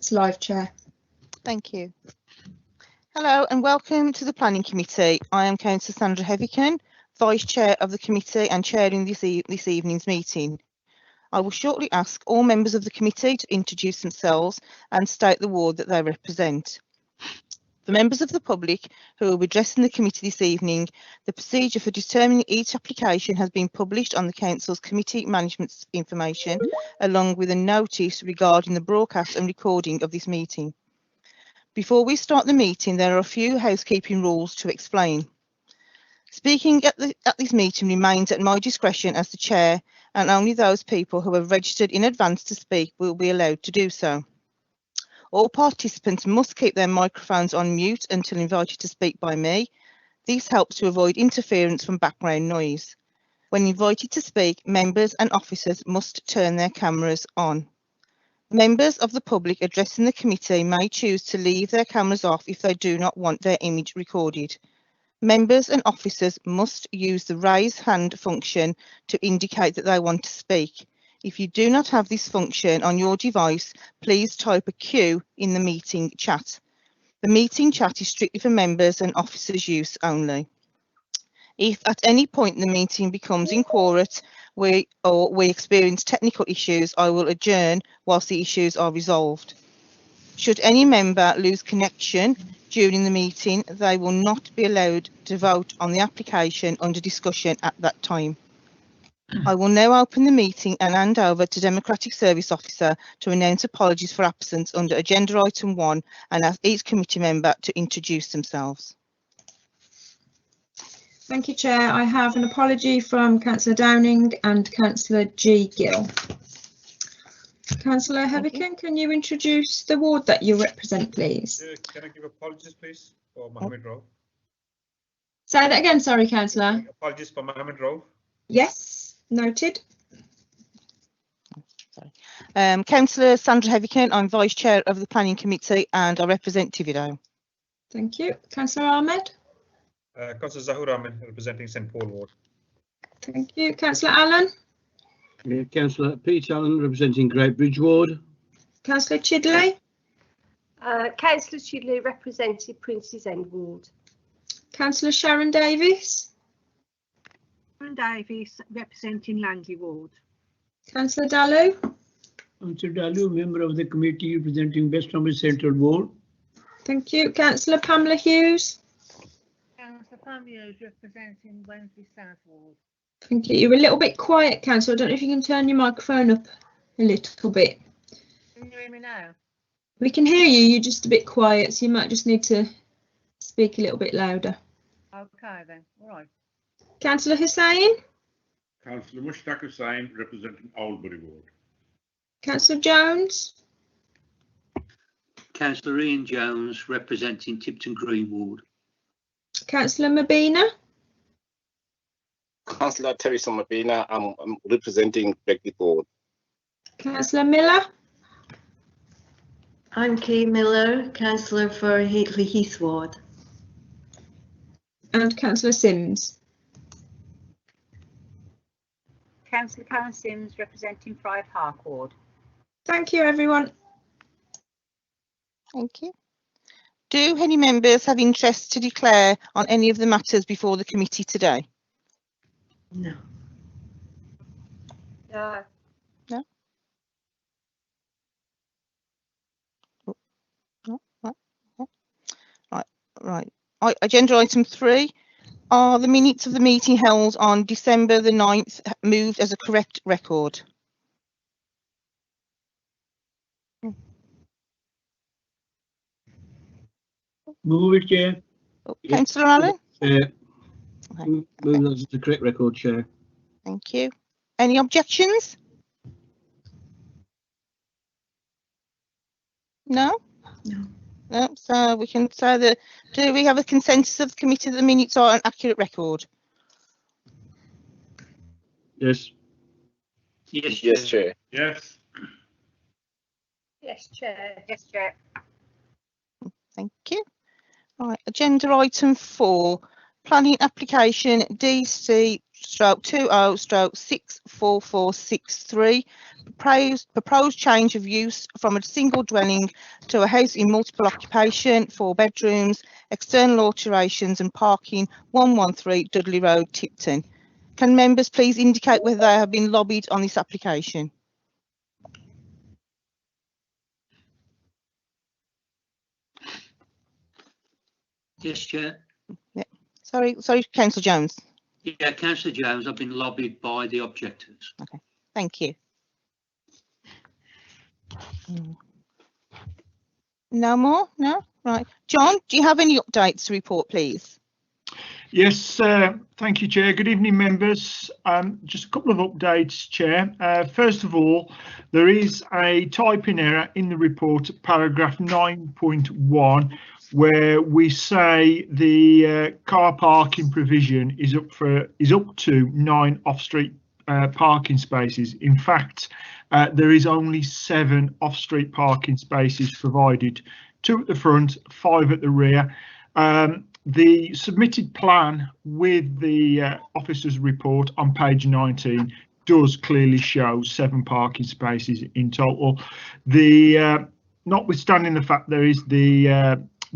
It's live, Chair. Thank you. Hello and welcome to the Planning Committee. I am Councillor Sandra Heavykin, Vice Chair of the Committee and chairing this evening's meeting. I will shortly ask all members of the committee to introduce themselves and state the ward that they represent. For members of the public who will be addressing the committee this evening, the procedure for determining each application has been published on the Council's Committee Management Information, along with a notice regarding the broadcast and recording of this meeting. Before we start the meeting, there are a few housekeeping rules to explain. Speaking at this meeting remains at my discretion as the Chair, and only those people who have registered in advance to speak will be allowed to do so. All participants must keep their microphones on mute until invited to speak by me. This helps to avoid interference from background noise. When invited to speak, members and officers must turn their cameras on. Members of the public addressing the committee may choose to leave their cameras off if they do not want their image recorded. Members and officers must use the raise hand function to indicate that they want to speak. If you do not have this function on your device, please type a Q in the meeting chat. The meeting chat is strictly for members and officers' use only. If at any point the meeting becomes inquorate we experience technical issues, I will adjourn whilst the issues are resolved. Should any member lose connection during the meeting, they will not be allowed to vote on the application under discussion at that time. I will now open the meeting and hand over to Democratic Service Officer to announce apologies for absence under agenda item 1 and ask each committee member to introduce themselves. Thank you, Chair. I have an apology from Councillor Downing and Councillor G. Gill. Councillor Heavykin, can you introduce the ward that you represent, please? Can I give apologies, please, for Mohammed Rauf? Say that again, sorry, Councillor. Apologies for Mohammed Rauf. Yes, noted. Sorry. Councillor Sandra Heavykin, I'm Vice Chair of the Planning Committee and I represent Thivido. Thank you. Councillor Ahmed. Councillor Zahur Ahmed, representing St Paul Ward. Thank you. Councillor Allen. Councillor Pete Allen, representing Great Bridge Ward. Councillor Chidley. Councillor Chidley, representing Prince's End Ward. Councillor Sharon Davis. Sharon Davis, representing Langley Ward. Councillor Dalu. Councillor Dalu, member of the committee representing West Bromwich Central Ward. Thank you. Councillor Pamela Hughes. Councillor Pamela Hughes, representing Wensley South Ward. Thank you. You're a little bit quiet, Councillor. I don't know if you can turn your microphone up a little bit. Can you hear me now? We can hear you. You're just a bit quiet, so you might just need to speak a little bit louder. Okay then. All right. Councillor Hussain. Councillor Mushtaq Hussain, representing Owlbury Ward. Councillor Jones. Councillor Ian Jones, representing Tipton Green Ward. Councillor Mabina. Councillor Teresa Mabina, I'm representing Beckley Ward. Councillor Miller. I'm Kay Miller, Councillor for Heatley Heath Ward. And Councillor Sims. Councillor Karen Sims, representing Friar Park Ward. Thank you, everyone. Thank you. Do any members have interest to declare on any of the matters before the committee today? No. No. No? No? Right. Agenda item 3. Are the minutes of the meeting held on December the 9th moved as a correct record? Move it, Chair. Councillor Allen? Move that as the correct record, Chair. Thank you. Any objections? No? No. No, so we can say that, do we have a consensus of the committee that the minutes are an accurate record? Yes. Yes, Yes, Chair. Yes. Yes, Chair. Yes, Chair. Thank you. Right, agenda item 4, planning application DC/20/64463, proposed change of use from a single dwelling to a house in multiple occupation, 4 bedrooms, external alterations and parking, 113 Dudley Road, Tipton. Can members please indicate whether they have been lobbied on this application? Yes, Chair. Sorry, Councillor Jones. Yeah, Councillor Jones, I've been lobbied by the objectors. Okay, thank you. No more? No? Right. John, do you have any updates to report, please? Yes, thank you, Chair. Good evening, members. Just a couple of updates, Chair. First of all, there is a typing error in the report, paragraph 9.1, where we say the car parking provision is up to 9 off-street parking spaces. In fact, there is only 7 off-street parking spaces provided, 2 at the front, 5 at the rear. The submitted plan with the officer's report on page 19 does clearly show 7 parking spaces in total. Notwithstanding the fact there is the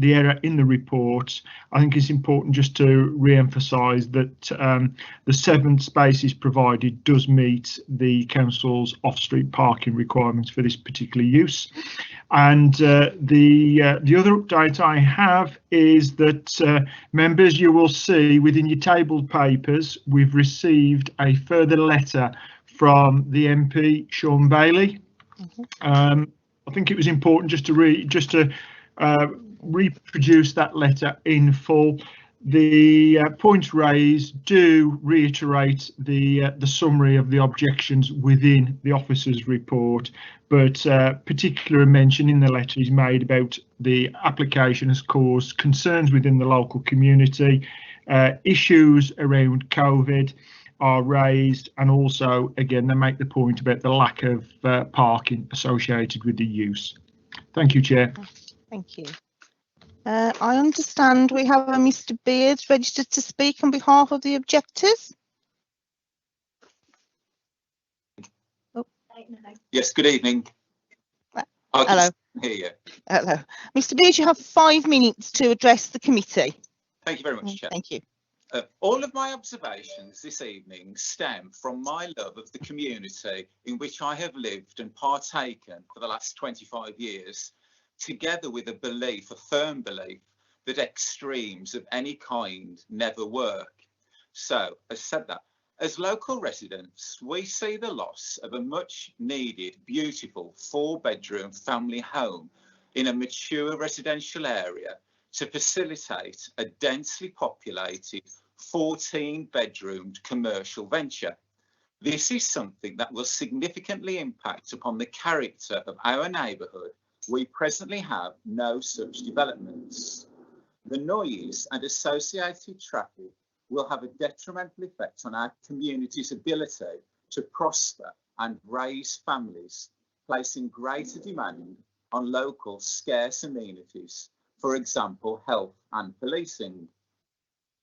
error in the report, I think it's important just to re-emphasise that the 7 spaces provided does meet the council's off-street parking requirements for this particular use. And the other update I have is that members, you will see within your tabled papers, we've received a further letter from the MP Sean Bailey. I think it was important just to reproduce that letter in full. The points raised do reiterate the summary of the objections within the officer's report, but particular mention in the letter is made about the application has caused concerns within the local community, issues around COVID are raised, and also again they make the point about the lack of parking associated with the use. Thank you, Chair. Thank you. I understand we have a Mr. Beard registered to speak on behalf of the objectors. Oh. Yes, good evening. Hello. Hear you. Hello. Mr. Beard, you have 5 minutes to address the committee. Thank you very much, Chair. Thank you. All of my observations this evening stem from my love of the community in which I have lived and partaken for the last 25 years, together with a firm belief that extremes of any kind never work. So, as local residents, we see the loss of a much needed, beautiful 4-bedroom family home in a mature residential area to facilitate a densely populated 14-bedroomed commercial venture. This is something that will significantly impact upon the character of our neighbourhood. We presently have no such developments. The noise and associated traffic will have a detrimental effect on our community's ability to prosper and raise families, placing greater demand on local scarce amenities, for example, health and policing.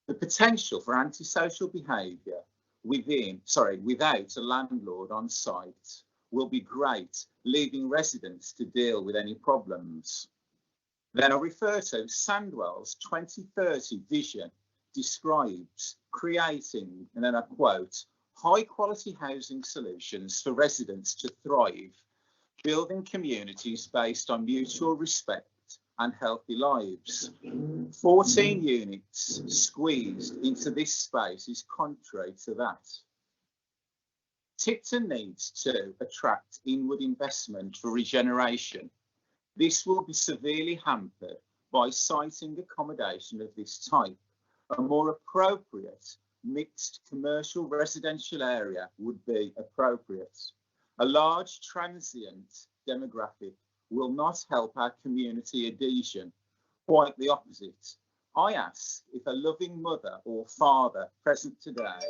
The potential for antisocial behaviour without a landlord on site will be great, leaving residents to deal with any problems. Then I refer to Sandwell's 2030 vision describes creating, and then I quote, high quality housing solutions for residents to thrive, building communities based on mutual respect and healthy lives. 14 units squeezed into this space is contrary to that. Tipton needs to attract inward investment for regeneration. This will be severely hampered by siting accommodation of this type. A more appropriate mixed commercial residential area would be appropriate. A large transient demographic will not help our community adhesion, quite the opposite. I ask if a loving mother or father present today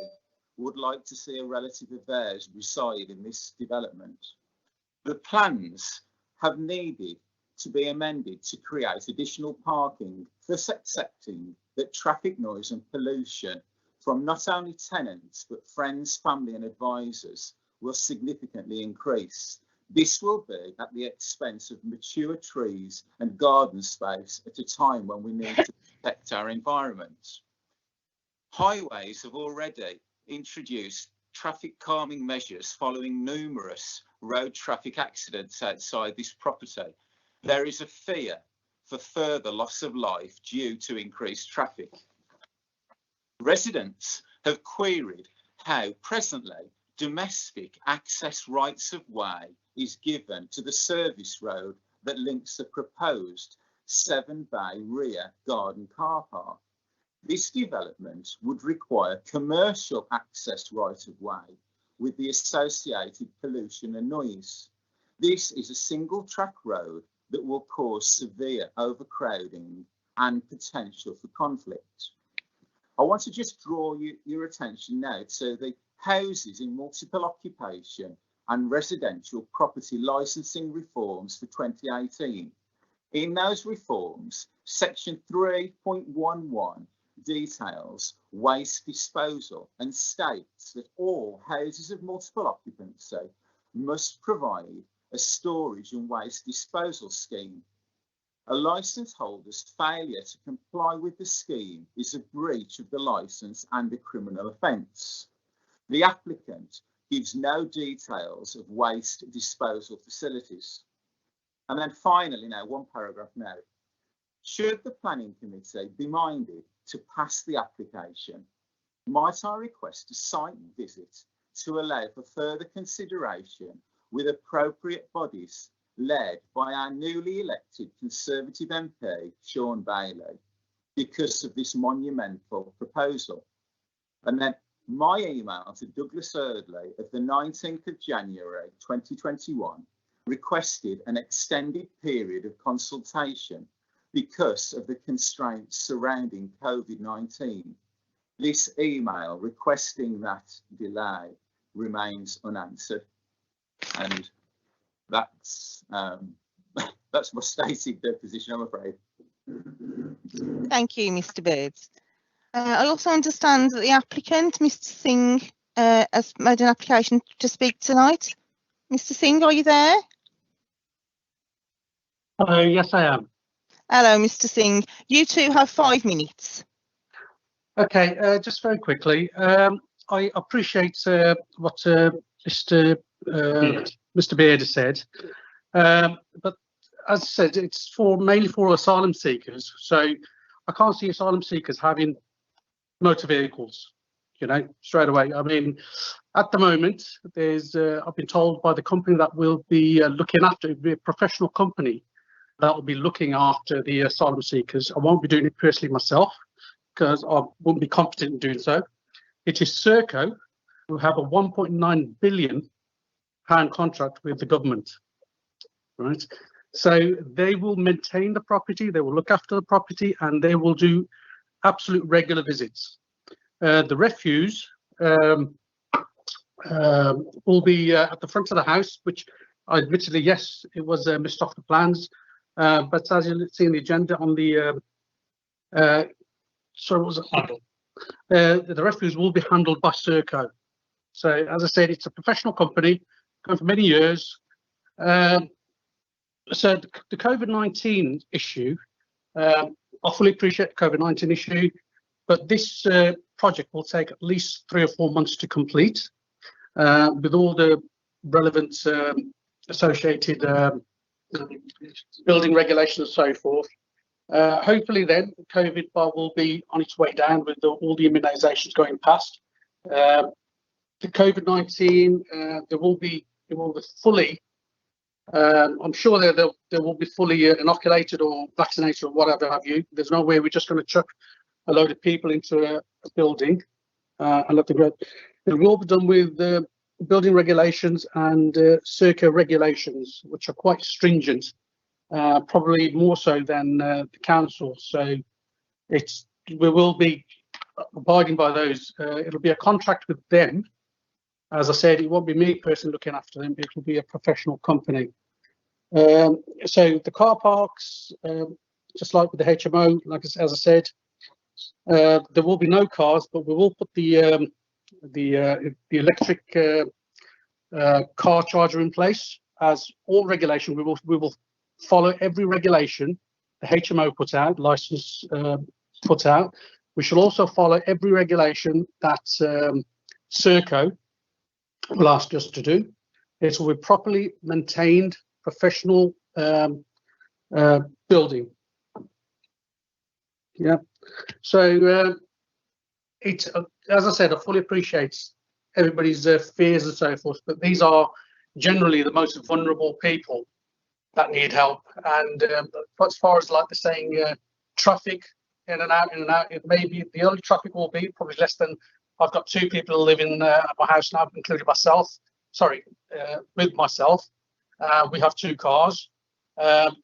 would like to see a relative of theirs reside in this development. The plans have needed to be amended to create additional parking, thus accepting that traffic noise and pollution from not only tenants but friends, family and advisors will significantly increase. This will be at the expense of mature trees and garden space at a time when we need to protect our environment. Highways have already introduced traffic calming measures following numerous road traffic accidents outside this property. There is a fear for further loss of life due to increased traffic. Residents have queried how presently domestic access rights of way is given to the service road that links the proposed 7-bay rear garden car park. This development would require commercial access right of way with the associated pollution and noise. This is a single track road that will cause severe overcrowding and potential for conflict. I want to just draw your attention now to the houses in multiple occupation and residential property licensing reforms for 2018. In those reforms, section 3.11 details waste disposal and states that all houses of multiple occupancy must provide a storage and waste disposal scheme. A licence holder's failure to comply with the scheme is a breach of the licence and a criminal offence. The applicant gives no details of waste disposal facilities. And then finally, now one paragraph now. Should the planning committee be minded to pass the application, might I request a site visit to allow for further consideration with appropriate bodies led by our newly elected Conservative MP, Sean Bailey, because of this monumental proposal. And then my email to Douglas Eardley of the 19th of January 2021 requested an extended period of consultation because of the constraints surrounding COVID-19. This email requesting that delay remains unanswered, and that's my stated position, I'm afraid. Thank you, Mr. Birds. I also understand that the applicant, Mr. Singh, has made an application to speak tonight. Mr. Singh, are you there? Yes, I am. Hello, Mr. Singh. You two have 5 minutes. Okay, just very quickly. I appreciate what Mr. Beard has said, but as I said, it's mainly for asylum seekers. So I can't see asylum seekers having motor vehicles, you know, straight away. I mean, at the moment, there's I've been told by the company that will be looking after, it'll be a professional company that will be looking after the asylum seekers. I won't be doing it personally myself because I won't be competent in doing so. It is Serco, who have a £1.9 billion contract with the government, right? So they will maintain the property, they will look after the property, and they will do absolute regular visits. The refuse will be at the front of the house, which admittedly, yes, it was missed off the plans, but as you see in the agenda on the the refuse will be handled by Serco. So as I said, it's a professional company going for many years. So the COVID-19 issue, I fully appreciate the COVID-19 issue, but this project will take at least 3 or 4 months to complete with all the relevant associated building regulations and so forth. Hopefully then COVID will be on its way down with all the immunisations going past. The COVID-19, it will be fully, I'm sure they will be fully inoculated or vaccinated or whatever have you. There's no way we're just going to chuck a load of people into a building and let them go. It will be done with building regulations and Serco regulations, which are quite stringent, probably more so than the council. So we will be abiding by those. It'll be a contract with them. As I said, it won't be me personally looking after them. It will be a professional company. So the car parks, just like with the HMO, like as I said, there will be no cars, but we will put the electric car charger in place. As all regulation, we will follow every regulation the HMO put out, license put out. We shall also follow every regulation that Serco will ask us to do. It will be properly maintained, professional building. Yeah. So it, as I said, I fully appreciate everybody's fears and so forth, but these are generally the most vulnerable people that need help. And as far as like the saying, traffic in and out, it may be the only traffic will be probably less than. I've got 2 people who live in at my house now, including myself. Sorry, with myself. We have 2 cars. There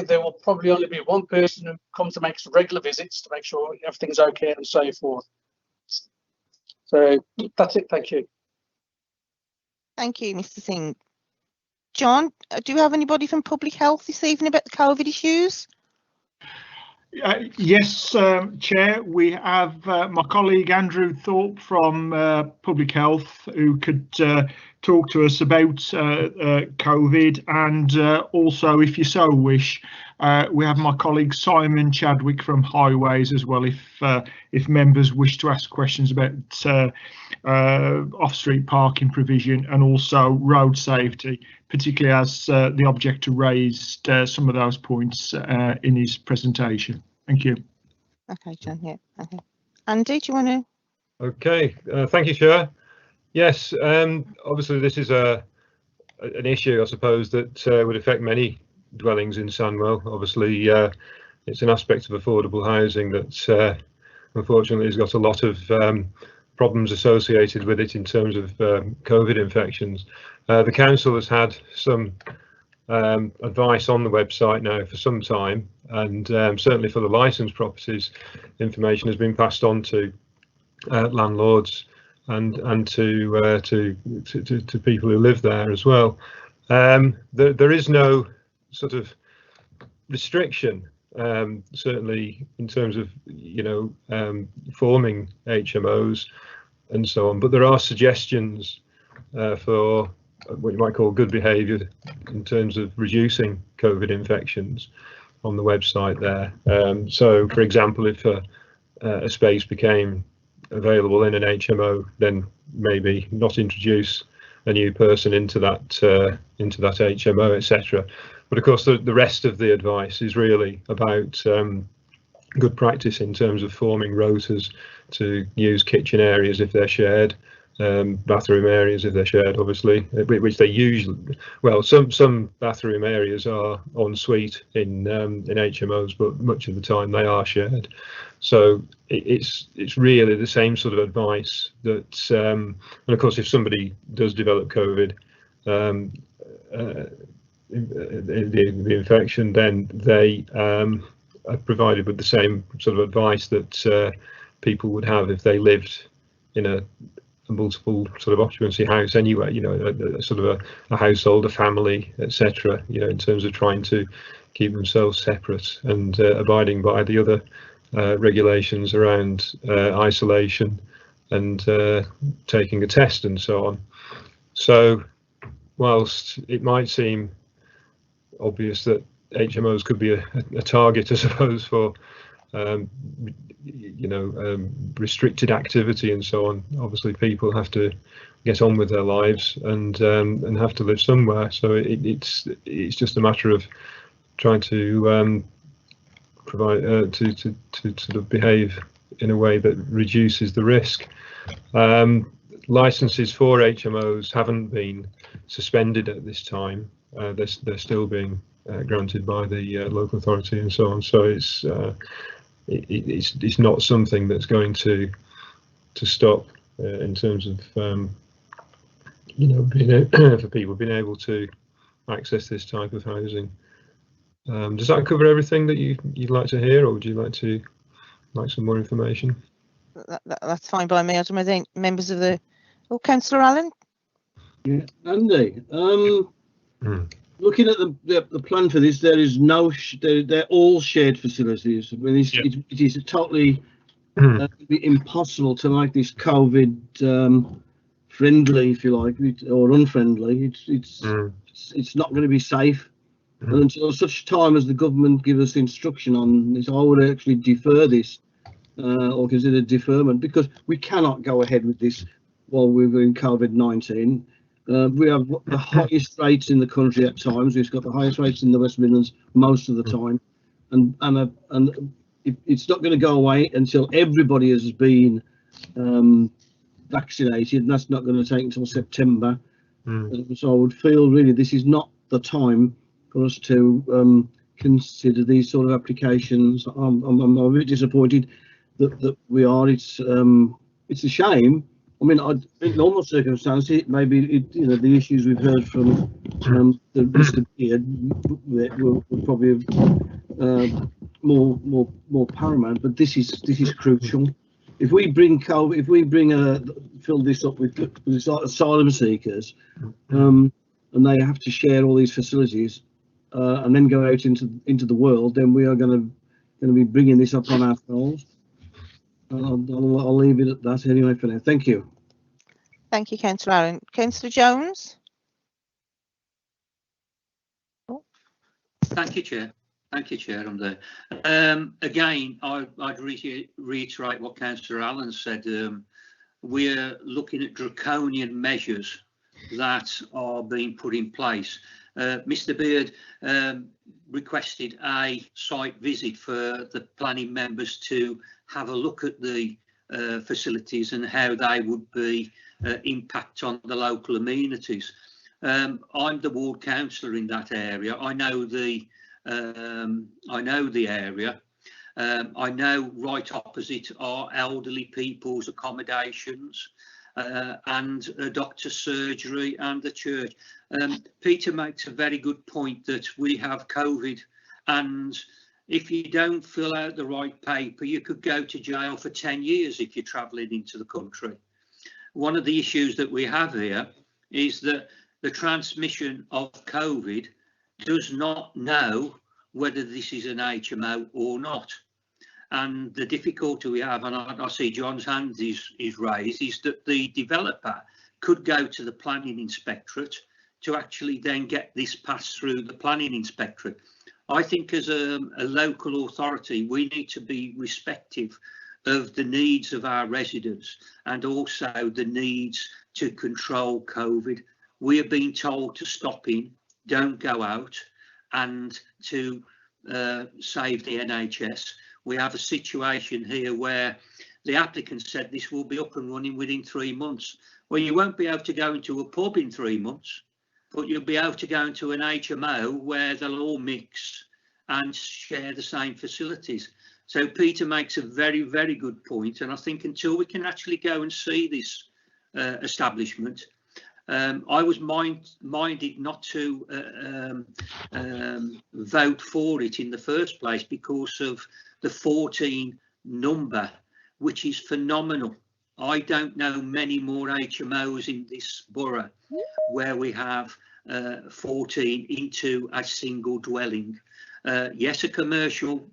will probably only be 1 person who comes to make regular visits to make sure everything's okay and so forth. So that's it. Thank you. Thank you, Mr. Singh. John, do you have anybody from Public Health this evening about the COVID issues? Yes, Chair, we have my colleague Andrew Thorpe from Public Health who could talk to us about COVID, and also, if you so wish, we have my colleague Simon Chadwick from Highways as well, if members wish to ask questions about off-street parking provision and also road safety, particularly as the objector raised some of those points in his presentation. Thank you. Okay, John. Yeah. Okay. Andy, do you want to? Okay. Thank you, Chair. Yes. Obviously, this is an issue, I suppose, that would affect many dwellings in Sandwell. Obviously, it's an aspect of affordable housing that unfortunately has got a lot of problems associated with it in terms of COVID infections. The council has had some advice on the website now for some time, and certainly for the licensed properties, information has been passed on to landlords and to people who live there as well. There is no sort of restriction, certainly in terms of forming HMOs and so on, but there are suggestions for what you might call good behaviour in terms of reducing COVID infections on the website there. So, for example, if a space became available in an HMO, then maybe not introduce a new person into that HMO, etc. But of course, the rest of the advice is really about good practice in terms of forming rotas to use kitchen areas if they're shared, bathroom areas if they're shared, obviously, which they usually, well, some bathroom areas are en suite in HMOs, but much of the time they are shared. So it's really the same sort of advice that, and of course, if somebody does develop COVID, the infection, then they are provided with the same sort of advice that people would have if they lived in a multiple sort of occupancy house anyway, a sort of a household, a family, etc., in terms of trying to keep themselves separate and abiding by the other regulations around isolation and taking a test and so on. So whilst it might seem obvious that HMOs could be a target, I suppose, for restricted activity and so on, obviously people have to get on with their lives and have to live somewhere. So it's just a matter of trying to provide to sort of behave in a way that reduces the risk. Licenses for HMOs haven't been suspended at this time. They're still being granted by the local authority and so on. So it's not something that's going to stop in terms of for people being able to access this type of housing. Does that cover everything that you'd like to hear, or would you like some more information? That's fine by me. I don't think members of the Councillor Allen. Yeah, Andy. Looking at the plan for this, there is no. They're all shared facilities. I mean, it is totally impossible to make this COVID friendly, if you like, or unfriendly. It's not going to be safe. And until such time as the government give us instruction on this, I would actually defer this or consider deferment, because we cannot go ahead with this while we're in COVID-19. We have the highest rates in the country at times. We've got the highest rates in the West Midlands most of the time, and it's not going to go away until everybody has been vaccinated, and that's not going to take until September. So I would feel really this is not the time for us to consider these sort of applications. I'm a bit disappointed that we are. It's a shame. I mean, in normal circumstances, maybe the issues we've heard from the Mr. Beard were probably more paramount. But this is crucial. If we bring fill this up with asylum seekers, and they have to share all these facilities, and then go out into the world, then we are going to be bringing this up on ourselves. I'll leave it at that anyway for now. Thank you. Thank you, Councillor Allen. Councillor Jones. Thank you, Chair. Thank you, Chair. I'm there. Again, I'd reiterate what Councillor Allen said. We're looking at draconian measures that are being put in place. Mr. Beard requested a site visit for the planning members to have a look at the facilities and how they would be impact on the local amenities. I'm the ward councillor in that area. I know the area. I know right opposite are elderly people's accommodations and a doctor's surgery and the church. Peter makes a very good point that we have COVID, and if you don't fill out the right paper, you could go to jail for 10 years if you're travelling into the country. One of the issues that we have here is that the transmission of COVID does not know whether this is an HMO or not. And the difficulty we have, and I see John's hand is raised, is that the developer could go to the planning inspectorate to actually then get this passed through the planning inspectorate. I think as a local authority, we need to be respective of the needs of our residents and also the needs to control COVID. We are being told to stop in, don't go out, and to save the NHS. We have a situation here where the applicant said this will be up and running within 3 months. Well, you won't be able to go into a pub in 3 months, but you'll be able to go into an HMO where they'll all mix and share the same facilities. So Peter makes a very, very good point, and I think until we can actually go and see this establishment, I was minded not to vote for it in the first place because of the 14 number, which is phenomenal. I don't know many more HMOs in this borough where we have 14 into a single dwelling. Yes, a commercial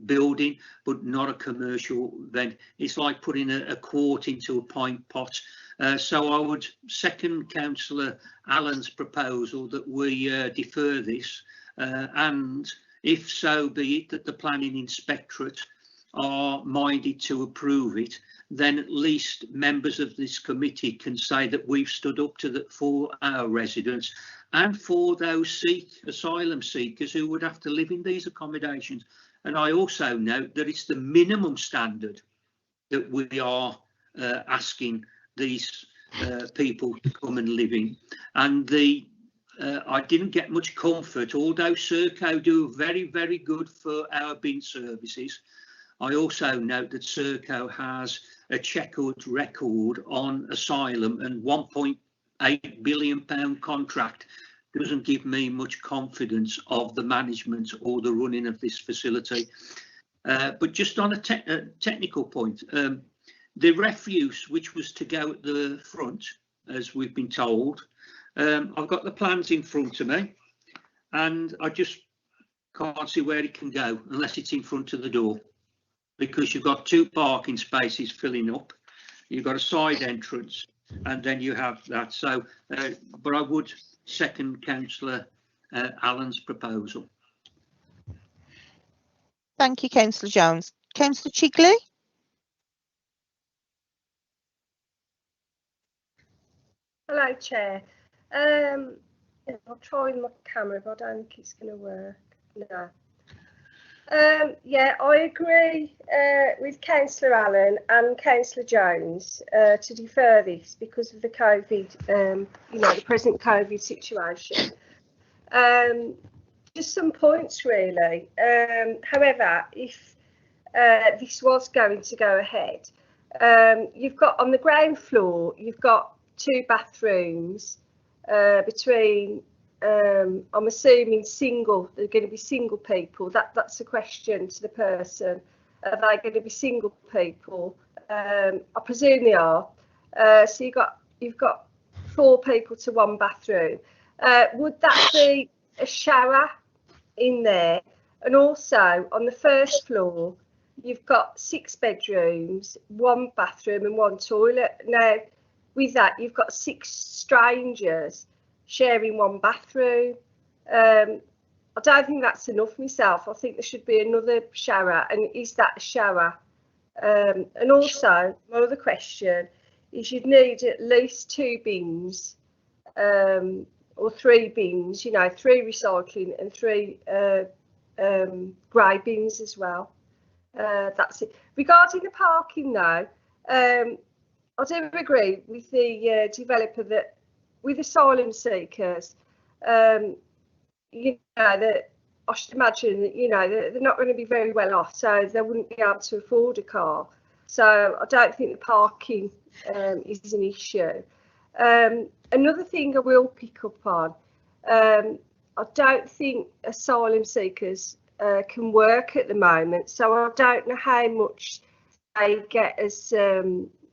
building, but not a commercial vent. It's like putting a quart into a pint pot. So I would second Councillor Allen's proposal that we defer this, and if so be it that the planning inspectorate are minded to approve it, then at least members of this committee can say that we've stood up to that for our residents and for those asylum seekers who would have to live in these accommodations. And I also note that it's the minimum standard that we are asking these people to come and live in. And I didn't get much comfort, although Serco do very, very good for our bin services. I also note that Serco has a checkered record on asylum, and £1.8 billion contract doesn't give me much confidence of the management or the running of this facility. But just on a technical point, the refuse which was to go at the front, as we've been told, I've got the plans in front of me and I just can't see where it can go unless it's in front of the door, because you've got 2 parking spaces filling up, you've got a side entrance and then you have that. So, but I would second Councillor Allen's proposal. Thank you, Councillor Jones. Councillor Chigley? Hello, Chair. I'll try my camera, but I don't think it's going to work. No. Yeah, I agree with Councillor Allen and Councillor Jones to defer this because of the COVID, the present COVID situation. Just some points really. However, if this was going to go ahead, you've got on the ground floor, you've got 2 bathrooms between, I'm assuming single, they're going to be single people. That's a question to the person. Are they going to be single people? I presume they are. So you've got 4 people to 1 bathroom. Would that be a shower in there? And also on the first floor, you've got 6 bedrooms, 1 bathroom and 1 toilet. Now, with that, you've got 6 strangers sharing 1 bathroom. I don't think that's enough myself. I think there should be another shower. And is that a shower? And also, my other question is you'd need at least 2 bins or 3 bins, 3 recycling and 3 grey bins as well. That's it. Regarding the parking though, I do agree with the developer that with asylum seekers, that I should imagine that, they're not going to be very well off, so they wouldn't be able to afford a car. So I don't think the parking is an issue. Another thing I will pick up on, I don't think asylum seekers can work at the moment, so I don't know how much they get as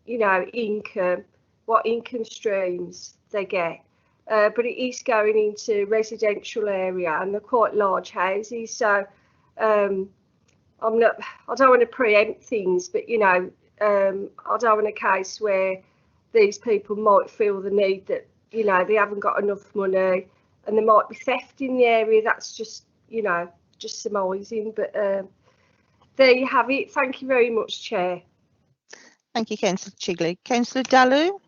income, what income streams they get, but it is going into residential area and they're quite large houses, so I don't want to preempt things, but I don't want a case where these people might feel the need that they haven't got enough money and there might be theft in the area. That's just just surmising, but there you have it. Thank you very much, Chair. Thank you, Councillor Chigley. Councillor Dalu?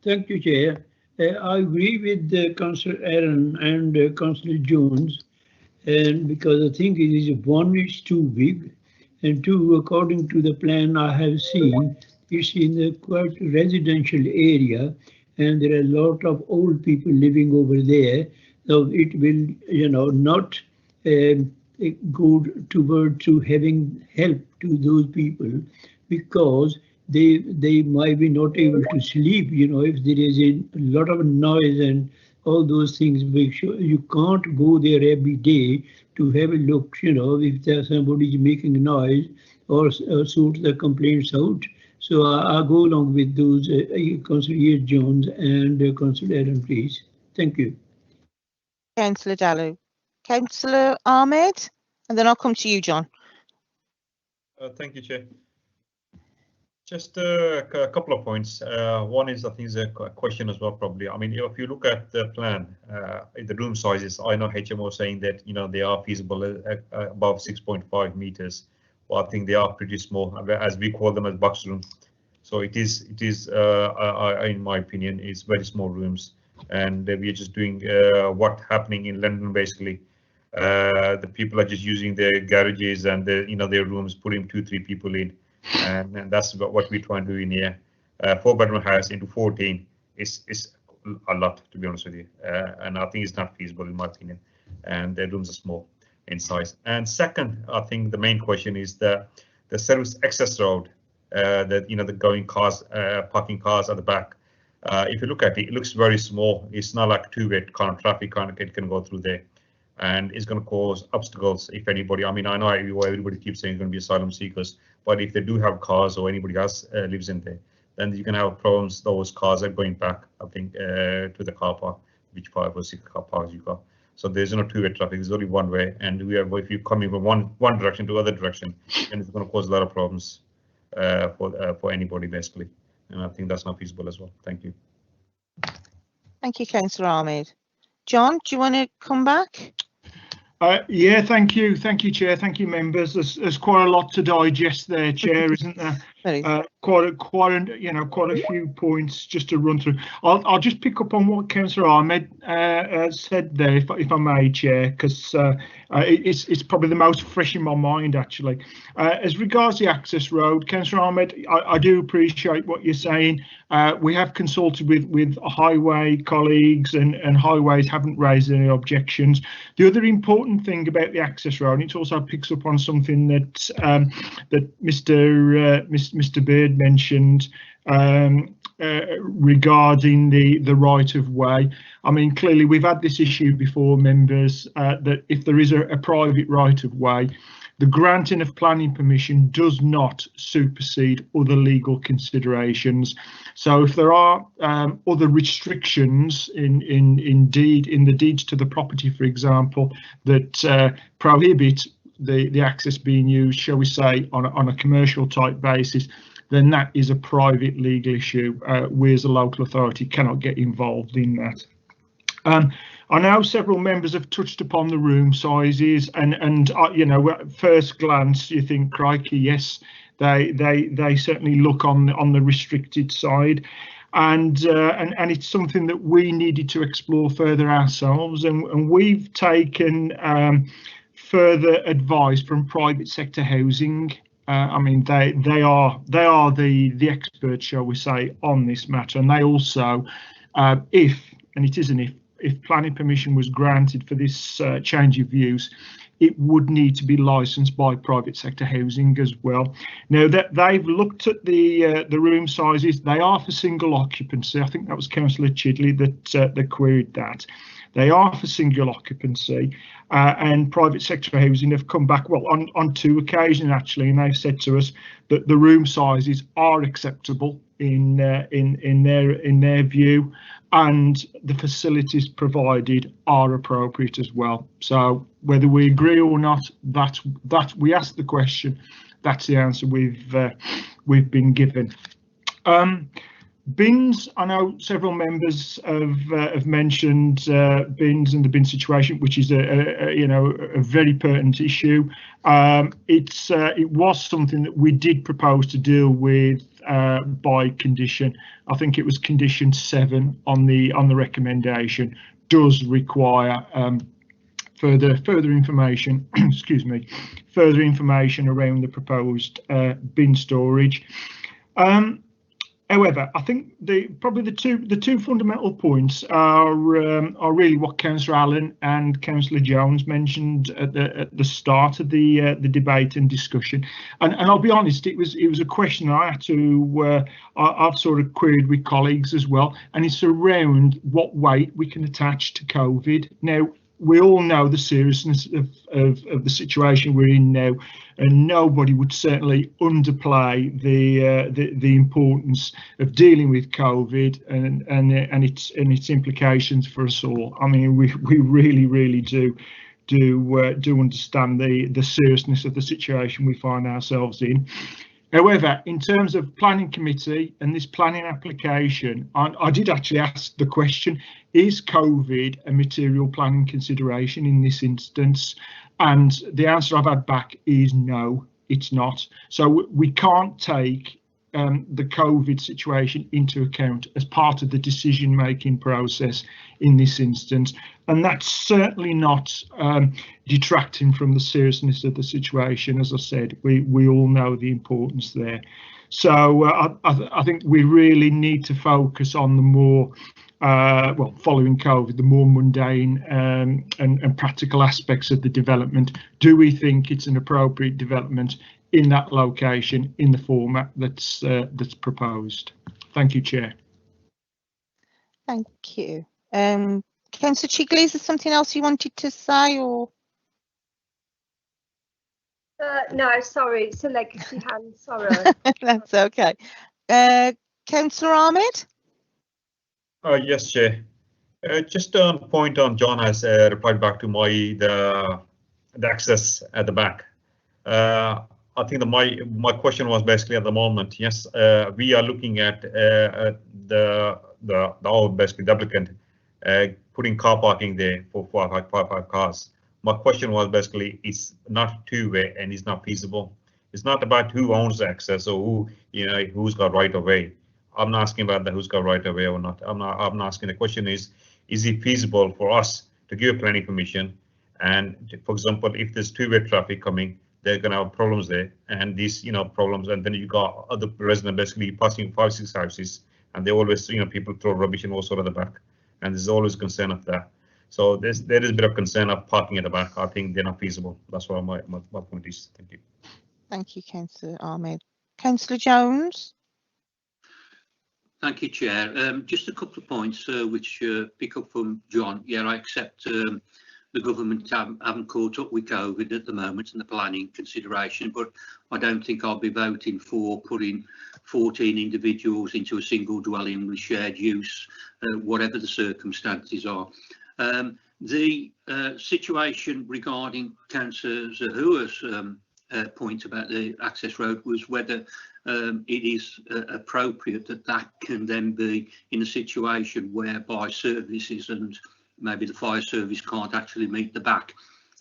Thank you, Chair. I agree with Councillor Aaron and Councillor Jones, and because I think it is 1 is too big, and 2, according to the plan I have seen, it's in a quite residential area, and there are a lot of old people living over there. So it will, not go toward to having help to those people, because they might be not able to sleep, if there is a lot of noise and all those things. Make sure you can't go there every day to have a look, if there's somebody making noise or sort the complaints out. So I'll go along with those Councillor Jones and Councillor Aaron, please. Thank you. Councillor Dalu. Councillor Ahmed, and then I'll come to you, John. Thank you, Chair. Just a couple of points. One is, I think, is a question as well, probably. I mean, if you look at the plan, the room sizes, I know HMO saying that, they are feasible above 6.5 meters. Well, I think they are pretty small, as we call them as box room. So it is, in my opinion, it's very small rooms. And we are just doing what's happening in London, basically. The people are just using their garages and their rooms, putting 2-3 people in. And that's what we're trying to do in here. 4-bedroom house into 14 is a lot, to be honest with you, and I think it's not feasible in my opinion, and the rooms are small in size. And second, I think the main question is the service access road, the going cars, parking cars at the back. If you look at it, it looks very small. It's not like two-way kind of traffic it can go through there, and it's going to cause obstacles if anybody. I mean, I know everybody keeps saying it's going to be asylum seekers, but if they do have cars or anybody else lives in there, then you can have problems. Those cars are going back, I think, to the car park, which 5 or 6 car parks you got. So there's no two-way traffic. There's only one way, and if you're coming from one direction to other direction, then it's going to cause a lot of problems. for anybody basically, and I think that's not feasible as well. Thank you. Thank you, Councillor Ahmed. John, do you want to come back? Yeah, thank you, Chair. Thank you, members. There's quite a lot to digest there, Chair, isn't there? Quite a few points just to run through. I'll just pick up on what Councillor Ahmed said there, if I may, Chair, because it's probably the most fresh in my mind actually. As regards the access road, Councillor Ahmed, I do appreciate what you're saying. We have consulted with highway colleagues, and highways haven't raised any objections. The other important thing about the access road, and it also picks up on something that that Mr. Beard mentioned regarding the right of way. I mean, clearly we've had this issue before, members, that if there is a private right of way, the granting of planning permission does not supersede other legal considerations. So if there are other restrictions in the deeds to the property, for example, that prohibit the access being used, shall we say, on a commercial type basis, then that is a private legal issue. We as a local authority cannot get involved in that. I know several members have touched upon the room sizes, and you know, at first glance you think, crikey, yes, they certainly look on the restricted side, and it's something that we needed to explore further ourselves, and we've taken further advice from private sector housing. I mean, they are the experts, shall we say, on this matter, and they also, if planning permission was granted for this change of use, it would need to be licensed by private sector housing as well. Now that they've looked at the room sizes, they are for single occupancy. I think that was Councillor Chidley that queried that. They are for single occupancy, and private sector housing have come back, well, on 2 occasions actually, and they've said to us that the room sizes are acceptable in their view, and the facilities provided are appropriate as well. So whether we agree or not, that we asked the question, that's the answer we've been given. Bins, I know several members have mentioned bins and the bin situation, which is a very pertinent issue. It was something that we did propose to deal with by condition. I think it was condition 7 on the recommendation does require further information. Excuse me, further information around the proposed bin storage. However, I think probably the two fundamental points are really what Councillor Allen and Councillor Jones mentioned at the start of the debate and discussion. And I'll be honest, it was a question I had to I've sort of queried with colleagues as well, and it's around what weight we can attach to COVID. Now, we all know the seriousness of the situation we're in now, and nobody would certainly underplay the importance of dealing with COVID and its implications for us all. I mean, we really do understand the seriousness of the situation we find ourselves in. However, in terms of planning committee and this planning application, I did actually ask the question, is COVID a material planning consideration in this instance? And the answer I've had back is no, it's not. So we can't take the COVID situation into account as part of the decision-making process in this instance. And that's certainly not detracting from the seriousness of the situation. As I said, we all know the importance there. So I think we really need to focus on the more, following COVID, the more mundane and practical aspects of the development. Do we think it's an appropriate development in that location, in the format that's proposed? Thank you, Chair. Thank you. Councillor Chidley, is there something else you wanted to say, or? No, sorry, it's a legacy hand, sorry. That's okay. Councillor Ahmed? Yes, Chair. Just a point on John has replied back to the access at the back. I think my question was basically at the moment. Yes, we are looking at the applicant putting car parking there for five cars. My question was basically, it's not two-way and it's not feasible. It's not about who owns the access or who, who's got right of way. I'm not asking about who's got right of way or not. I'm not asking. The question is it feasible for us to give planning permission? And for example, if there's two-way traffic coming, they're going to have problems there, and these problems, and then you got other residents basically passing 5-6 houses, and they always people throw rubbish and all sort of the back, and there's always concern of that. So there is a bit of concern of parking at the back. I think they're not feasible. That's why my point is. Thank you. Thank you, Councillor Ahmed. Councillor Jones. Thank you, Chair. Just a couple of points which pick up from John. Yeah, I accept the government haven't caught up with COVID at the moment and the planning consideration, but I don't think I'll be voting for putting 14 individuals into a single dwelling with shared use, whatever the circumstances are. The situation regarding Councillor Zahua's point about the access road was whether it is appropriate that can then be in a situation whereby services and maybe the fire service can't actually meet the back.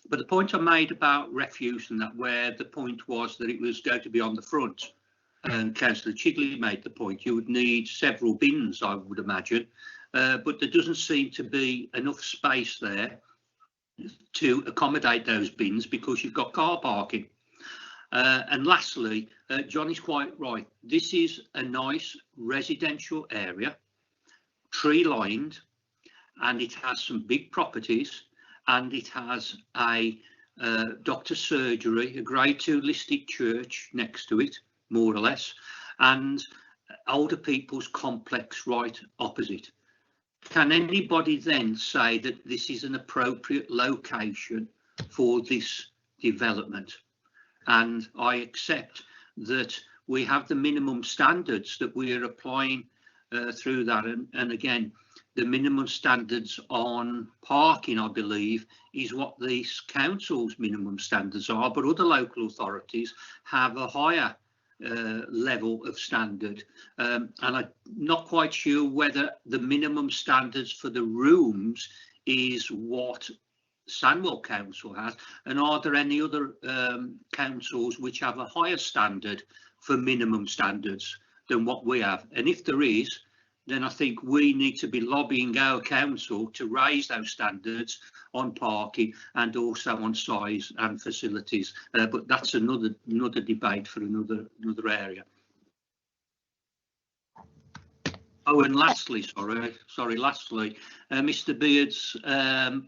But the point I made about refuse and that, where the point was that it was going to be on the front, and Councillor Chigley made the point, you would need several bins, I would imagine, but there doesn't seem to be enough space there to accommodate those bins because you've got car parking. And lastly, John is quite right. This is a nice residential area, tree lined, and it has some big properties, and it has a doctor's surgery, a grade 2 listed church next to it, more or less, and older people's complex right opposite. Can anybody then say that this is an appropriate location for this development? And I accept that we have the minimum standards that we are applying through that, and again, the minimum standards on parking, I believe, is what these council's minimum standards are, but other local authorities have a higher level of standard. And I'm not quite sure whether the minimum standards for the rooms is what Sandwell Council has, and are there any other councils which have a higher standard for minimum standards than what we have? And if there is, then I think we need to be lobbying our council to raise those standards on parking and also on size and facilities. But that's another debate for another area. Oh, and lastly, lastly, Mr. Beard's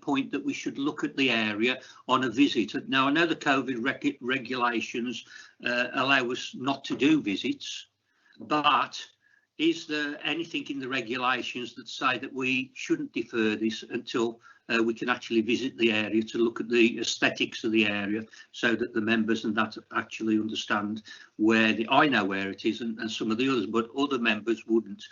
point that we should look at the area on a visit. Now, I know the COVID regulations allow us not to do visits, but is there anything in the regulations that say that we shouldn't defer this until we can actually visit the area to look at the aesthetics of the area, so that the members and that actually understand where I know where it is, and some of the others, but other members wouldn't.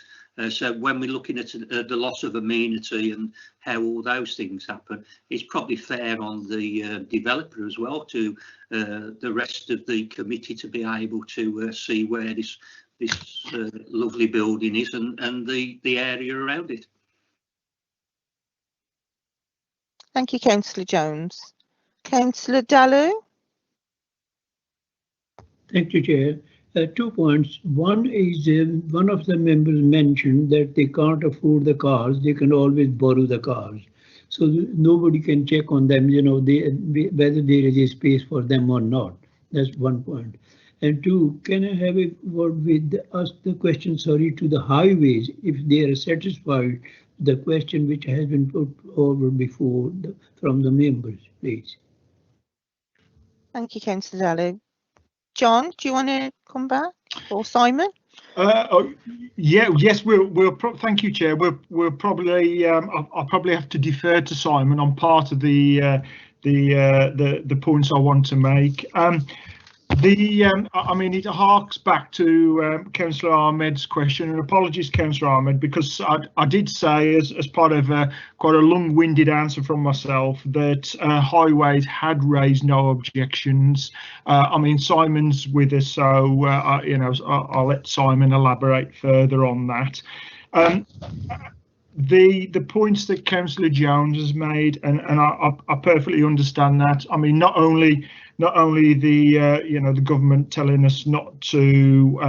So when we're looking at the loss of amenity and how all those things happen, it's probably fair on the developer as well, to the rest of the committee, to be able to see where this lovely building is and the area around it. Thank you, Councillor Jones. Councillor Dalu. Thank you, Chair. 2 points. One is one of the members mentioned that they can't afford the cars. They can always borrow the cars. So nobody can check on them, whether there is a space for them or not. That's 1 point. And 2, can I have a word with ask the question, to the highways, if they are satisfied the question which has been put over before from the members, please. Thank you, Councillor Dalu. John, do you want to come back, or Simon? Yes, we'll thank you, Chair. We'll probably I'll probably have to defer to Simon on part of the points I want to make. I mean, it harks back to Councillor Ahmed's question, and apologies, Councillor Ahmed, because I did say, as part of quite a long-winded answer from myself, that Highways had raised no objections. I mean, Simon's with us, so I'll let Simon elaborate further on that. The points that Councillor Jones has made, and I perfectly understand that. I mean, not only the the government telling us not to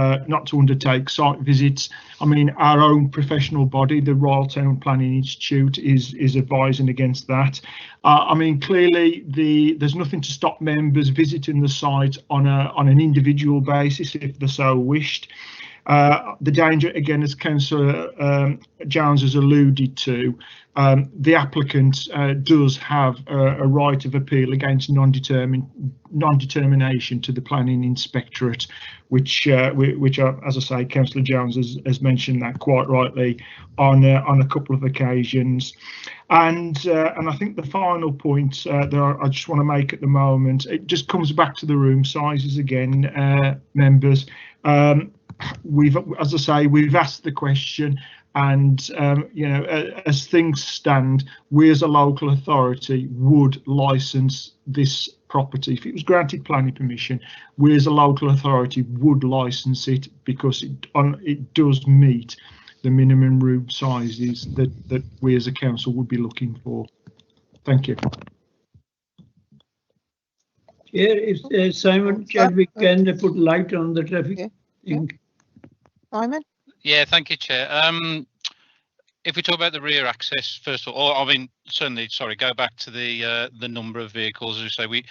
undertake site visits. I mean, our own professional body, the Royal Town Planning Institute, is advising against that. I mean, clearly there's nothing to stop members visiting the site on an individual basis if they so wished. The danger, again, as Councillor Jones has alluded to, the applicant does have a right of appeal against non-determination to the Planning Inspectorate, which as I say, Councillor Jones has mentioned that quite rightly on a couple of occasions. And I think the final point that I just want to make at the moment, it just comes back to the room sizes again, members. As I say, we've asked the question, and as things stand, we as a local authority would license this property if it was granted planning permission. We as a local authority would license it because it does meet the minimum room sizes that we as a council would be looking for. Thank you. Chair, if Simon Chadwick can put light on the traffic thing. Simon? Yeah, thank you, Chair. If we talk about the rear access, first of all, I mean, certainly, sorry, go back to the number of vehicles. As we say, we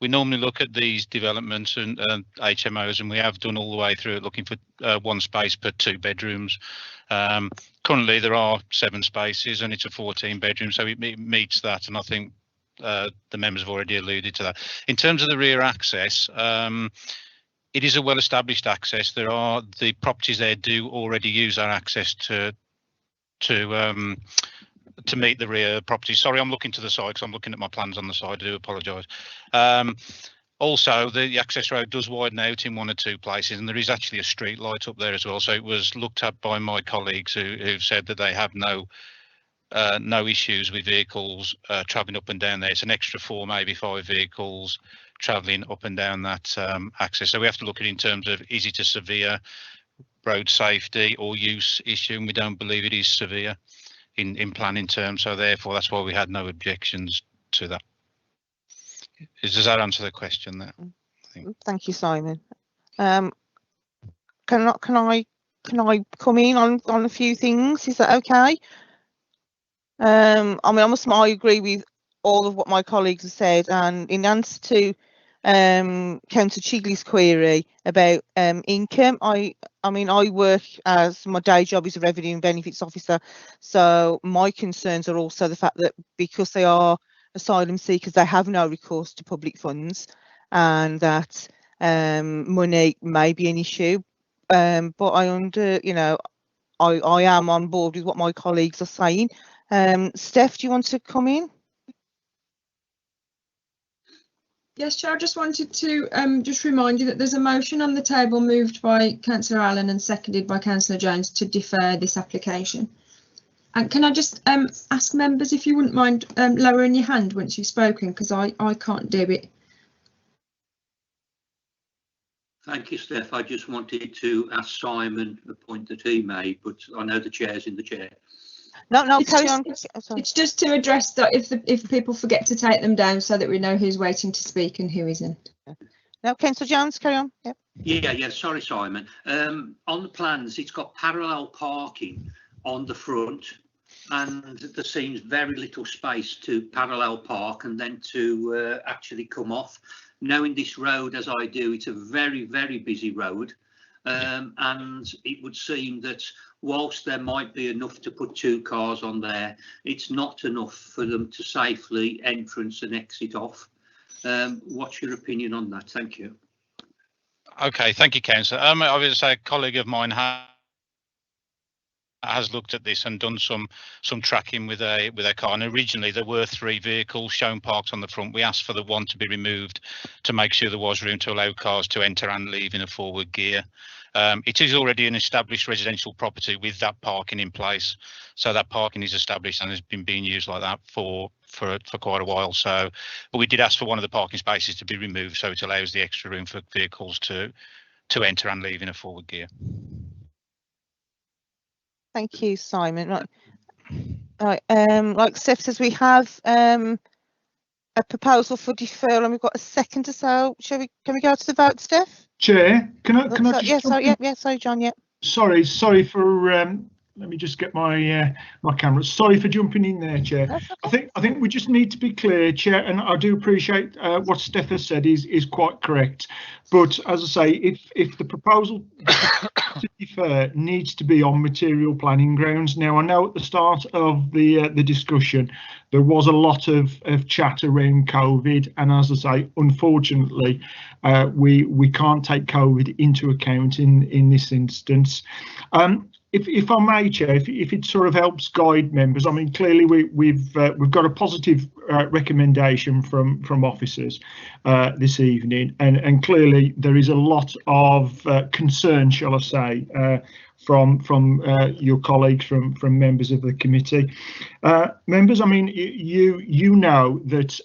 normally look at these developments and HMOs, and we have done all the way through it, looking for one space per 2 bedrooms. Currently, there are 7 spaces, and it's a 14 bedroom, so it meets that, and I think the members have already alluded to that. In terms of the rear access, it is a well-established access. The properties there do already use our access to meet the rear property. Sorry, I'm looking to the side because I'm looking at my plans on the side. I do apologise. Also, the access road does widen out in 1 or 2 places, and there is actually a street light up there as well. So it was looked at by my colleagues who've said that they have no issues with vehicles travelling up and down there. It's an extra 4, maybe 5 vehicles travelling up and down that access. So we have to look at it in terms of, is it a severe road safety or use issue, and we don't believe it is severe in planning terms. So therefore, that's why we had no objections to that. Does that answer the question there? Thank you, Simon. Can I come in on a few things? Is that okay? I mean, I agree with all of what my colleagues have said, and in answer to Councillor Chigley's query about income, I mean, I work as my day job is a revenue and benefits officer, so my concerns are also the fact that because they are asylum seekers, they have no recourse to public funds, and that money may be an issue. But I am on board with what my colleagues are saying. Steph, do you want to come in? Yes, Chair, I just wanted to just remind you that there's a motion on the table moved by Councillor Allen and seconded by Councillor Jones to defer this application. And can I just ask members if you wouldn't mind lowering your hand once you've spoken, because I can't do it. Thank you, Steph. I just wanted to ask Simon the point that he made, but I know the chair's in the chair. No, it's carry just, on. It's just to address that if people forget to take them down, so that we know who's waiting to speak and who isn't. No, Councillor Jones, carry on. Yep. Yeah. Sorry, Simon. On the plans, it's got parallel parking on the front, and there seems very little space to parallel park and then to actually come off. Knowing this road as I do, it's a very, very busy road, and it would seem that whilst there might be enough to put 2 cars on there, it's not enough for them to safely entrance and exit off. What's your opinion on that? Thank you. Okay, thank you, Councillor. I was say a colleague of mine has looked at this and done some tracking with a car. And originally there were 3 vehicles shown parked on the front. We asked for the one to be removed to make sure there was room to allow cars to enter and leave in a forward gear. It is already an established residential property with that parking in place, so that parking is established and has been being used like that for quite a while. So, but we did ask for one of the parking spaces to be removed, so it allows the extra room for vehicles to enter and leave in a forward gear. Thank you, Simon. Right, like Steph says, we have a proposal for deferral, and we've got a second or so. Can we go to the vote, Steph? Chair, can I just yes, sorry, John. Yeah. Sorry for let me just get my my camera. Sorry for jumping in there, Chair. Okay. I think we just need to be clear, Chair, and I do appreciate what Steph has said is quite correct. But as I say, if the proposal to defer needs to be on material planning grounds. Now, I know at the start of the discussion there was a lot of chat around COVID, and as I say, unfortunately, we can't take COVID into account in this instance. If I may, Chair, if it sort of helps guide members, I mean, clearly we've got a positive recommendation from officers this evening, and clearly there is a lot of concern, shall I say, from your colleagues, from members of the committee. Members, I mean, you know that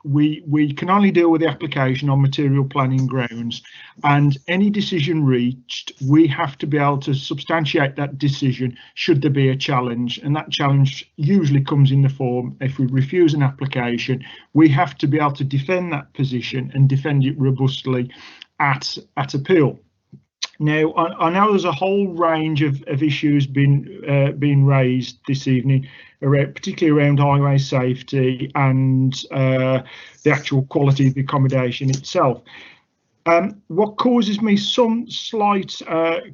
we can only deal with the application on material planning grounds, and any decision reached, we have to be able to substantiate that decision should there be a challenge, and that challenge usually comes in the form, if we refuse an application, we have to be able to defend that position and defend it robustly at appeal. Now, I know there's a whole range of issues being raised this evening, particularly around highway safety and the actual quality of the accommodation itself. What causes me some slight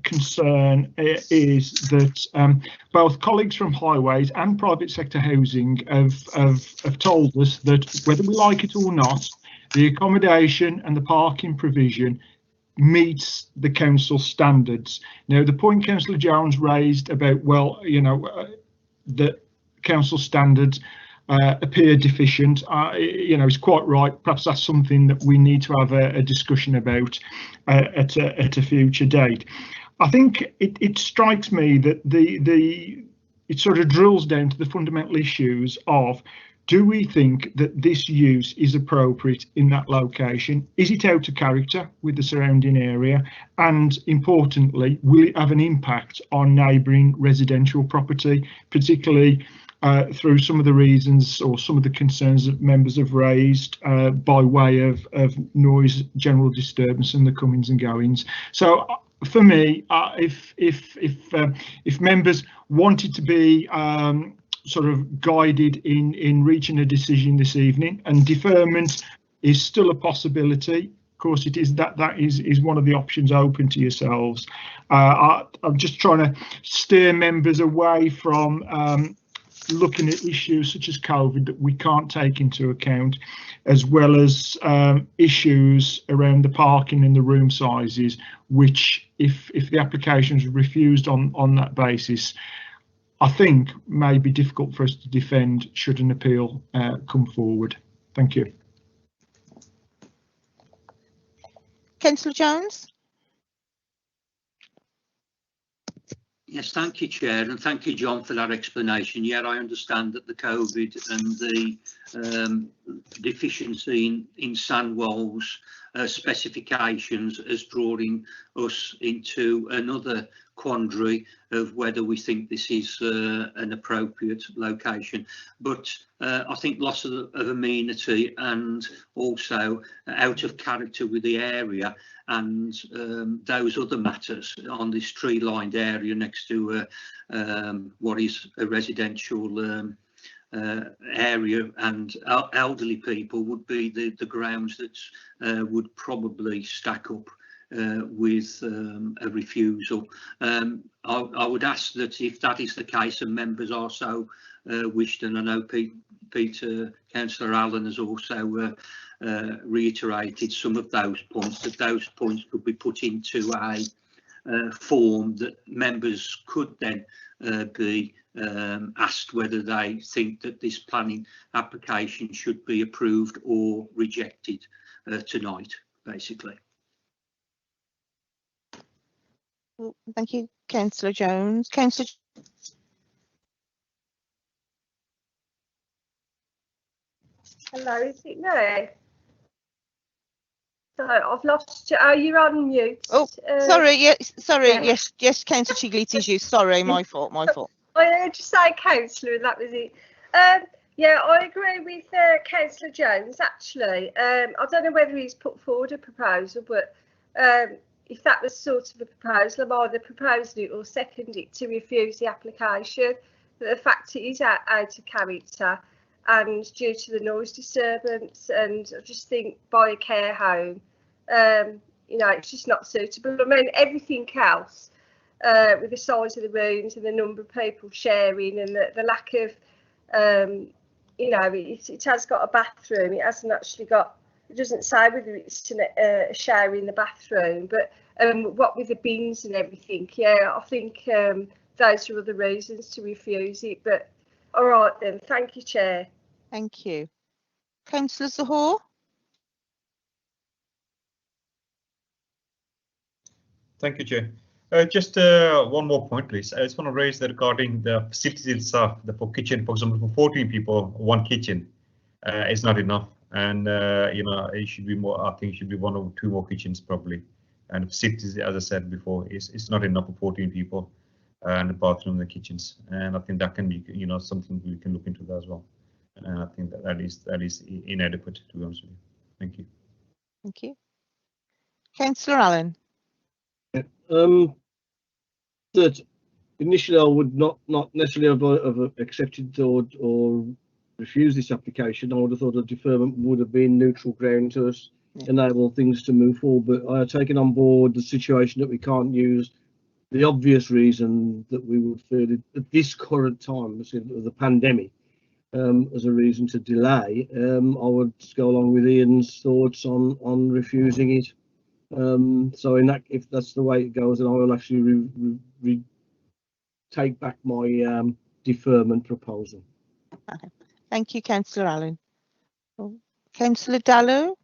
concern is that both colleagues from highways and private sector housing have told us that whether we like it or not, the accommodation and the parking provision meets the council standards. Now, the point Councillor Jones raised about, well, you know, the council standards appear deficient, you know, is quite right. Perhaps that's something that we need to have a discussion about at a future date. I think it strikes me that it sort of drills down to the fundamental issues of, do we think that this use is appropriate in that location? Is it out of character with the surrounding area? And importantly, will it have an impact on neighbouring residential property, particularly through some of the reasons or some of the concerns that members have raised by way of noise, general disturbance and the comings and goings? So for me, if members wanted to be sort of guided in reaching a decision this evening, and deferment is still a possibility. Of course, it is that is one of the options open to yourselves. I'm just trying to steer members away from looking at issues such as COVID that we can't take into account, as well as issues around the parking and the room sizes, which if the application is refused on that basis, I think may be difficult for us to defend should an appeal come forward. Thank you. Councillor Jones. Yes, thank you, Chair, and thank you, John, for that explanation. Yeah, I understand that the COVID and the deficiency in Sandwell's specifications is drawing us into another quandary of whether we think this is an appropriate location. But I think loss of amenity and also out of character with the area and those other matters on this tree-lined area next to what is a residential area and elderly people would be the grounds that would probably stack up with a refusal. I would ask that if that is the case and members are so wished, and I know Councillor Allen has also reiterated some of those points, that those points could be put into form that members could then be asked whether they think that this planning application should be approved or rejected tonight, basically. Well, thank you, Councillor Jones. Councillor. Hello, is it me? So I've lost you. Oh, you're on mute. Oh, sorry. Yes, sorry. Yeah. Yes, Councillor Chigley, it is you. Sorry, my fault. I heard you say councillor, and that was it. Yeah, I agree with Councillor Jones. Actually, I don't know whether he's put forward a proposal, but if that was sort of a proposal, I'm either proposing it or second it to refuse the application. But the fact it is out of character, and due to the noise disturbance, and I just think by a care home, you know, it's just not suitable. I mean, everything else, with the size of the rooms and the number of people sharing, and the lack of, you know, it has got a bathroom. It hasn't actually got. It doesn't say whether it's a shower in the bathroom, but what with the bins and everything, yeah, I think those are other reasons to refuse it. But all right then, thank you, Chair. Thank you. Councillor Zahor. Thank you, Chair. Just one more point, please. I just want to raise that regarding the facilities itself. For kitchen, for example, for 14 people, one kitchen is not enough, and you know, it should be more. I think it should be 1 or 2 more kitchens probably. And facilities, as I said before, it's not enough for 14 people, and the bathroom, and the kitchens. And I think that can be, you know, something we can look into that as well. And I think that is inadequate, to be honest with you. Thank you. Thank you. Councillor Allen. That initially I would not necessarily have accepted or refused this application. I would have thought a deferment would have been neutral ground to us, enable things to move forward. But I have taken on board the situation that we can't use the obvious reason that we would feel at this current time of the pandemic as a reason to delay. I would go along with Ian's thoughts on refusing it. So if that's the way it goes, then I will actually take back my deferment proposal. Okay. Thank you, Councillor Allen. Councillor Dallow.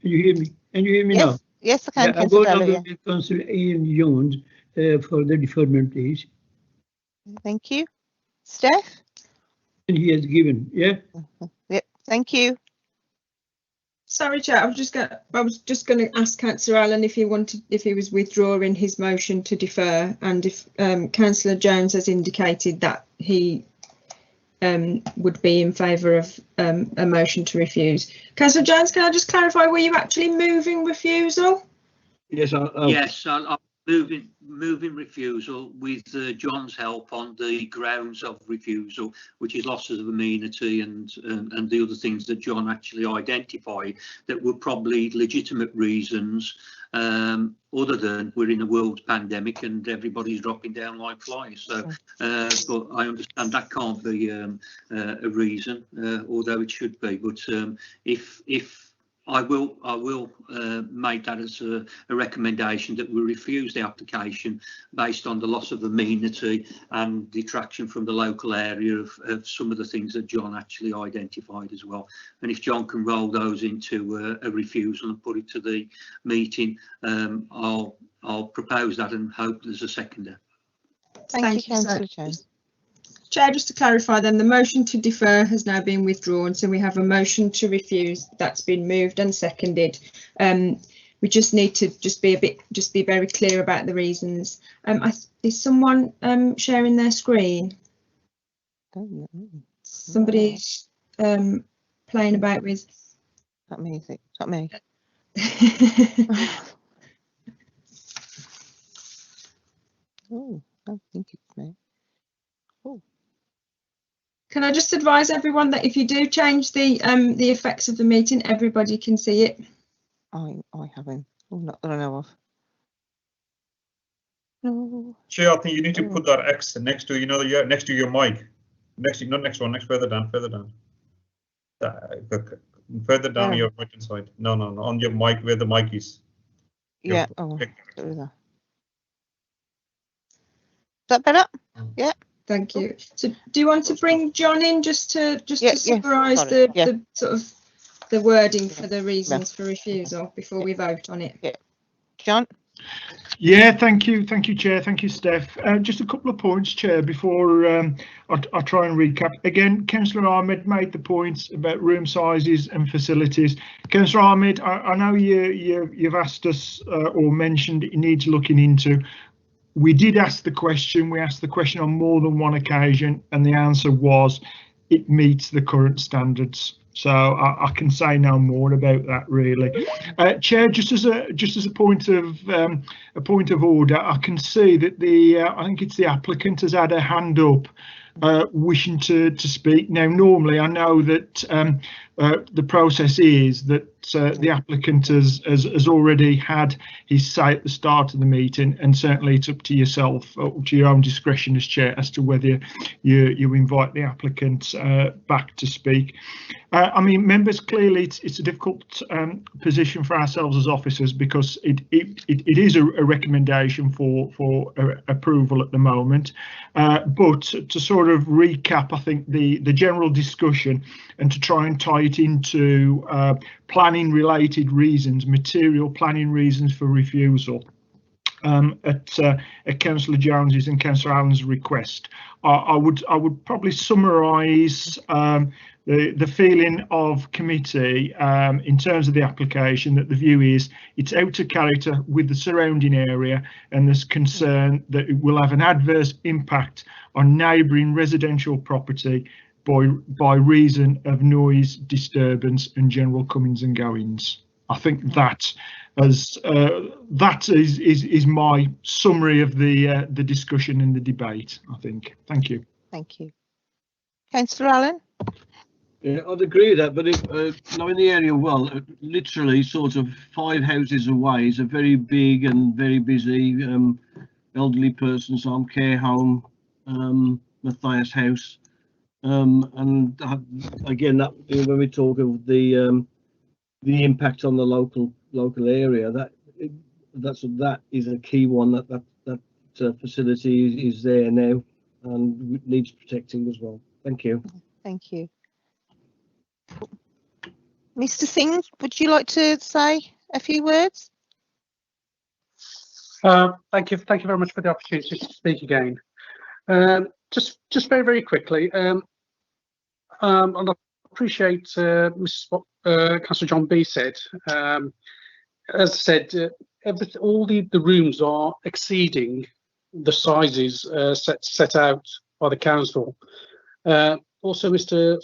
Can you hear me? Can you hear me now? Yes, I can. Yeah, I go along with Councillor Ian Jones for the deferment, please. Thank you. Steph? And he has given, yeah? Yep, thank you. Sorry, Chair, I was just going to ask Councillor Allen if he was withdrawing his motion to defer, and if Councillor Jones has indicated that he would be in favour of a motion to refuse. Councillor Jones, can I just clarify, were you actually moving refusal? Yes, yes, I'm moving refusal with John's help on the grounds of refusal, which is losses of amenity and the other things that John actually identified that were probably legitimate reasons, other than we're in a world pandemic and everybody's dropping down like flies. So, but I understand that can't be a reason, although it should be. But if I will make that as a recommendation that we refuse the application based on the loss of amenity and detraction from the local area of some of the things that John actually identified as well. And if John can roll those into a refusal and put it to the meeting, I'll propose that and hope there's a seconder. Thank you, Councillor Jones. Chair, just to clarify then, the motion to defer has now been withdrawn, so we have a motion to refuse that's been moved and seconded. We just need to be very clear about the reasons. Is someone sharing their screen? Somebody's playing about with. Not me, is it? Not me. Oh, I don't think it's me. Oh. Can I just advise everyone that if you do change the effects of the meeting, everybody can see it? I haven't. Oh, not that I know of. No. Chair, I think you need to put that X next to, you know, next to your mic. Not next one, next further down. Further down your right hand side. No, on your mic, where the mic is. Yeah. Oh, is that better? Yeah. Thank you. So, do you want to bring John in just to summarise the sort of the wording for the reasons for refusal before we vote on it? Yeah. John. Yeah, thank you, Chair. Thank you, Steph. Just a couple of points, Chair, before I try and recap. Again, Councillor Ahmed made the points about room sizes and facilities. Councillor Ahmed, I know you've asked us or mentioned it needs looking into. We did ask the question. We asked the question on more than one occasion, and the answer was it meets the current standards. So I can say no more about that, really. Chair, just as a point of order, I can see that I think it's the applicant has had a hand up, wishing to speak. Now, normally I know that the process is that the applicant has already had his say at the start of the meeting, and certainly it's up to yourself, up to your own discretion as chair, as to whether you invite the applicant back to speak. I mean, members, clearly it's a difficult position for ourselves as officers, because it is a recommendation for approval at the moment. But to sort of recap, I think the general discussion, and to try and tie it into planning related reasons, material planning reasons for refusal, at Councillor Jones's and Councillor Allen's request, I would probably summarise the feeling of committee in terms of the application, that the view is it's out of character with the surrounding area, and there's concern that it will have an adverse impact on neighbouring residential property by reason of noise, disturbance and general comings and goings. I think that is my summary of the discussion and the debate, I think. Thank you. Thank you. Councillor Allen? Yeah, I'd agree with that, but if knowing the area well, literally sort of 5 houses away is a very big and very busy elderly person's home, care home, Matthias House. And again, that when we talk of the impact on the local area, that is a key one. That facility is there now and needs protecting as well. Thank you. Thank you. Mr. Singh, would you like to say a few words? Thank you very much for the opportunity to speak again. Just very quickly, and I appreciate Councillor John B said. As I said, all the rooms are exceeding the sizes set out by the council. Also, Councillor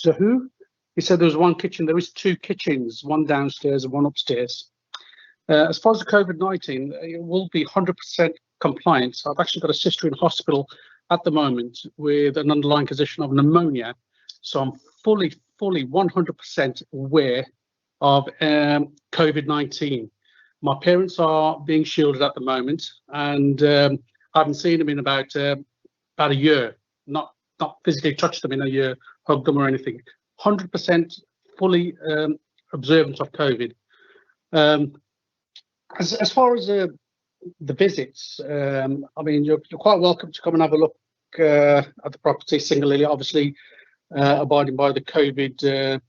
Zahu, he said there was one kitchen. There is 2 kitchens, one downstairs and one upstairs. As far as the COVID-19, it will be 100% compliant. I've actually got a sister in hospital at the moment with an underlying condition of pneumonia, so I'm fully 100% aware of COVID-19. My parents are being shielded at the moment, and I haven't seen them in about a year. Not physically touched them in a year, hugged them or anything. 100% fully observant of COVID. As far as the visits, I mean, you're quite welcome to come and have a look at the property singularly, obviously abiding by the COVID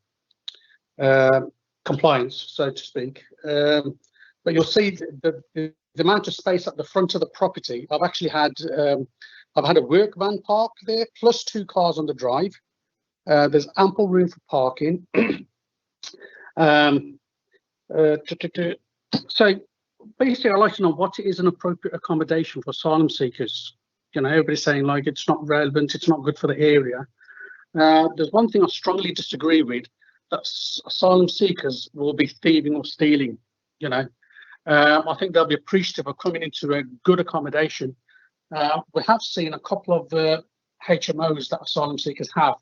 compliance, so to speak. But you'll see the amount of space at the front of the property. I've actually had a work van parked there, plus 2 cars on the drive. There's ample room for parking. So basically, I'd like to know what is an appropriate accommodation for asylum seekers. You know, everybody's saying like it's not relevant, it's not good for the area. There's one thing I strongly disagree with, that asylum seekers will be thieving or stealing. You know, I think they'll be appreciative of coming into a good accommodation. We have seen a couple of HMOs that asylum seekers have,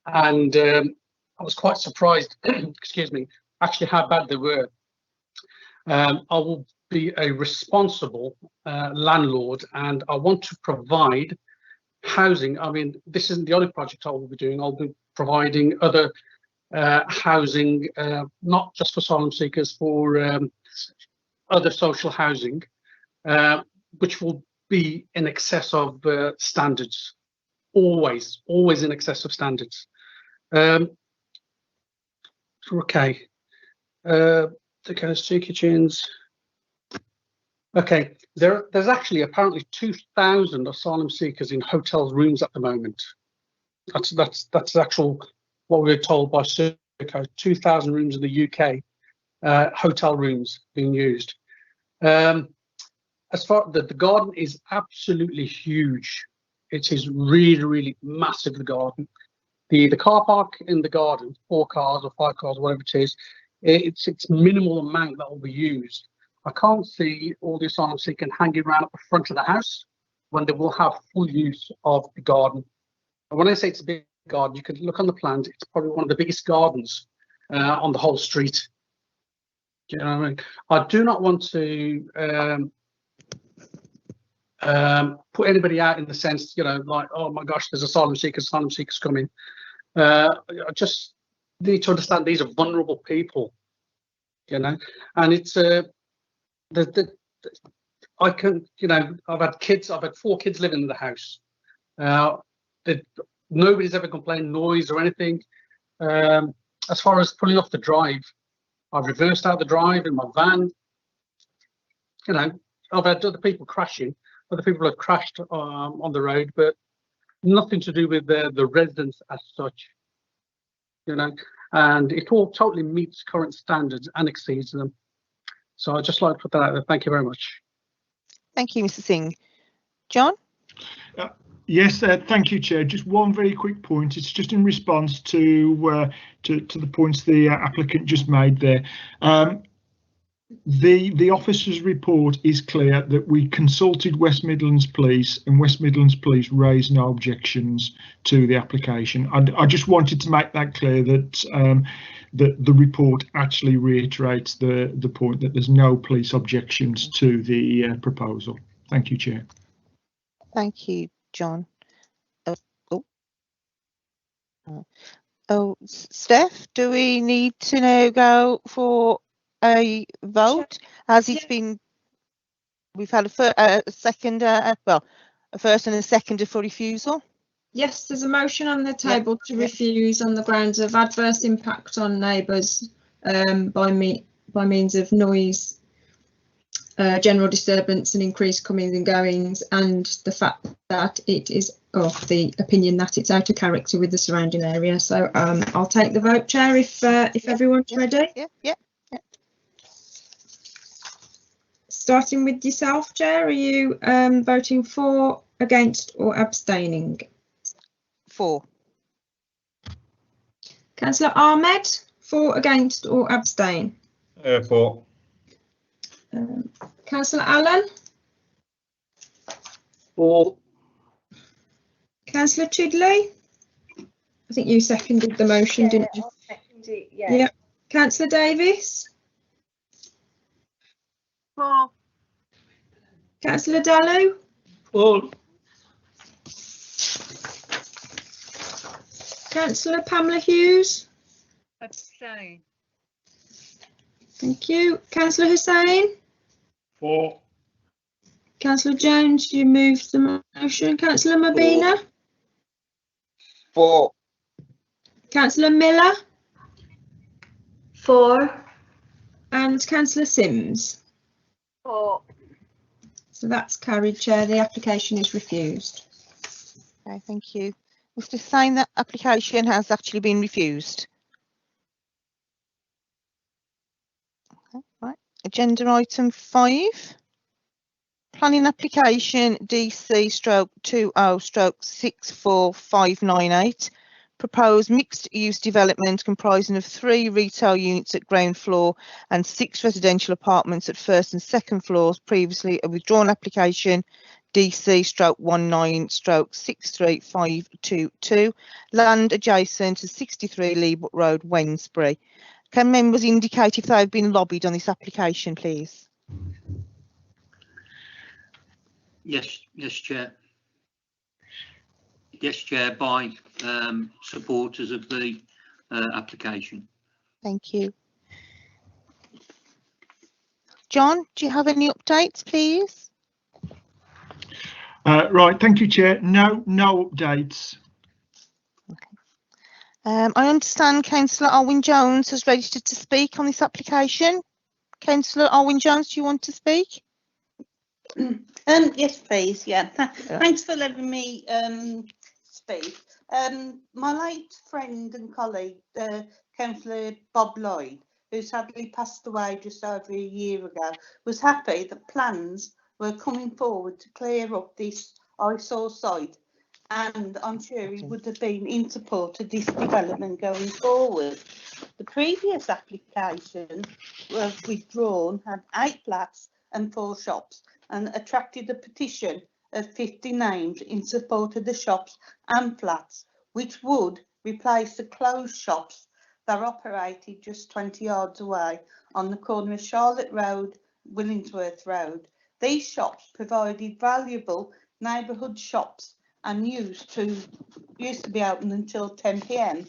and I was quite surprised, excuse me, actually how bad they were. I will be a responsible landlord, and I want to provide housing, I mean, this isn't the only project I will be doing. I'll be providing other housing, not just for asylum seekers, for other social housing, which will be in excess of standards, always in excess of standards. Okay, the sea kitchens. Okay, there's actually apparently 2,000 asylum seekers in hotel rooms at the moment. That's actual what we were told by Serco. 2,000 rooms in the UK, hotel rooms being used. As far the garden is absolutely huge. It is really massive. The garden, the car park in the garden, 4 cars or 5 cars, whatever it is, it's minimal amount that will be used. I can't see all the asylum seekers hanging around at the front of the house when they will have full use of the garden. And when I say it's a big garden, you can look on the plans. It's probably one of the biggest gardens on the whole street. Do you know what I mean? I do not want to put anybody out in the sense, you know, like, oh my gosh, there's asylum seekers coming. I just need to understand these are vulnerable people, you know, and it's I can, you know, I've had 4 kids living in the house. Nobody's ever complained noise or anything. As far as pulling off the drive, I've reversed out the drive in my van. You know, I've had other people crashing. Other people have crashed on the road, but nothing to do with the residents as such. You know, and it all totally meets current standards and exceeds them. So I'd just like to put that out there. Thank you very much. Thank you, Mr. Singh. John? Yes, thank you, Chair. Just one very quick point. It's just in response to the points the applicant just made there. The officer's report is clear that we consulted West Midlands Police, and West Midlands Police raised no objections to the application. I just wanted to make that clear that the report actually reiterates the point that there's no police objections to the proposal. Thank you, Chair. Thank you, John. Steph, do we need to now go for a vote? As it's been, we've had a second, well, a first and a second for refusal. Yes, there's a motion on the table to refuse on the grounds of adverse impact on neighbours by means of noise, general disturbance and increased comings and goings, and the fact that it is of the opinion that it's out of character with the surrounding area. So I'll take the vote, Chair, if everyone's ready. Yeah. Starting with yourself, Chair, are you voting for, against or abstaining? For. Councillor Ahmed, for, against or abstain? For. Councillor Allen? For. Councillor Chidley? I think you seconded the motion, didn't you? Seconded, yeah. Yeah. Councillor Davis? For. Councillor Dalu? For. Councillor Pamela Hughes? Abstain. Thank you. Councillor Hussain? For. Councillor Jones, you moved the motion. Councillor Mabina? For. Councillor Miller? For. And Councillor Sims? For. So that's carried, Chair. The application is refused. Okay, thank you. Mr. Hussain, that application has actually been refused. Okay, right. Agenda item 5. Planning application DC/20/64598. Proposed mixed-use development comprising of 3 retail units at ground floor and 6 residential apartments at first and second floors. Previously a withdrawn application DC/19/63522. Land adjacent to 63 Leebrook Road, Wednesbury. Can members indicate if they've been lobbied on this application, please? Yes, Chair. Yes, Chair, by supporters of the application. Thank you. John, do you have any updates, please? Right, thank you, Chair. No updates. I understand Councillor Alwyn Jones has registered to speak on this application. Councillor Alwyn Jones, do you want to speak? Yes, please. Yeah. Thanks for letting me speak. My late friend and colleague, Councillor Bob Lloyd, who sadly passed away just over a year ago, was happy that plans were coming forward to clear up this eyesore site, and I'm sure he would have been in support of this development going forward. The previous application was withdrawn, had 8 flats and 4 shops, and attracted a petition of 50 names in support of the shops and flats, which would replace the closed shops that operated just 20 yards away on the corner of Charlotte Road, Willingsworth Road. These shops provided valuable neighbourhood shops and used to be open until 10 p.m.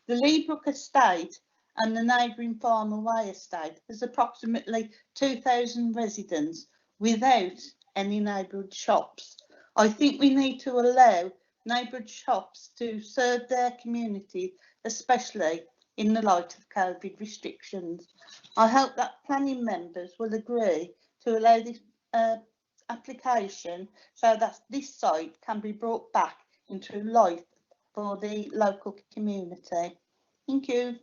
The Leabrook estate and the neighbouring Farmer Way estate has approximately 2,000 residents without any neighbourhood shops. I think we need to allow neighbourhood shops to serve their community, especially in the light of COVID restrictions. I hope that planning members will agree to allow this application so that this site can be brought back into life for the local community. Thank you.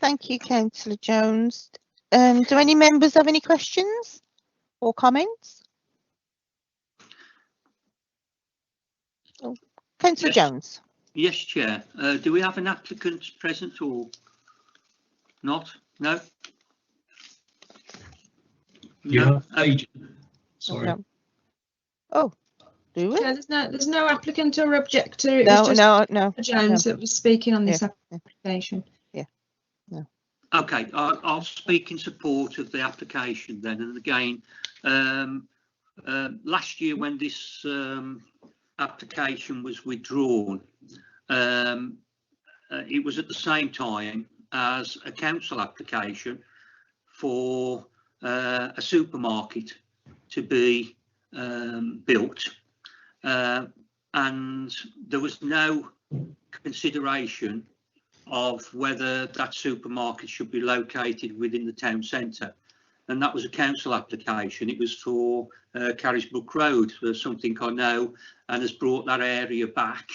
Thank you, Councillor Jones. Do any members have any questions or comments? Oh, Councillor Jones. Yes, Chair. Do we have an applicant present or not? No? Yeah, agent. Sorry. No. Oh, do we? Yeah, there's no applicant or objector. It No, was just no. Jones that was speaking on this Yeah. application. Yeah. No. Okay, I'll speak in support of the application then. And again, last year when this application was withdrawn, it was at the same time as a council application for a supermarket to be built, and there was no consideration of whether that supermarket should be located within the town centre, and that was a council application. It was for Carisbrook Road, something I know, and has brought that area back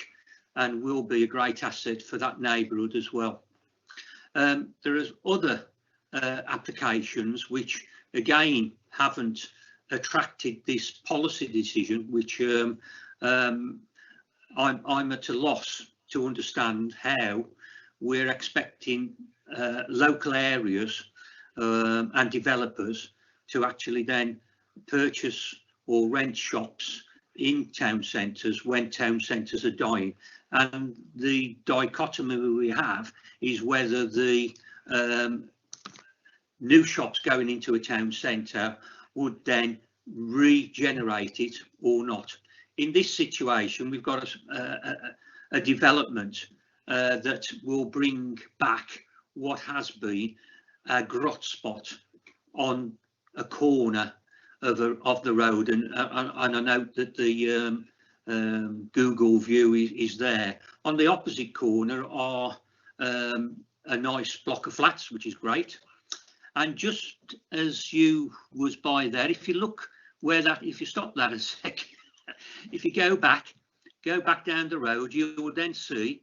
and will be a great asset for that neighbourhood as well. There is other applications which again haven't attracted this policy decision, which I'm at a loss to understand how we're expecting local areas and developers to actually then purchase or rent shops in town centres when town centres are dying. And the dichotomy we have is whether the new shops going into a town centre would then regenerate it or not. In this situation, we've got a development that will bring back what has been a grot spot on a corner of the road, and I note that the Google view is there. On the opposite corner are a nice block of flats, which is great. And just as you was by there, if you look where that, if you stop that a sec, if you go back down the road, you will then see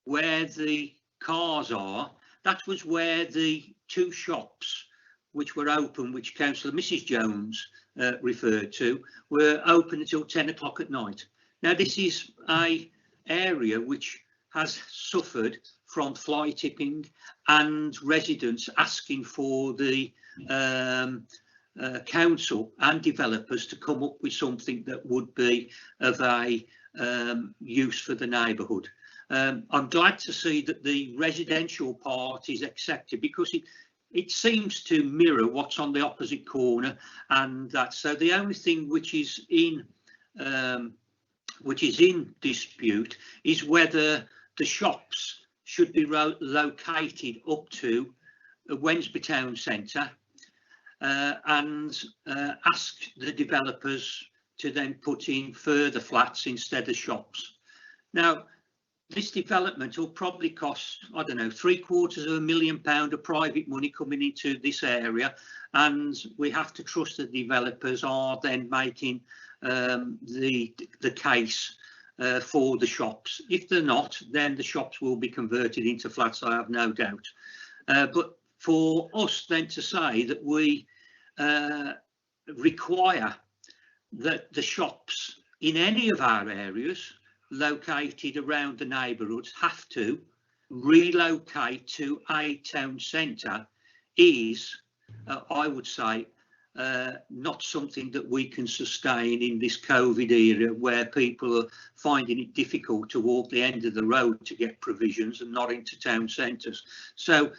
where the cars are. That was where the 2 shops which were open, which Councillor Mrs Jones referred to, were open until 10 o'clock at night. Now this is a area which has suffered from fly tipping and residents asking for the council and developers to come up with something that would be of a use for the neighbourhood. I'm glad to see that the residential part is accepted, because it seems to mirror what's on the opposite corner, and that's so the only thing which is in which is in dispute, is whether the shops should be located up to Wensby Town Centre and ask the developers to then put in further flats instead of shops. Now, this development will probably cost, I don't know, £750,000 of private money coming into this area, and we have to trust the developers are then making the case for the shops. If they're not, then the shops will be converted into flats, I have no doubt. But for us then to say that we require that the shops in any of our areas located around the neighbourhoods have to relocate to a town centre is, I would say, not something that we can sustain in this COVID era, where people are finding it difficult to walk the end of the road to get provisions and not into town centres. So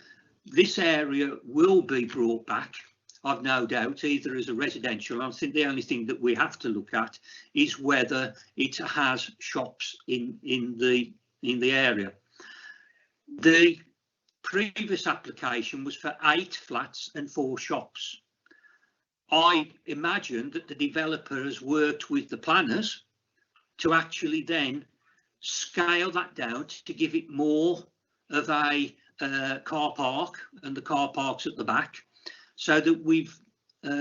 this area will be brought back, I've no doubt, either as a residential. I think the only thing that we have to look at is whether it has shops in the area. The previous application was for 8 flats and 4 shops. I imagine that the developer has worked with the planners to actually then scale that down to give it more of a car park, and the car parks at the back, so that we've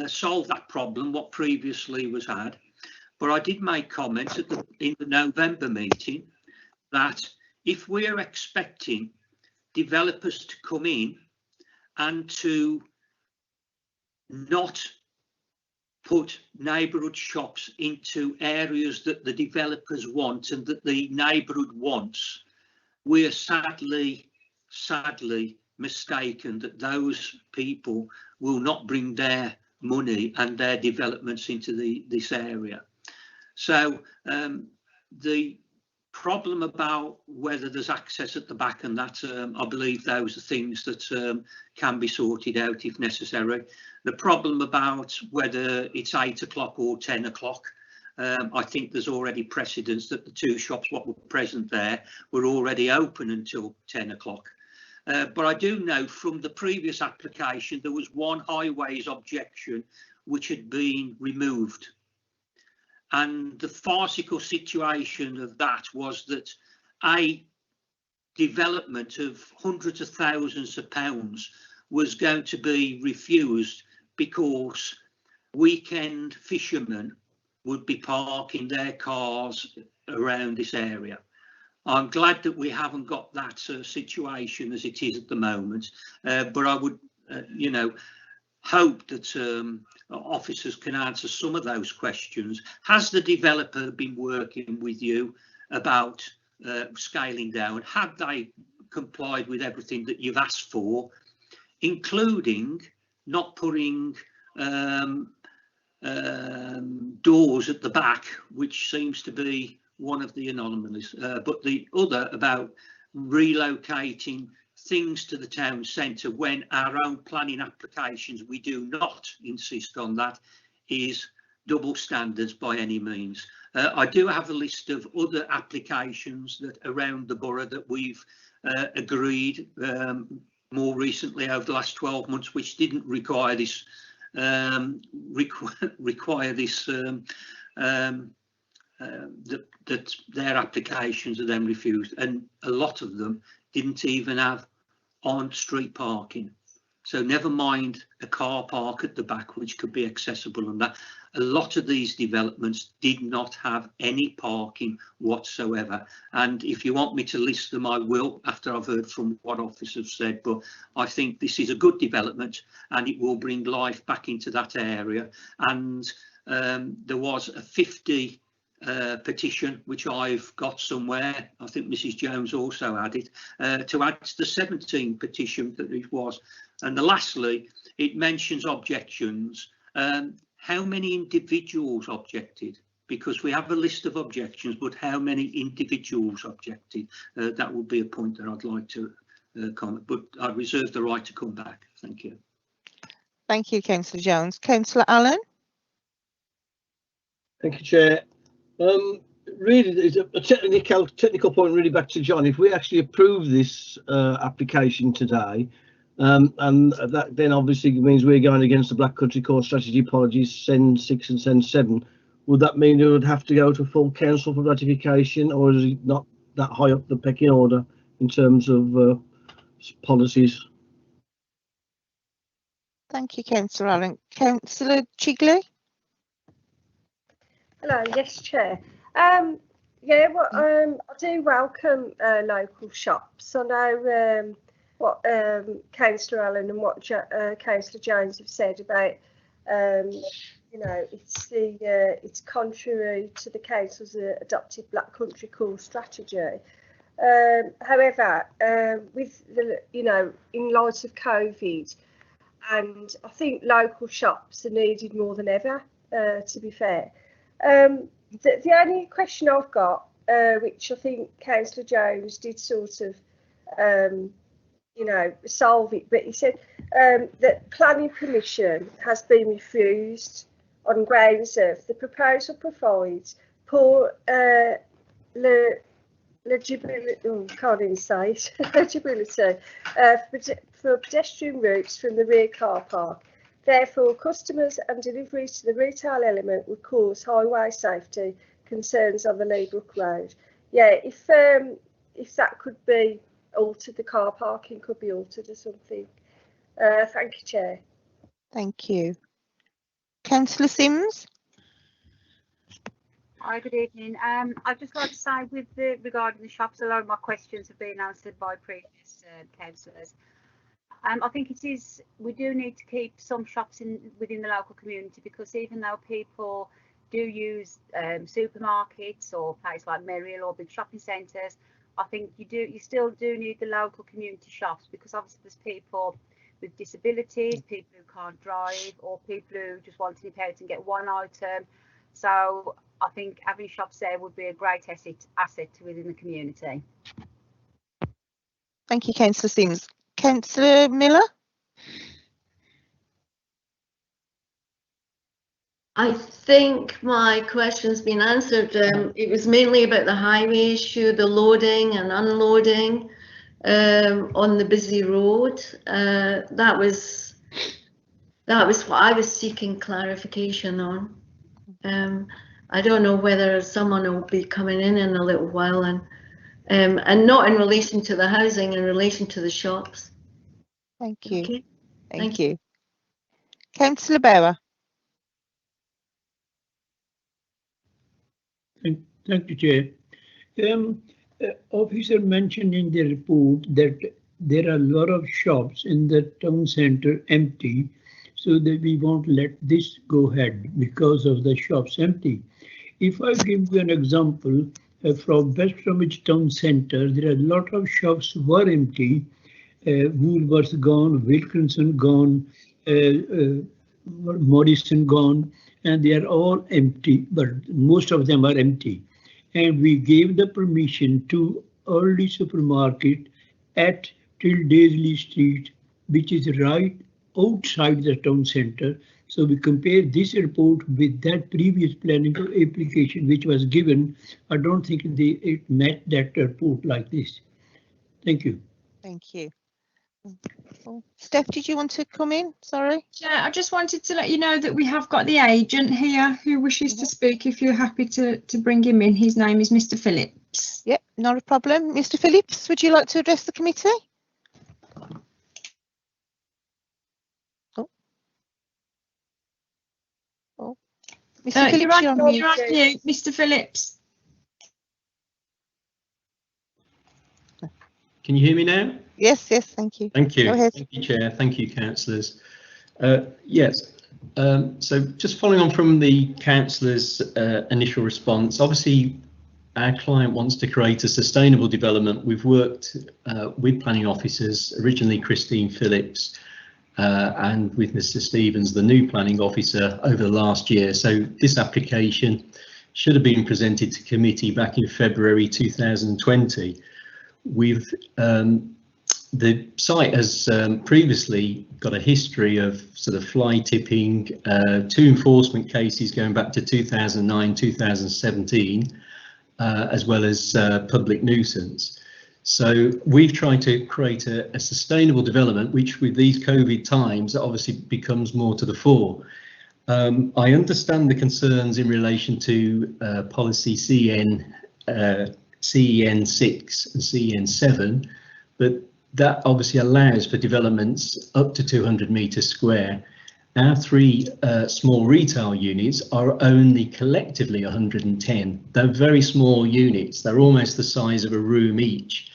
solved that problem what previously was had. But I did make comments in the November meeting that if we're expecting developers to come in and to not put neighbourhood shops into areas that the developers want and that the neighbourhood wants, we're sadly mistaken that those people will not bring their money and their developments into this area. So the problem about whether there's access at the back and that, I believe those are things that can be sorted out if necessary. The problem about whether it's 8 o'clock or 10 o'clock, I think there's already precedence that the 2 shops what were present there were already open until 10 o'clock. But I do know from the previous application there was one highways objection which had been removed. And the farcical situation of that was that a development of hundreds of thousands of pounds was going to be refused because weekend fishermen would be parking their cars around this area. I'm glad that we haven't got that situation as it is at the moment, but I would, you know, hope that officers can answer some of those questions. Has the developer been working with you about scaling down? Have they complied with everything that you've asked for, including not putting doors at the back, which seems to be one of the anomalies, but the other about relocating things to the town centre when our own planning applications we do not insist on that is double standards by any means. I do have a list of other applications that around the borough that we've agreed more recently over the last 12 months which didn't require this that their applications are then refused, and a lot of them didn't even have on-street parking. So never mind a car park at the back which could be accessible, and that a lot of these developments did not have any parking whatsoever. And if you want me to list them, I will after I've heard from what officers have said, but I think this is a good development and it will bring life back into that area. And there was a 50 petition which I've got somewhere, I think Mrs Jones also had it, to add to the 17 petition that it was. And lastly, it mentions objections. How many individuals objected? Because we have a list of objections, but how many individuals objected? That would be a point that I'd like to comment, but I reserve the right to come back. Thank you. Thank you, Councillor Jones. Councillor Allen. Thank you, Chair. really, it's a technical point really back to John. If we actually approve this application today, and that then obviously means we're going against the Black Country Core Strategy Policies, SEND 6 and SEND 7, would that mean it would have to go to full council for ratification, or is it not that high up the pecking order in terms of policies? Thank you, Councillor Allen. Councillor Chigley? Hello, yes, Chair. Yeah, well, I do welcome local shops. I know what Councillor Allen and what Councillor Jones have said about, you know, it's contrary to the council's adopted Black Country Core strategy. However, with the, you know, in light of COVID, and I think local shops are needed more than ever, to be fair. The only question I've got, which I think Councillor Jones did sort of, you know, solve it, but he said that planning permission has been refused on grounds of the proposal provides poor legibility, can't even say it, legibility for pedestrian routes from the rear car park. Therefore, customers and deliveries to the retail element would cause highway safety concerns on the Leabrook Road. Yeah, if that could be altered, the car parking could be altered or something. Thank you, Chair. Thank you. Councillor Sims? Hi, good evening. I'd just like to say regarding the shops, a lot of my questions have been answered by previous councillors. I think we do need to keep some shops within the local community, because even though people do use supermarkets or places like Merrill or big shopping centres, I think you still do need the local community shops, because obviously there's people with disabilities, people who can't drive, or people who just want to nip out and get one item. So I think having shops there would be a great asset within the community. Thank you, Councillor Sims. Councillor Miller? I think my question's been answered. It was mainly about the highway issue, the loading and unloading on the busy road. That was what I was seeking clarification on. I don't know whether someone will be coming in a little while, and not in relation to the housing, in relation to the shops. Thank you. Okay. Thank you. Councillor Bauer? Thank you, Chair. Officer mentioned in the report that there are a lot of shops in the town centre empty, so that we won't let this go ahead because of the shops empty. If I give you an example, from West Bromwich town centre, there are a lot of shops were empty. Woolworths gone, Wilkinson gone, Morrison gone, and they are all empty, but most of them are empty. And we gave the permission to Early Supermarket at till Daisley Street, which is right outside the town centre. So we compare this report with that previous planning application which was given. I don't think it met that report like this. Thank you. Thank you. Steph, did you want to come in? Sorry. Yeah, I just wanted to let you know that we have got the agent here who wishes to speak. If you're happy to bring him in, his name is Mr. Phillips. Yep, not a problem. Mr. Phillips, would you like to address the committee? Mr. Phillips, you're on mute, Mr. Phillips. Can you hear me now? Yes, thank you. Thank you. Go ahead. Thank you, Chair. Thank you, councillors. Yes, so just following on from the councillors' initial response, obviously our client wants to create a sustainable development. We've worked with planning officers, originally Christine Phillips, and with Mr. Stevens, the new planning officer, over the last year. So this application should have been presented to committee back in February 2020. The site has previously got a history of sort of fly tipping, 2 enforcement cases going back to 2009, 2017, as well as public nuisance. So we've tried to create a sustainable development, which with these COVID times obviously becomes more to the fore. I understand the concerns in relation to policy CEN 6 and CEN 7, but that obviously allows for developments up to 200 metres square. Our 3 small retail units are only collectively 110. They're very small units. They're almost the size of a room each.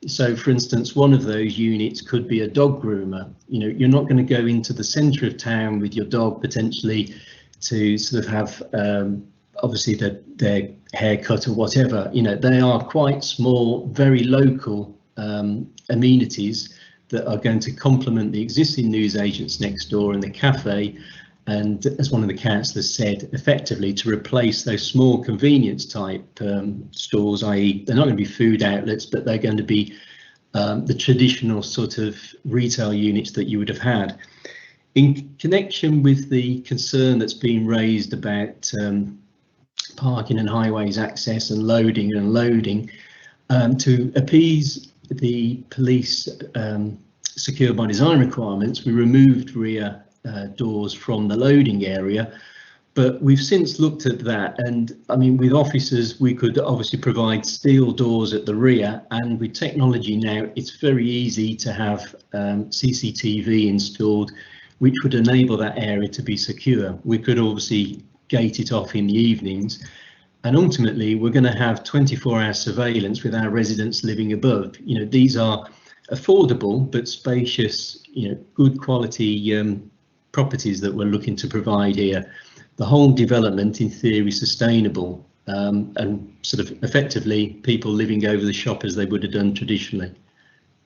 So, for instance, one of those units could be a dog groomer. You know, you're not going to go into the centre of town with your dog potentially to sort of have obviously their haircut or whatever. You know, they are quite small, very local amenities that are going to complement the existing newsagents next door and the cafe, and as one of the councillors said, effectively to replace those small convenience type stores, i.e. they're not going to be food outlets, but they're going to be the traditional sort of retail units that you would have had. In connection with the concern that's been raised about parking and highways access and loading and unloading, to appease the police secure by design requirements, we removed rear doors from the loading area, but we've since looked at that, and I mean, with officers we could obviously provide steel doors at the rear, and with technology now it's very easy to have CCTV installed which would enable that area to be secure. We could obviously gate it off in the evenings, and ultimately we're going to have 24-hour surveillance with our residents living above. You know, these are affordable but spacious, you know, good quality properties that we're looking to provide here. The whole development in theory sustainable, and sort of effectively people living over the shop as they would have done traditionally.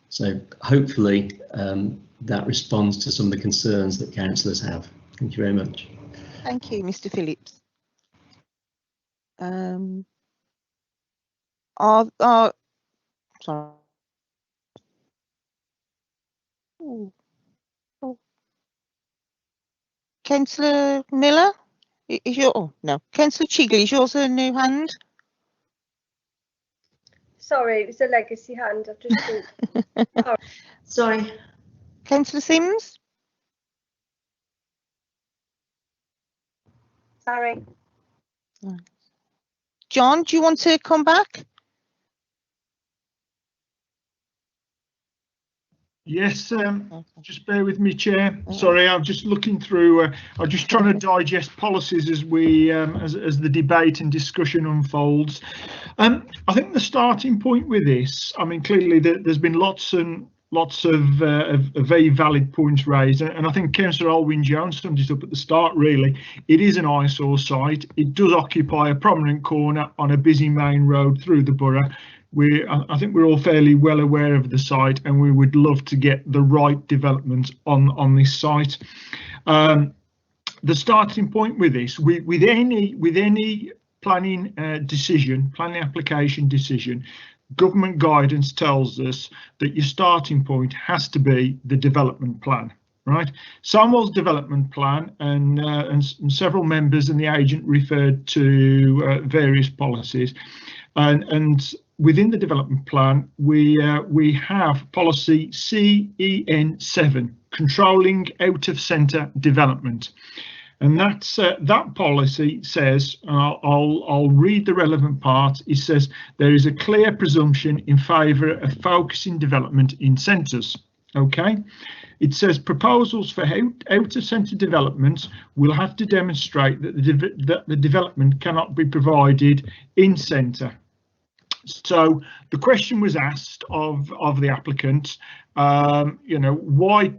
So hopefully that responds to some of the concerns that councillors have. Thank you very much. Thank you, Mr. Phillips. Sorry. Councillor Miller, is your no? Councillor Chigley, is yours a new hand? Sorry, it was a legacy hand. I've just Sorry. Councillor Sims. Sorry. John, do you want to come back? Yes, just bear with me, Chair. Sorry, I'm just looking through. I'm just trying to digest policies as we as the debate and discussion unfolds. I think the starting point with this, I mean, clearly there's been lots of very valid points raised, and I think Councillor Alwyn-Jones summed it up at the start. Really, it is an eyesore site. It does occupy a prominent corner on a busy main road through the borough. I think we're all fairly well aware of the site, and we would love to get the right development on this site. The starting point with this, with any planning planning application decision, government guidance tells us that your starting point has to be the development plan. Right, Samwell's development plan, and several members and the agent referred to various policies, and within the development plan, we have policy CEN 7, controlling out of centre development, and that's that policy says, I'll read the relevant part. It says there is a clear presumption in favour of focusing development in centres. Okay, it says proposals for out of centre development will have to demonstrate that the development cannot be provided in centre. So the question was asked of the applicant, you know, why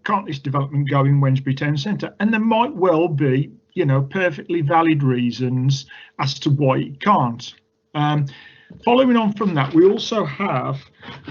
can't this development go in Wednesbury Town Centre? And there might well be, you know, perfectly valid reasons as to why it can't. Following on from that, we also have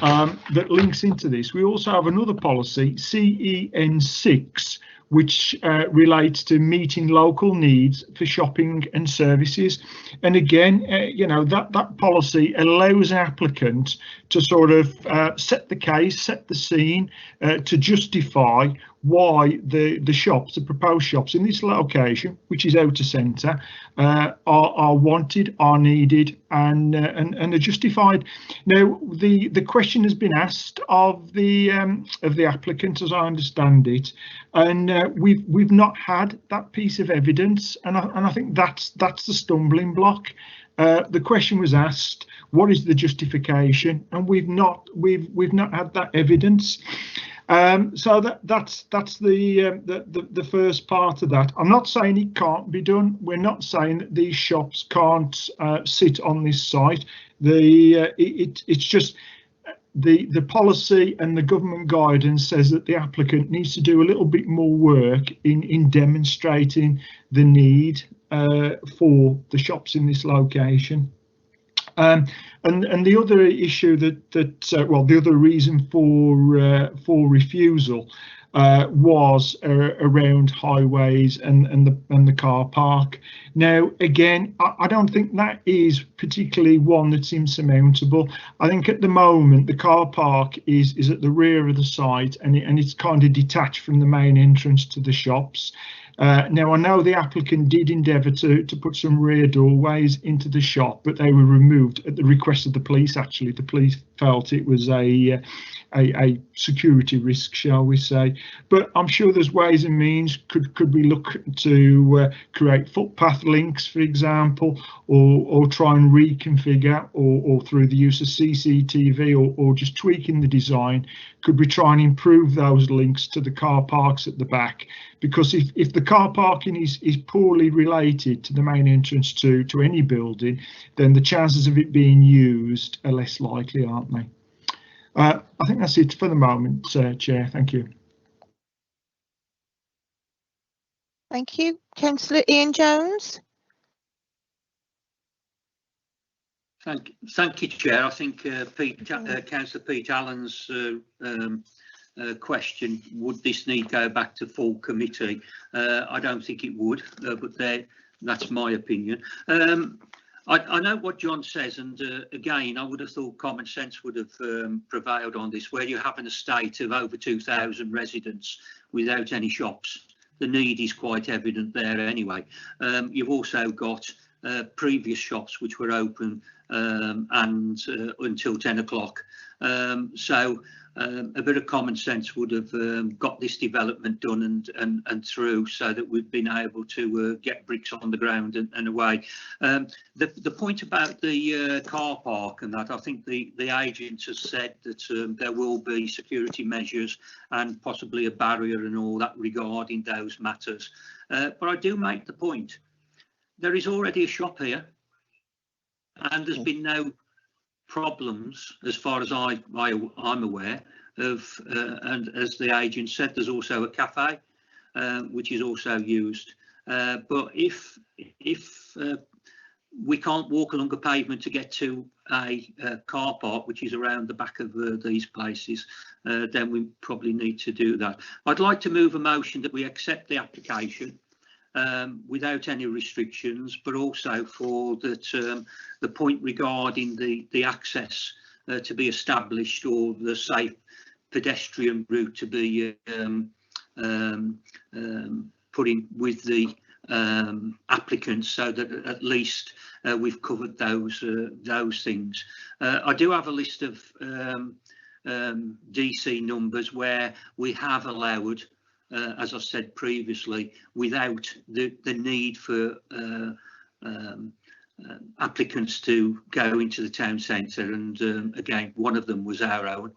that links into this. We also have another policy, CEN 6, which relates to meeting local needs for shopping and services. And again, you know, that policy allows an applicant to sort of set the case, set the scene, to justify why the shops, the proposed shops in this location, which is outer centre, are wanted, are needed, and are justified. Now, the question has been asked of the applicant, as I understand it, and we've not had that piece of evidence, and I think that's the stumbling block. The question was asked, what is the justification, and we've not had that evidence. So that's the first part of that. I'm not saying it can't be done. We're not saying that these shops can't sit on this site. It's just the policy and the government guidance says that the applicant needs to do a little bit more work in demonstrating the need for the shops in this location. And the other issue well, the other reason for refusal was around highways and the car park. Now, again, I don't think that is particularly one that's insurmountable. I think at the moment the car park is at the rear of the site, and it's kind of detached from the main entrance to the shops. Now, I know the applicant did endeavour to put some rear doorways into the shop, but they were removed at the request of the police. Actually, the police felt it was a security risk, shall we say. But I'm sure there's ways and means. Could we look to create footpath links, for example, or try and reconfigure, or through the use of CCTV, or just tweaking the design? Could we try and improve those links to the car parks at the back? Because if the car parking is poorly related to the main entrance to any building, then the chances of it being used are less likely, aren't they? I think that's it for the moment, Chair. Thank you. Thank you. Councillor Ian Jones. Thank you, Chair. I think Councillor Pete Allen's question, would this need go back to full committee? I don't think it would, but that's my opinion. I know what John says, and again, I would have thought common sense would have prevailed on this, where you have an estate of over 2,000 residents without any shops. The need is quite evident there anyway. You've also got previous shops which were open and until 10 o'clock. So a bit of common sense would have got this development done and through, so that we've been able to get bricks on the ground and away. The point about the car park and that, I think the agent has said that there will be security measures and possibly a barrier and all that regarding those matters. But I do make the point, there is already a shop here, and there's been no problems as far as I'm aware of, and as the agent said, there's also a cafe which is also used. But if we can't walk along a pavement to get to a car park, which is around the back of these places, then we probably need to do that. I'd like to move a motion that we accept the application without any restrictions, but also for that the point regarding the access to be established, or the safe pedestrian route to be put in with the applicants, so that at least we've covered those things. I do have a list of DC numbers where we have allowed, as I said previously, without the need for applicants to go into the town centre, and again, one of them was our own,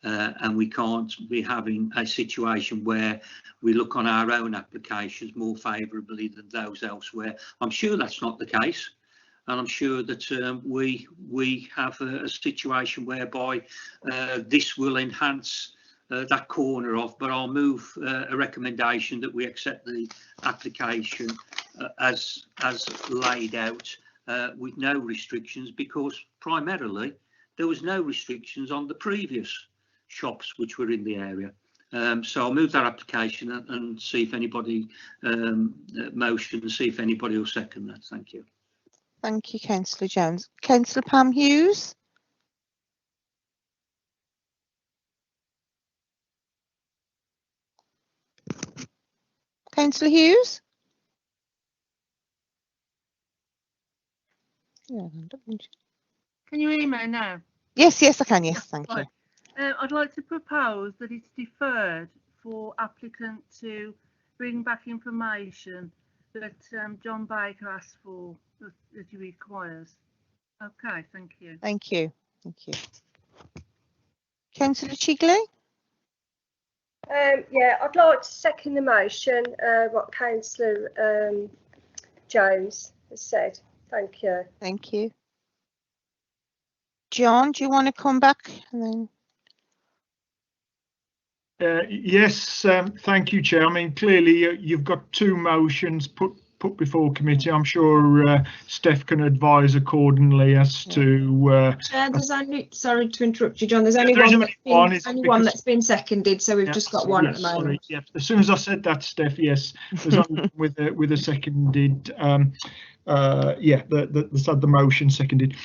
and we can't be having a situation where we look on our own applications more favourably than those elsewhere. I'm sure that's not the case, and I'm sure that we have a situation whereby this will enhance that corner off. But I'll move a recommendation that we accept the application as laid out, with no restrictions, because primarily there was no restrictions on the previous shops which were in the area. So I'll move that application and see if anybody motion, and see if anybody will second that. Thank you. Thank you, Councillor Jones. Councillor Pam Hughes. Councillor Hughes? Yeah, Can you hear me now? yes, I can. Yes, thank you. Right. I'd like to propose that it's deferred for applicant to bring back information that John Baker asked for, that he requires. Okay, thank you. Thank you. Councillor Chigley? Yeah, I'd like to second the motion, what Councillor Jones has said. Thank you. Thank you. John, do you want to come back? And then... Yes, thank you, Chair. I mean, clearly you've got two motions put before committee. I'm sure Steph can advise accordingly as to. Chair, there's only, sorry to interrupt you, John. There's only one that's been seconded, so we've just got one at the moment. Sorry, yeah. As soon as I said that, Steph, yes, there's only with a seconded. Let's have the motion seconded.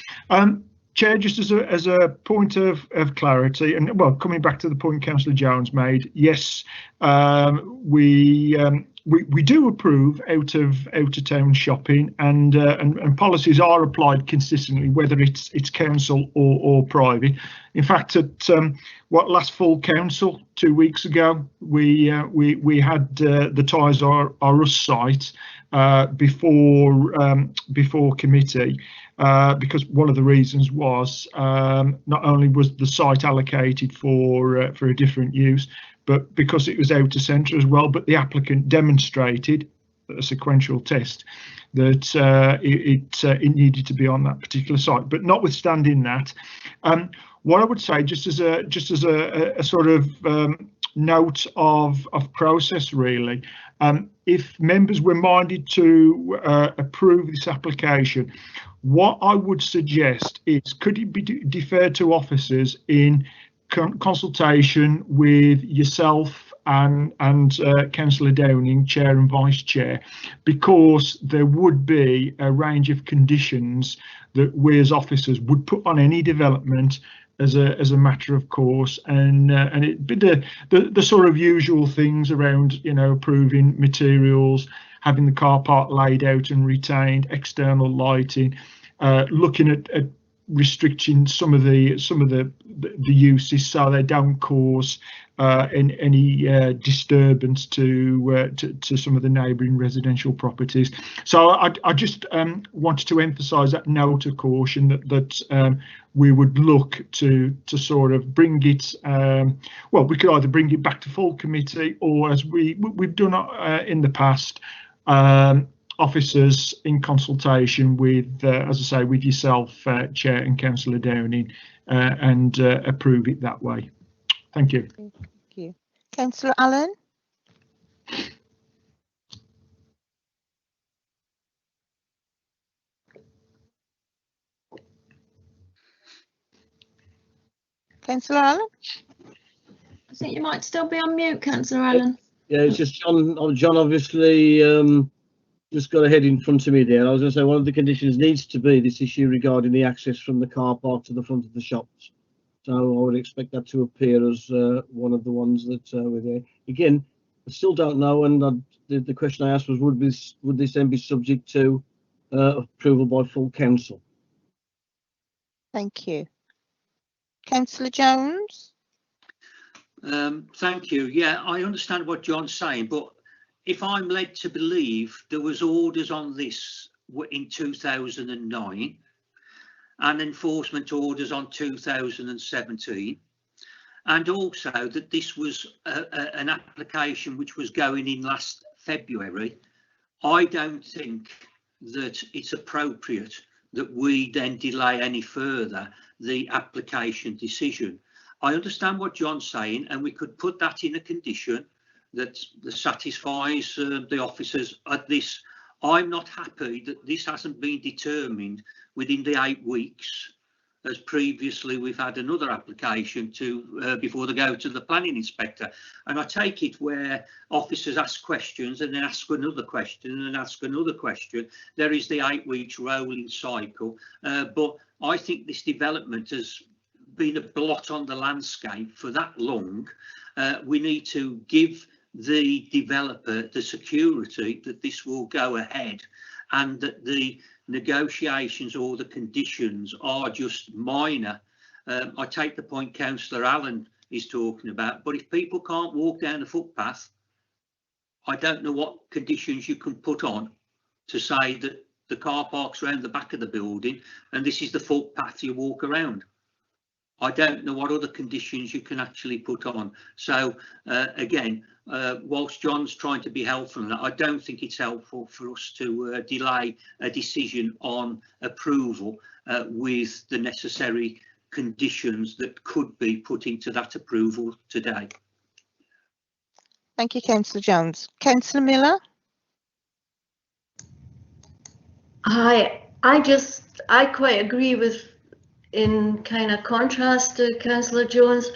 Chair, just as a point of clarity, and well, coming back to the point Councillor Jones made, yes, we do approve out of town shopping, and policies are applied consistently, whether it's council or private. In fact, at last full council 2 weeks ago, we had the Tyres R Us site before committee. Because one of the reasons was not only was the site allocated for a different use, but because it was out of centre as well. But the applicant demonstrated a sequential test that it needed to be on that particular site. But notwithstanding that, what I would say, just as a sort of note of process, really, if members were minded to approve this application, what I would suggest is, could it be deferred to officers in consultation with yourself and Councillor Downing, Chair and Vice Chair, because there would be a range of conditions that we as officers would put on any development as a matter of course, and it'd be the sort of usual things around, approving materials, having the car park laid out and retained, external lighting, looking at restricting some of the uses so they don't cause any disturbance to some of the neighbouring residential properties. So I just wanted to emphasise that note of caution that we would look to sort of bring it. Well, we could either bring it back to full committee, or as we've done in the past, officers in consultation with, as I say, with yourself, Chair, and Councillor Downing, and approve it that way. Thank you. Thank you. Councillor Allen? Councillor Allen? I think you might still be on mute, Councillor Allen. Yeah, it's just John obviously just got ahead in front of me there. I was going to say one of the conditions needs to be this issue regarding the access from the car park to the front of the shops. So I would expect that to appear as one of the ones that were there. Again, I still don't know, and the question I asked was, would this then be subject to approval by full council? Thank you. Councillor Jones? Thank you. Yeah, I understand what John's saying, but if I'm led to believe there was orders on this in 2009 and enforcement orders on 2017, and also that this was an application which was going in last February, I don't think that it's appropriate that we then delay any further the application decision. I understand what John's saying, and we could put that in a condition that satisfies the officers at this. I'm not happy that this hasn't been determined within the 8 weeks, as previously we've had another application to before they go to the planning inspector. And I take it where officers ask questions and then ask another question and ask another question. There is the 8 weeks rolling cycle, but I think this development has been a blot on the landscape for that long. We need to give the developer the security that this will go ahead, and that the negotiations or the conditions are just minor. I take the point Councillor Allen is talking about, but if people can't walk down the footpath, I don't know what conditions you can put on to say that the car park's around the back of the building and this is the footpath you walk around. I don't know what other conditions you can actually put on. So again, whilst John's trying to be helpful, and I don't think it's helpful for us to delay a decision on approval with the necessary conditions that could be put into that approval today. Thank you, Councillor Jones. Councillor Miller? I quite agree with, in kind of contrast to Councillor Jones,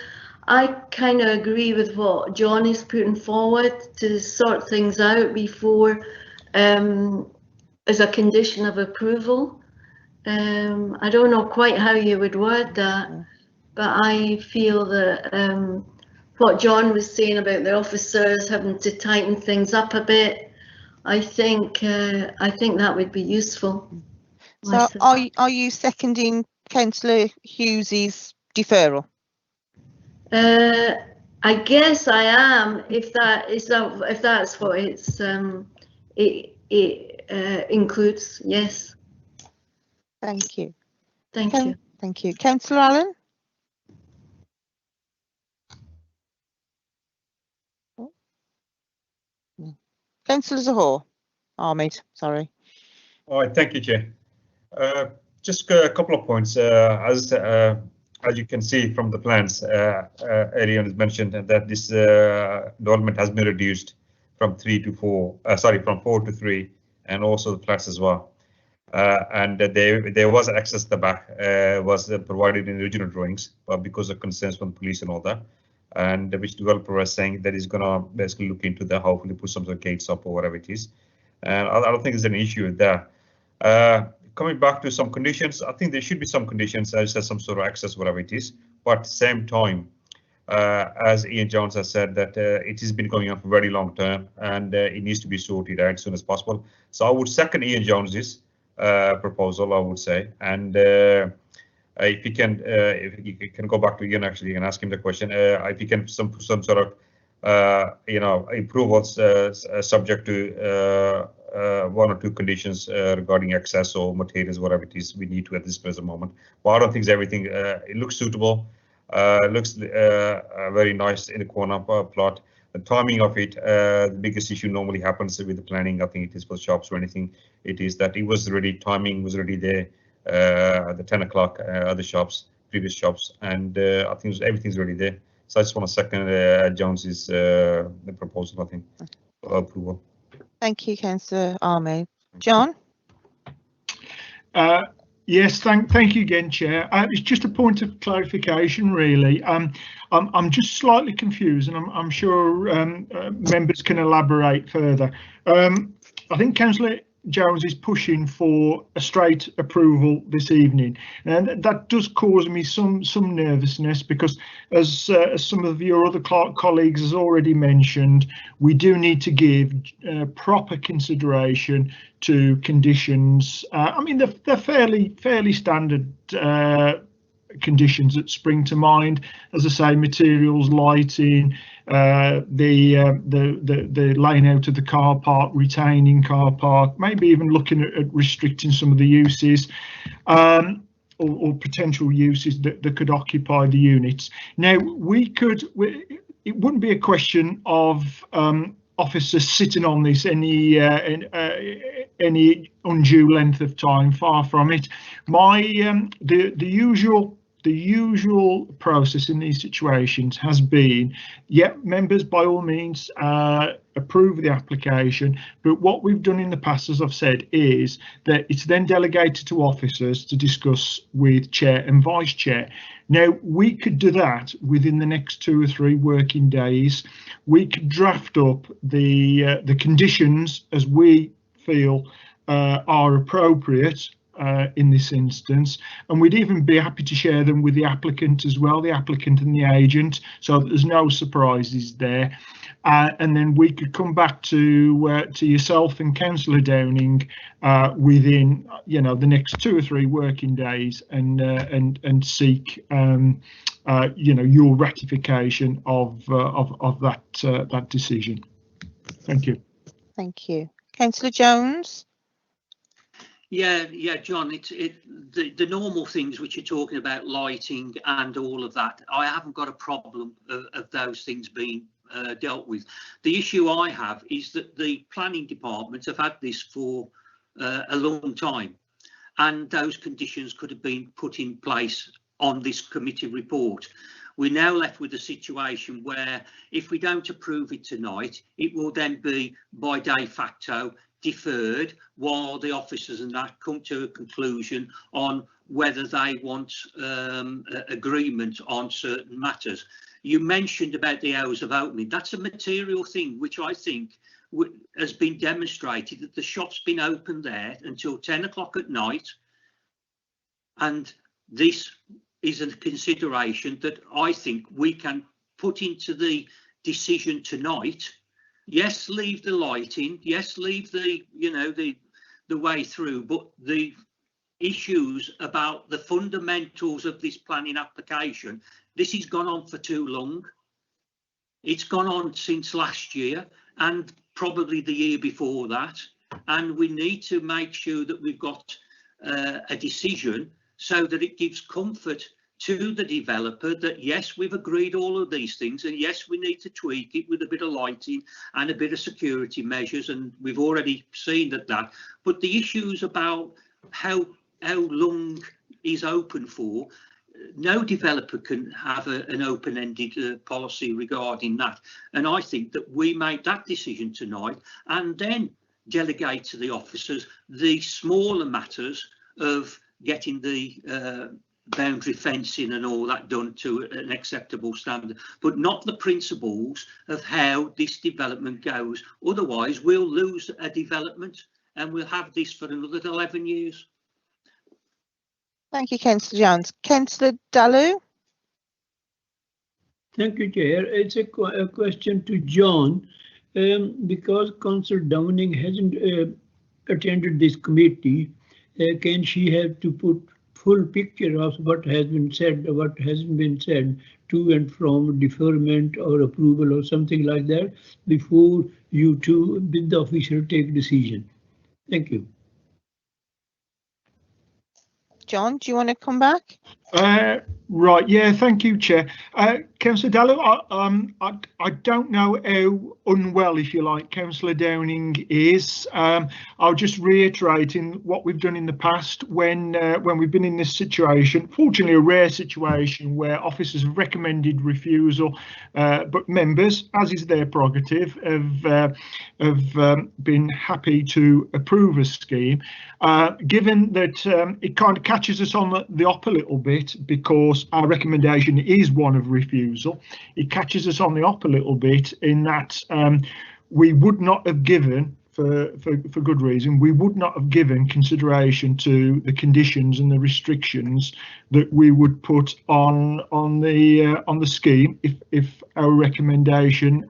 I kind of agree with what John is putting forward to sort things out before, as a condition of approval. I don't know quite how you would word that, but I feel that what John was saying about the officers having to tighten things up a bit, I think that would be useful. So are you seconding Councillor Hughes's deferral? I guess I am, if that's what it includes. Yes. Thank you. Thank you. Thank you. Councillor Allen? Councillor Zahor. Ahmed, sorry. All right, thank you, Chair. Just a couple of points. As you can see from the plans, earlier has mentioned that this development has been reduced from 4 to 3, and also the flats as well. And there was access to the back, was provided in the original drawings, but because of concerns from the police and all that, and which developer was saying that he's gonna basically look into that, hopefully put some sort of gates up or whatever it is. And I don't think there's an issue with that. Coming back to some conditions, I think there should be some conditions, as some sort of access, whatever it is. But at the same time, as Ian Jones has said, that it has been going on for a very long term, and it needs to be sorted out as soon as possible. So I would second Ian Jones's proposal, I would say. And if you can go back to Ian, actually, you can ask him the question. If you can some sort of approvals subject to 1 or 2 conditions regarding access or materials, whatever it is we need to at this present moment. But I don't think everything it looks suitable. Looks very nice in the corner plot. The timing of it, the biggest issue normally happens with the planning. I think it is for shops or anything. It is that it was ready, timing was already there at the 10 o'clock other shops, previous shops, and I think everything's already there. So I just want to second Jones's the proposal, I think, for approval. Thank you, Councillor Ahmed. John? Yes, thank you again, Chair. It's just a point of clarification, really. I'm just slightly confused, and I'm sure members can elaborate further. I think Councillor Jones is pushing for a straight approval this evening, and that does cause me some nervousness, because as some of your other colleagues has already mentioned, we do need to give proper consideration to conditions. I mean, they're fairly standard conditions that spring to mind. As I say, materials, lighting, the laying out of the car park, retaining car park, maybe even looking at restricting some of the uses or potential uses that could occupy the units. Now, it wouldn't be a question of officers sitting on this any undue length of time. Far from it. The usual process in these situations has been, members by all means approve the application, but what we've done in the past, as I've said, is that it's then delegated to officers to discuss with chair and vice chair. Now, we could do that within the next 2 or 3 working days. We could draft up the conditions as we feel are appropriate, in this instance, and we'd even be happy to share them with the applicant as well, the applicant and the agent, so that there's no surprises there. And then we could come back to yourself and Councillor Downing within, you know, the next 2 or 3 working days, and seek, you know, your ratification of that decision. Thank you. Thank you. Councillor Jones. Yeah, John, the normal things which you're talking about, lighting and all of that, I haven't got a problem of those things being dealt with. The issue I have is that the planning department have had this for a long time, and those conditions could have been put in place on this committee report. We're now left with a situation where if we don't approve it tonight, it will then be by de facto deferred while the officers and that come to a conclusion on whether they want agreement on certain matters. You mentioned about the hours of opening. That's a material thing which I think has been demonstrated, that the shop's been open there until 10 o'clock at night, and this is a consideration that I think we can put into the decision tonight. Yes, leave the lighting, yes, leave the, you know, the way through, but the issues about the fundamentals of this planning application, this has gone on for too long. It's gone on since last year and probably the year before that, and we need to make sure that we've got a decision so that it gives comfort to the developer that yes, we've agreed all of these things, and yes, we need to tweak it with a bit of lighting and a bit of security measures, and we've already seen that. But the issues about how long is open for, no developer can have an open-ended policy regarding that, and I think that we make that decision tonight and then delegate to the officers the smaller matters of getting the boundary fencing and all that done to an acceptable standard, but not the principles of how this development goes. Otherwise we'll lose a development and we'll have this for another 11 years. Thank you, Councillor Jones. Councillor Dalu. Thank you, Chair. It's a question to John, because Councillor Downing hasn't attended this committee. Can she have to put full picture of what has been said, what hasn't been said, to and from deferment or approval or something like that before you two with the official take decision? Thank you. John, do you want to come back? Right, yeah, thank you, Chair. Councillor Dalu, I don't know how unwell, if you like, Councillor Downing is. I'll just reiterate in what we've done in the past when we've been in this situation, fortunately a rare situation where officers have recommended refusal, but members, as is their prerogative, have been happy to approve a scheme. Given that it kind of catches us on the hop a little bit, because our recommendation is one of refusal, it catches us on the hop a little bit in that we would not have given, for good reason, we would not have given consideration to the conditions and the restrictions that we would put on the scheme if our recommendation,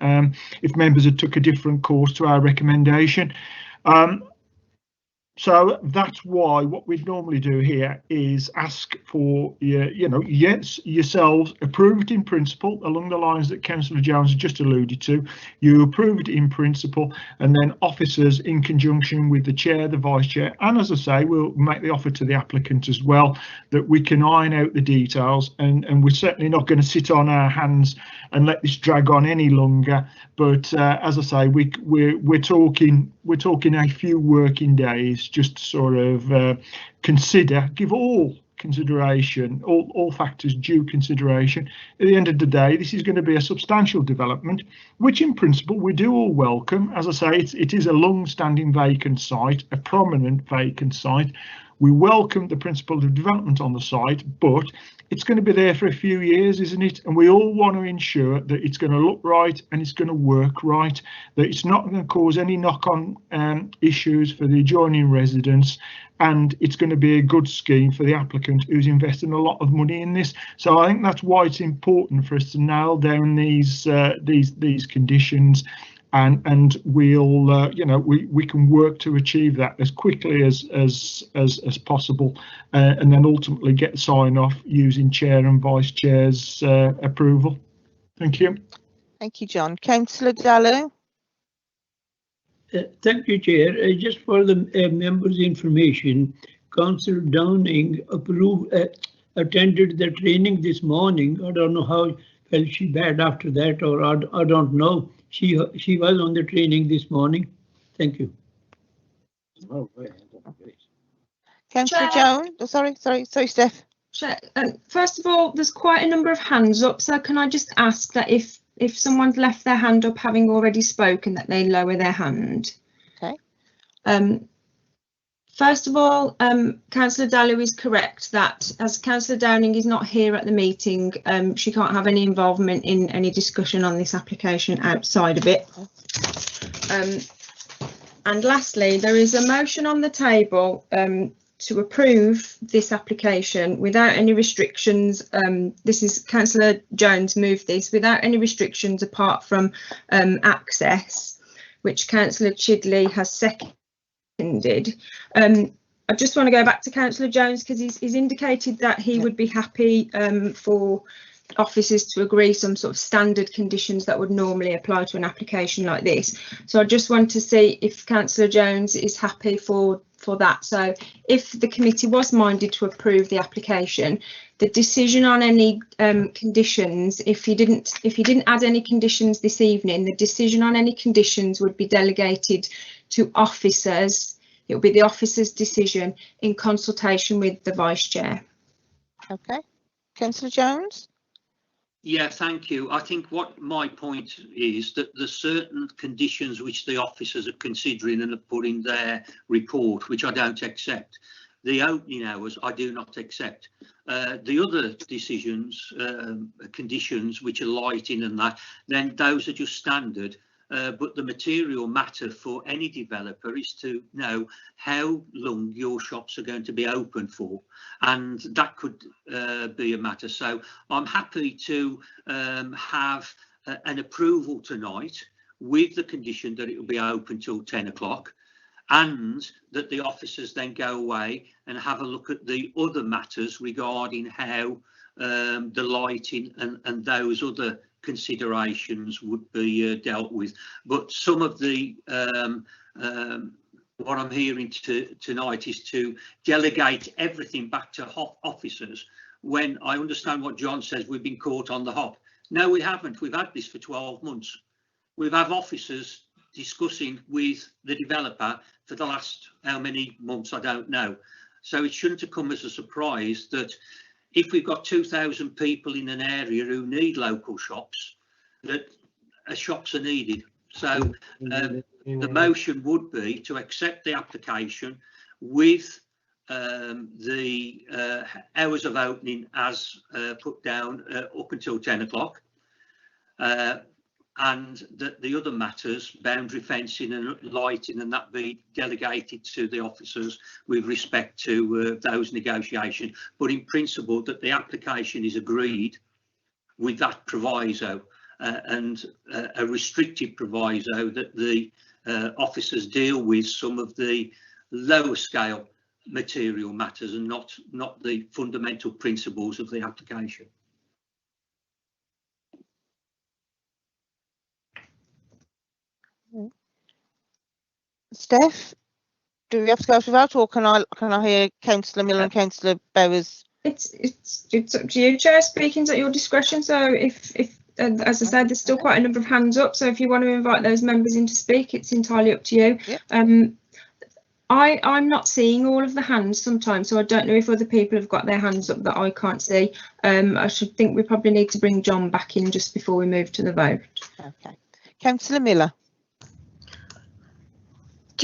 if members had took a different course to our recommendation. So that's why what we'd normally do here is ask for, yes, yourselves approved in principle along the lines that Councillor Jones just alluded to. You approved in principle, and then officers in conjunction with the chair, the vice chair, and as I say, we'll make the offer to the applicant as well, that we can iron out the details, and we're certainly not going to sit on our hands and let this drag on any longer. But as I say, we're talking a few working days just to sort of consider, give all consideration, all factors due consideration. At the end of the day, this is going to be a substantial development, which in principle we do all welcome. As I say, it is a long-standing vacant site, a prominent vacant site. We welcome the principle of development on the site, but it's going to be there for a few years, isn't it? And we all want to ensure that it's going to look right and it's going to work right, that it's not going to cause any knock-on issues for the adjoining residents, and it's going to be a good scheme for the applicant who's investing a lot of money in this. So I think that's why it's important for us to nail down these conditions, and we'll we can work to achieve that as quickly as possible, and then ultimately get sign off using chair and vice chair's approval. Thank you. Thank you, John. Councillor Dallow. Thank you, Chair. Just for the members' information, Councillor Downing attended the training this morning. I don't know how felt she bad after that, or I don't know. She was on the training this morning. Thank you. Councillor Jones. Oh, sorry, Steph. First of all, there's quite a number of hands up, so can I just ask that if someone's left their hand up having already spoken, that they lower their hand. Okay. First of all, Councillor Dallow is correct that as Councillor Downing is not here at the meeting, she can't have any involvement in any discussion on this application outside of it. And lastly, there is a motion on the table to approve this application without any restrictions. This is Councillor Jones moved this without any restrictions apart from access, which Councillor Chidley has seconded. I just want to go back to Councillor Jones because he's indicated that he would be happy for officers to agree some sort of standard conditions that would normally apply to an application like this. So I just want to see if Councillor Jones is happy for that. So if the committee was minded to approve the application, the decision on any conditions, if you didn't add any conditions this evening, the decision on any conditions would be delegated to officers. It will be the officer's decision in consultation with the vice chair. Okay. Councillor Jones? Yeah, thank you. I think what my point is that there's certain conditions which the officers are considering and have put in their report, which I don't accept. The opening hours, I do not accept. The other decisions, conditions which are lighting and that, then those are just standard. But the material matter for any developer is to know how long your shops are going to be open for, and that could be a matter. So I'm happy to have an approval tonight with the condition that it will be open till 10 o'clock, and that the officers then go away and have a look at the other matters regarding how the lighting and those other considerations would be dealt with. But some of the what I'm hearing tonight is to delegate everything back to officers, when I understand what John says, we've been caught on the hop. No, we haven't. We've had this for 12 months. We've had officers discussing with the developer for the last how many months, I don't know. So it shouldn't have come as a surprise that if we've got 2,000 people in an area who need local shops, that shops are needed. So the motion would be to accept the application with the hours of opening as put down up until 10 o'clock, and that the other matters, boundary fencing and lighting, and that be delegated to the officers with respect to those negotiations. But in principle, that the application is agreed with that proviso, and a restricted proviso that the officers deal with some of the lower scale material matters and not the fundamental principles of the application. Steph, do we have to go to vote, or can I hear Councillor Miller and Councillor Bowers? It's up to you, Chair. Speaking's at your discretion. So if as I said, there's still quite a number of hands up. So if you want to invite those members in to speak, it's entirely up to you. Yep. I'm not seeing all of the hands sometimes, so I don't know if other people have got their hands up that I can't see. I should think we probably need to bring John back in just before we move to the vote. Okay. Councillor Miller.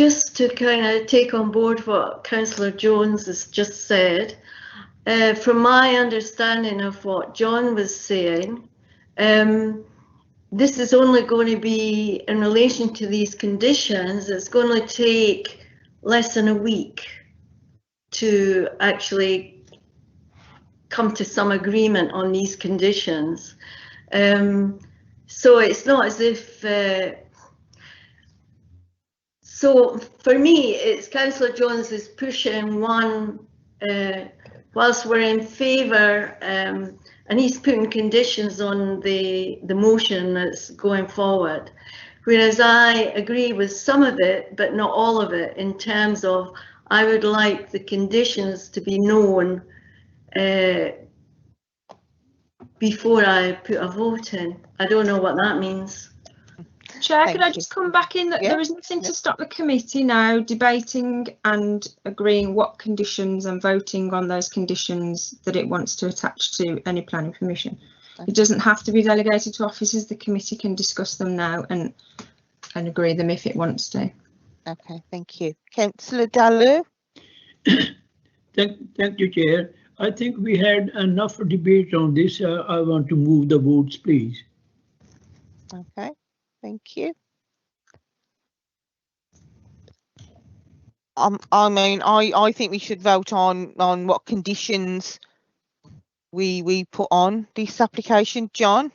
just to kind of take on board what Councillor Jones has just said, from my understanding of what John was saying, this is only going to be in relation to these conditions. It's going to take less than a week to actually come to some agreement on these conditions. So it's not as if, so for me, it's Councillor Jones is pushing one, whilst we're in favour, and he's putting conditions on the motion that's going forward. Whereas I agree with some of it, but not all of it, in terms of I would like the conditions to be known before I put a vote in. I don't know what that means. Chair, could I just come back in that there is nothing to stop the committee now debating and agreeing what conditions and voting on those conditions that it wants to attach to any planning permission. It doesn't have to be delegated to officers. The committee can discuss them now and agree them if it wants to. Okay, thank you. Councillor Dalu. Thank you, Chair. I think we had enough debate on this. I want to move the votes, please. Okay, thank you. I mean, I think we should vote on what conditions we put on this application. John.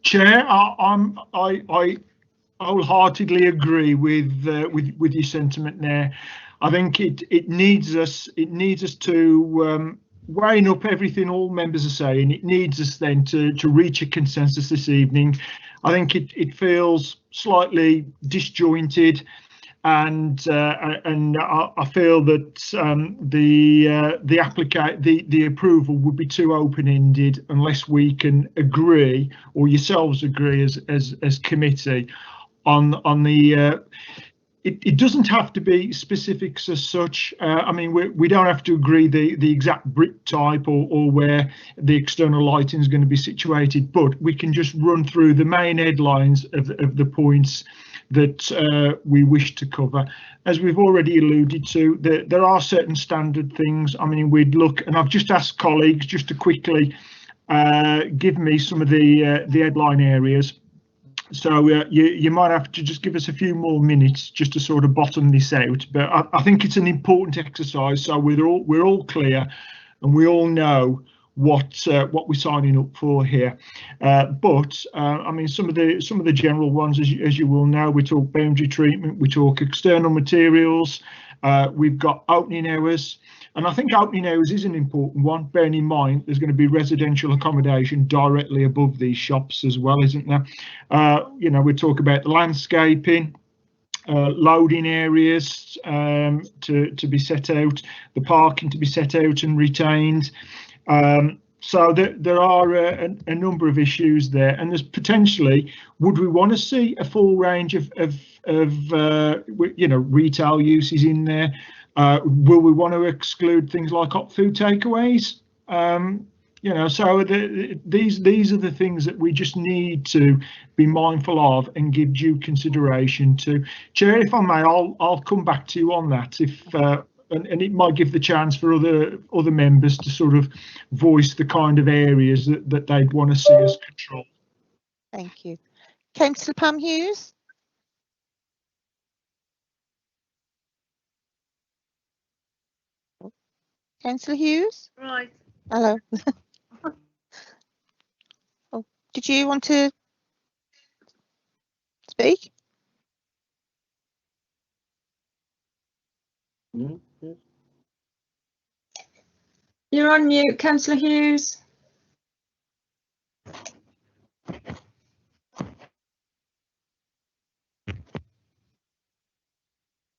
Chair, I wholeheartedly agree with your sentiment there. I think it needs us to weighing up everything all members are saying. It needs us then to reach a consensus this evening. I think it feels slightly disjointed, and I feel that the approval would be too open-ended unless we can agree, or yourselves agree as committee, on the. It doesn't have to be specifics as such. I mean, we don't have to agree the exact brick type or where the external lighting is going to be situated, but we can just run through the main headlines of the points that we wish to cover. As we've already alluded to, there are certain standard things. I mean, we'd look, and I've just asked colleagues just to quickly give me some of the headline areas. So you might have to just give us a few more minutes just to sort of bottom this out. But I think it's an important exercise, so we're all clear and we all know what we're signing up for here. But I mean, some of the general ones, as you will know, we talk boundary treatment, we talk external materials, we've got opening hours. And I think opening hours is an important one, bearing in mind there's going to be residential accommodation directly above these shops as well, isn't there? You know, we talk about the landscaping, loading areas to be set out, the parking to be set out and retained. So there are a number of issues there, and there's potentially, would we want to see a full range of you know, retail uses in there? Will we want to exclude things like hot food takeaways? You know, so these are the things that we just need to be mindful of and give due consideration to. Chair, if I may, I'll come back to you on that, if and it might give the chance for other members to sort of voice the kind of areas that they'd want to see us control. Thank you. Councillor Pam Hughes. Councillor Hughes? Right. Hello. Oh, did you want to speak? You're on mute, Councillor Hughes. Can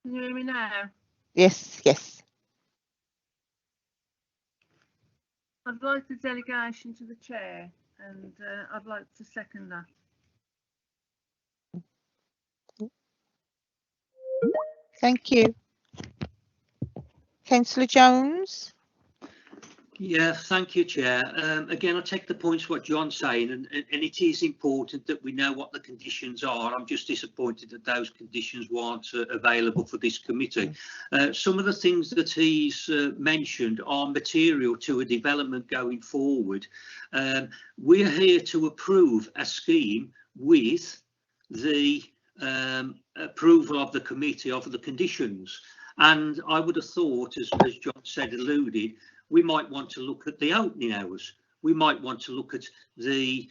you hear me now? Yes, yes. I'd like the delegation to the chair, and I'd like to second that. Thank you. Councillor Jones. Yeah, thank you, Chair. Again, I take the points what John's saying, and it is important that we know what the conditions are. I'm just disappointed that those conditions weren't available for this committee. Some of the things that he's mentioned are material to a development going forward. We're here to approve a scheme with the approval of the committee of the conditions. And I would have thought, as John said, alluded, we might want to look at the opening hours. We might want to look at the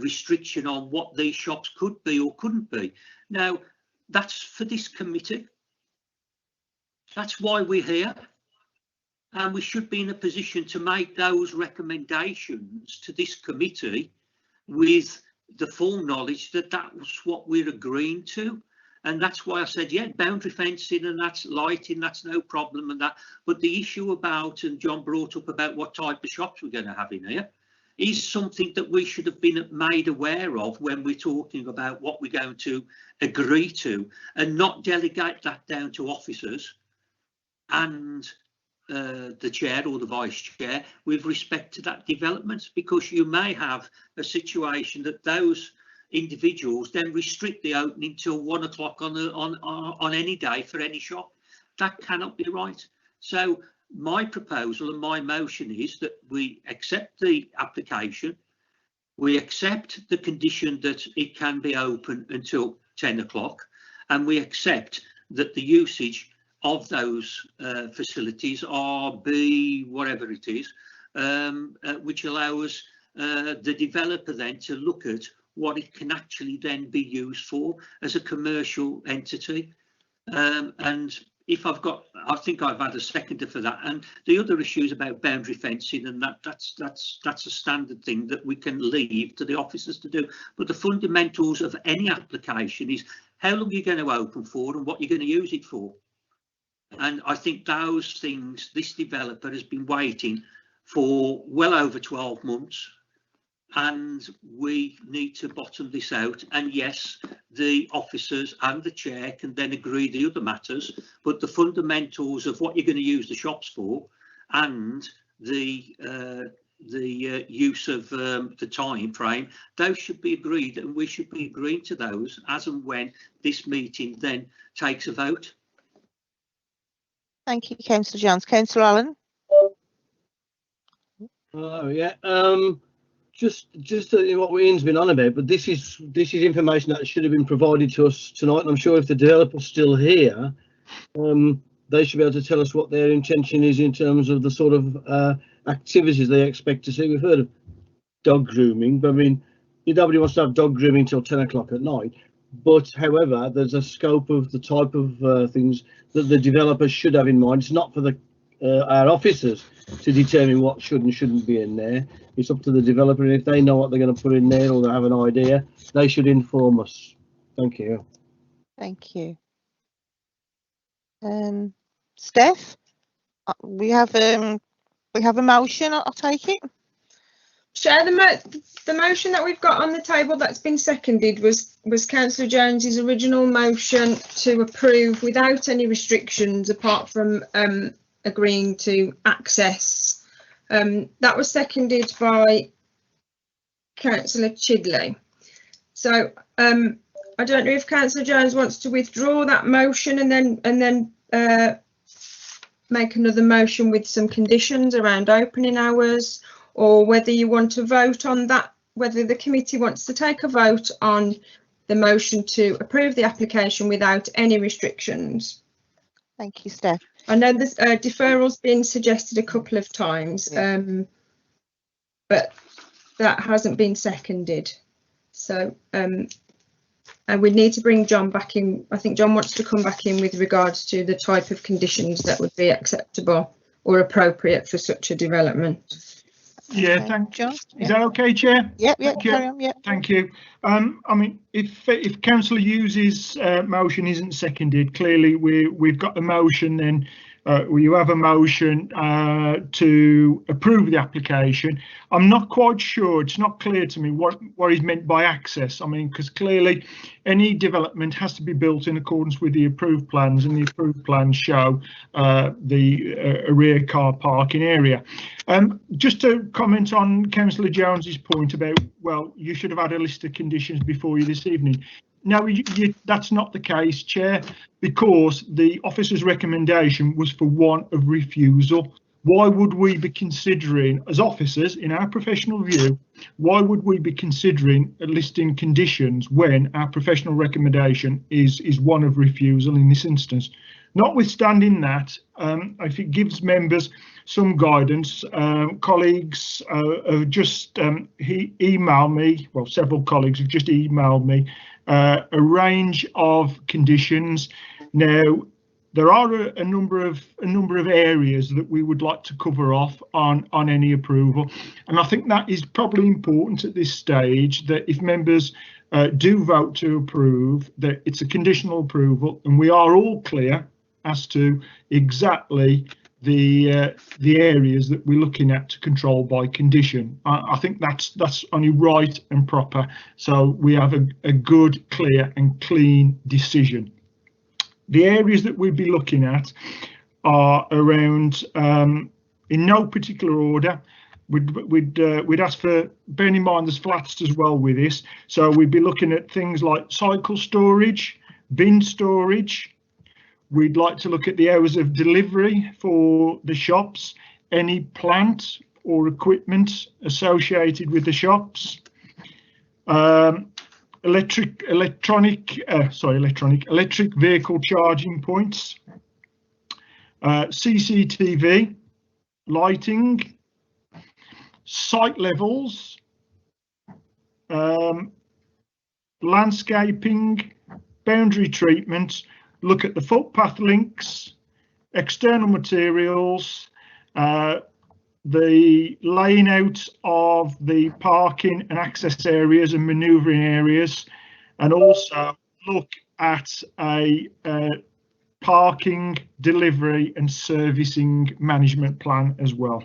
restriction on what these shops could be or couldn't be. Now, that's for this committee. That's why we're here. And we should be in a position to make those recommendations to this committee with the full knowledge that that was what we're agreeing to. And that's why I said, yeah, boundary fencing and that's lighting, that's no problem and that. But the issue about, and John brought up about what type of shops we're going to have in here, is something that we should have been made aware of when we're talking about what we're going to agree to, and not delegate that down to officers and the chair or the vice chair with respect to that development, because you may have a situation that those individuals then restrict the opening till 1 o'clock on any day for any shop. That cannot be right. So my proposal and my motion is that we accept the application, we accept the condition that it can be open until 10 o'clock, and we accept that the usage of those facilities are B, whatever it is, which allows the developer then to look at what it can actually then be used for as a commercial entity. And if I've got, I think I've had a seconder for that. And the other issues about boundary fencing, and that's a standard thing that we can leave to the officers to do. But the fundamentals of any application is how long you're going to open for and what you're going to use it for. And I think those things, this developer has been waiting for well over 12 months. And we need to bottom this out. And yes, the officers and the chair can then agree the other matters, but the fundamentals of what you're going to use the shops for and the use of the time frame, those should be agreed, and we should be agreeing to those as and when this meeting then takes a vote. Thank you, Councillor Jones. Councillor Allen. Oh yeah. Just what Ian's been on about, but this is information that should have been provided to us tonight. And I'm sure if the developer's still here, they should be able to tell us what their intention is in terms of the sort of activities they expect to see. We've heard of dog grooming, but I mean, nobody wants to have dog grooming till 10 o'clock at night. But however, there's a scope of the type of things that the developer should have in mind. It's not for the our officers to determine what should and shouldn't be in there. It's up to the developer, and if they know what they're going to put in there or they have an idea, they should inform us. Thank you. Thank you. Steph, we have a motion. I'll take it. Chair, the motion that we've got on the table that's been seconded was Councillor Jones's original motion to approve without any restrictions apart from agreeing to access. That was seconded by Councillor Chidley. So I don't know if Councillor Jones wants to withdraw that motion and then make another motion with some conditions around opening hours, or whether you want to vote on that, whether the committee wants to take a vote on the motion to approve the application without any restrictions. Thank you, Steph. I know this deferral's been suggested a couple of times, but that hasn't been seconded. So and we need to bring John back in. I think John wants to come back in with regards to the type of conditions that would be acceptable or appropriate for such a development. Yeah, Okay. thank John? Is that okay, Chair? Yep, Thank you. carry on, yep. Thank you. I mean, if Councillor Hughes' motion isn't seconded, clearly we've got the motion then you have a motion to approve the application. I'm not quite sure, it's not clear to me what is meant by access. I mean, because clearly any development has to be built in accordance with the approved plans, and the approved plans show the rear car parking area. Just to comment on Councillor Jones's point about, well, you should have had a list of conditions before you this evening. No, that's not the case, Chair, because the officer's recommendation was for one of refusal. Why would we be considering, as officers, in our professional view, why would we be considering listing conditions when our professional recommendation is one of refusal in this instance? Notwithstanding that, if it gives members some guidance, colleagues have just emailed me, well, several colleagues have just emailed me a range of conditions. Now, there are a number of areas that we would like to cover off on any approval, and I think that is probably important at this stage, that if members do vote to approve, that it's a conditional approval and we are all clear as to exactly the areas that we're looking at to control by condition. I think that's only right and proper, so we have a good, clear and clean decision. The areas that we'd be looking at are around, in no particular order, we'd ask for, bearing in mind there's flats as well with this, so we'd be looking at things like cycle storage, bin storage. We'd like to look at the hours of delivery for the shops, any plant or equipment associated with the shops, electric vehicle charging points, CCTV, lighting, site levels, landscaping, boundary treatment. Look at the footpath links, external materials, the laying out of the parking and access areas and manoeuvring areas, and also look at a parking, delivery and servicing management plan as well.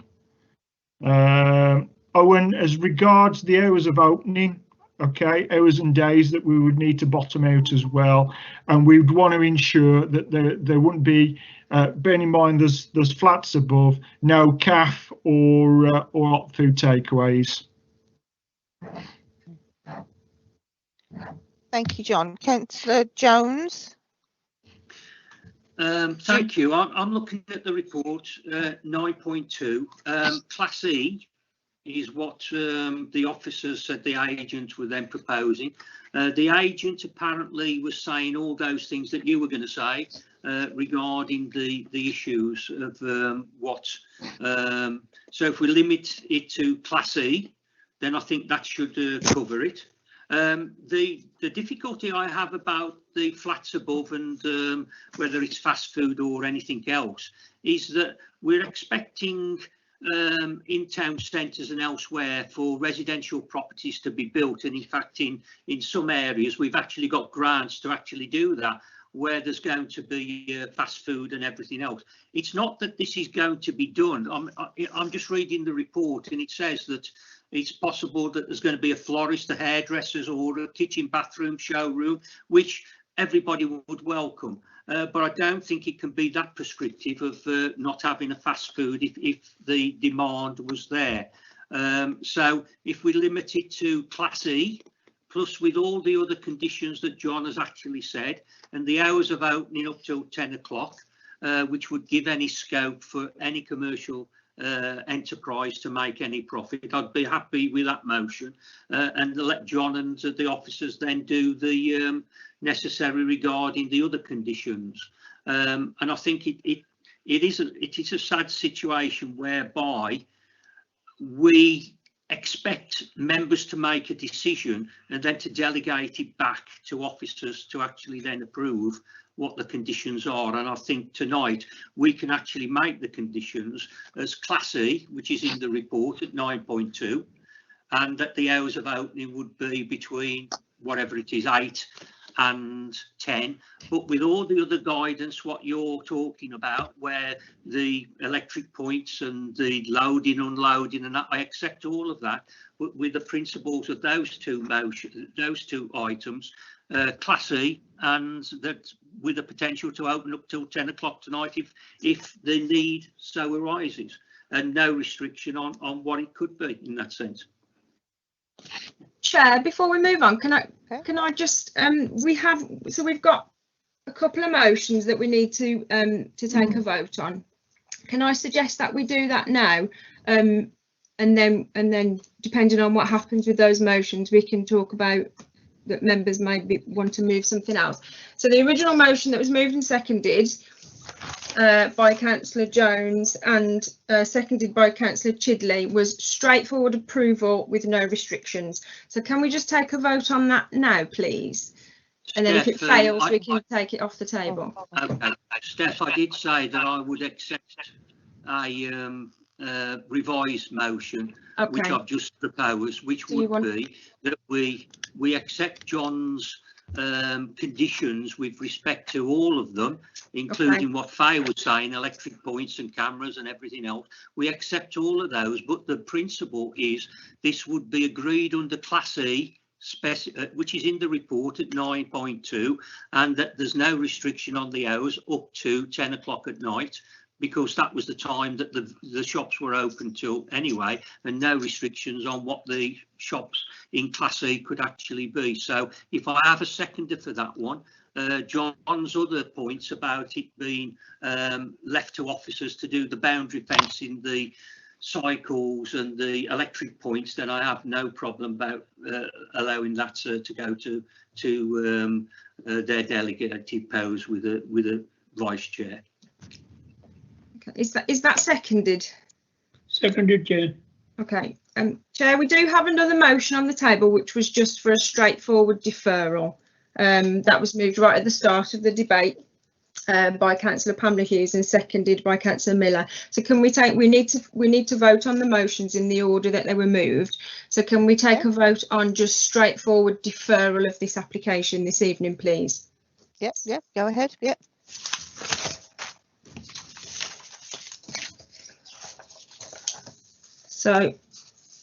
Owen, as regards the hours of opening, okay, hours and days that we would need to bottom out as well, and we would want to ensure that there wouldn't be, bearing in mind there's flats above, no CAF or hot food takeaways. Thank you, John. Councillor Jones. Thank you. I'm looking at the report, 9.2. Class E is what the officers said the agent were then proposing. The agent apparently was saying all those things that you were going to say regarding the issues of what. So if we limit it to Class E, then I think that should cover it. The difficulty I have about the flats above and whether it's fast food or anything else is that we're expecting in town centres and elsewhere for residential properties to be built, and in fact in some areas we've actually got grants to actually do that, where there's going to be fast food and everything else. It's not that this is going to be done. I'm just reading the report, and it says that it's possible that there's going to be a florist, a hairdressers or a kitchen bathroom showroom, which everybody would welcome. But I don't think it can be that prescriptive of not having a fast food if the demand was there. So if we limit it to Class E, plus with all the other conditions that John has actually said, and the hours of opening up till 10 o'clock, which would give any scope for any commercial enterprise to make any profit, I'd be happy with that motion, and let John and the officers then do the necessary regarding the other conditions. And I think it is a sad situation whereby we expect members to make a decision and then to delegate it back to officers to actually then approve what the conditions are. And I think tonight we can actually make the conditions as Class E, which is in the report at 9.2, and that the hours of opening would be between whatever it is, 8 and 10, but with all the other guidance, what you're talking about, where the electric points and the loading, unloading, and that, I accept all of that, but with the principles of those two items, Class E, and that with the potential to open up till 10 o'clock tonight if the need so arises, and no restriction on what it could be in that sense. Chair, before we move on, can I just we've got a couple of motions that we need to take a vote on. Can I suggest that we do that now, and then depending on what happens with those motions, we can talk about that members may want to move something else. So the original motion that was moved and seconded by Councillor Jones and seconded by Councillor Chidley was straightforward approval with no restrictions. So can we just take a vote on that now, please? And then if it fails, we can take it off the table. Okay, Steph, I did say that I would accept a revised motion, which I've just proposed, which would be that we accept John's conditions with respect to all of them, including what Faye was saying, electric points and cameras and everything else. We accept all of those, but the principle is this would be agreed under Class E, which is in the report at 9.2, and that there's no restriction on the hours up to 10 o'clock at night, because that was the time that the shops were open till anyway, and no restrictions on what the shops in Class E could actually be. So if I have a seconder for that one, John's other points about it being left to officers to do the boundary fencing, the cycles and the electric points, then I have no problem about allowing that to go to their delegated powers with a vice chair. Is that seconded? Seconded, Chair. Okay. Chair, we do have another motion on the table, which was just for a straightforward deferral. That was moved right at the start of the debate by Councillor Pamela Hughes and seconded by Councillor Miller. So can we take? We need to vote on the motions in the order that they were moved. So can we take a vote on just straightforward deferral of this application this evening, please? Yep. Go ahead. Yep. So,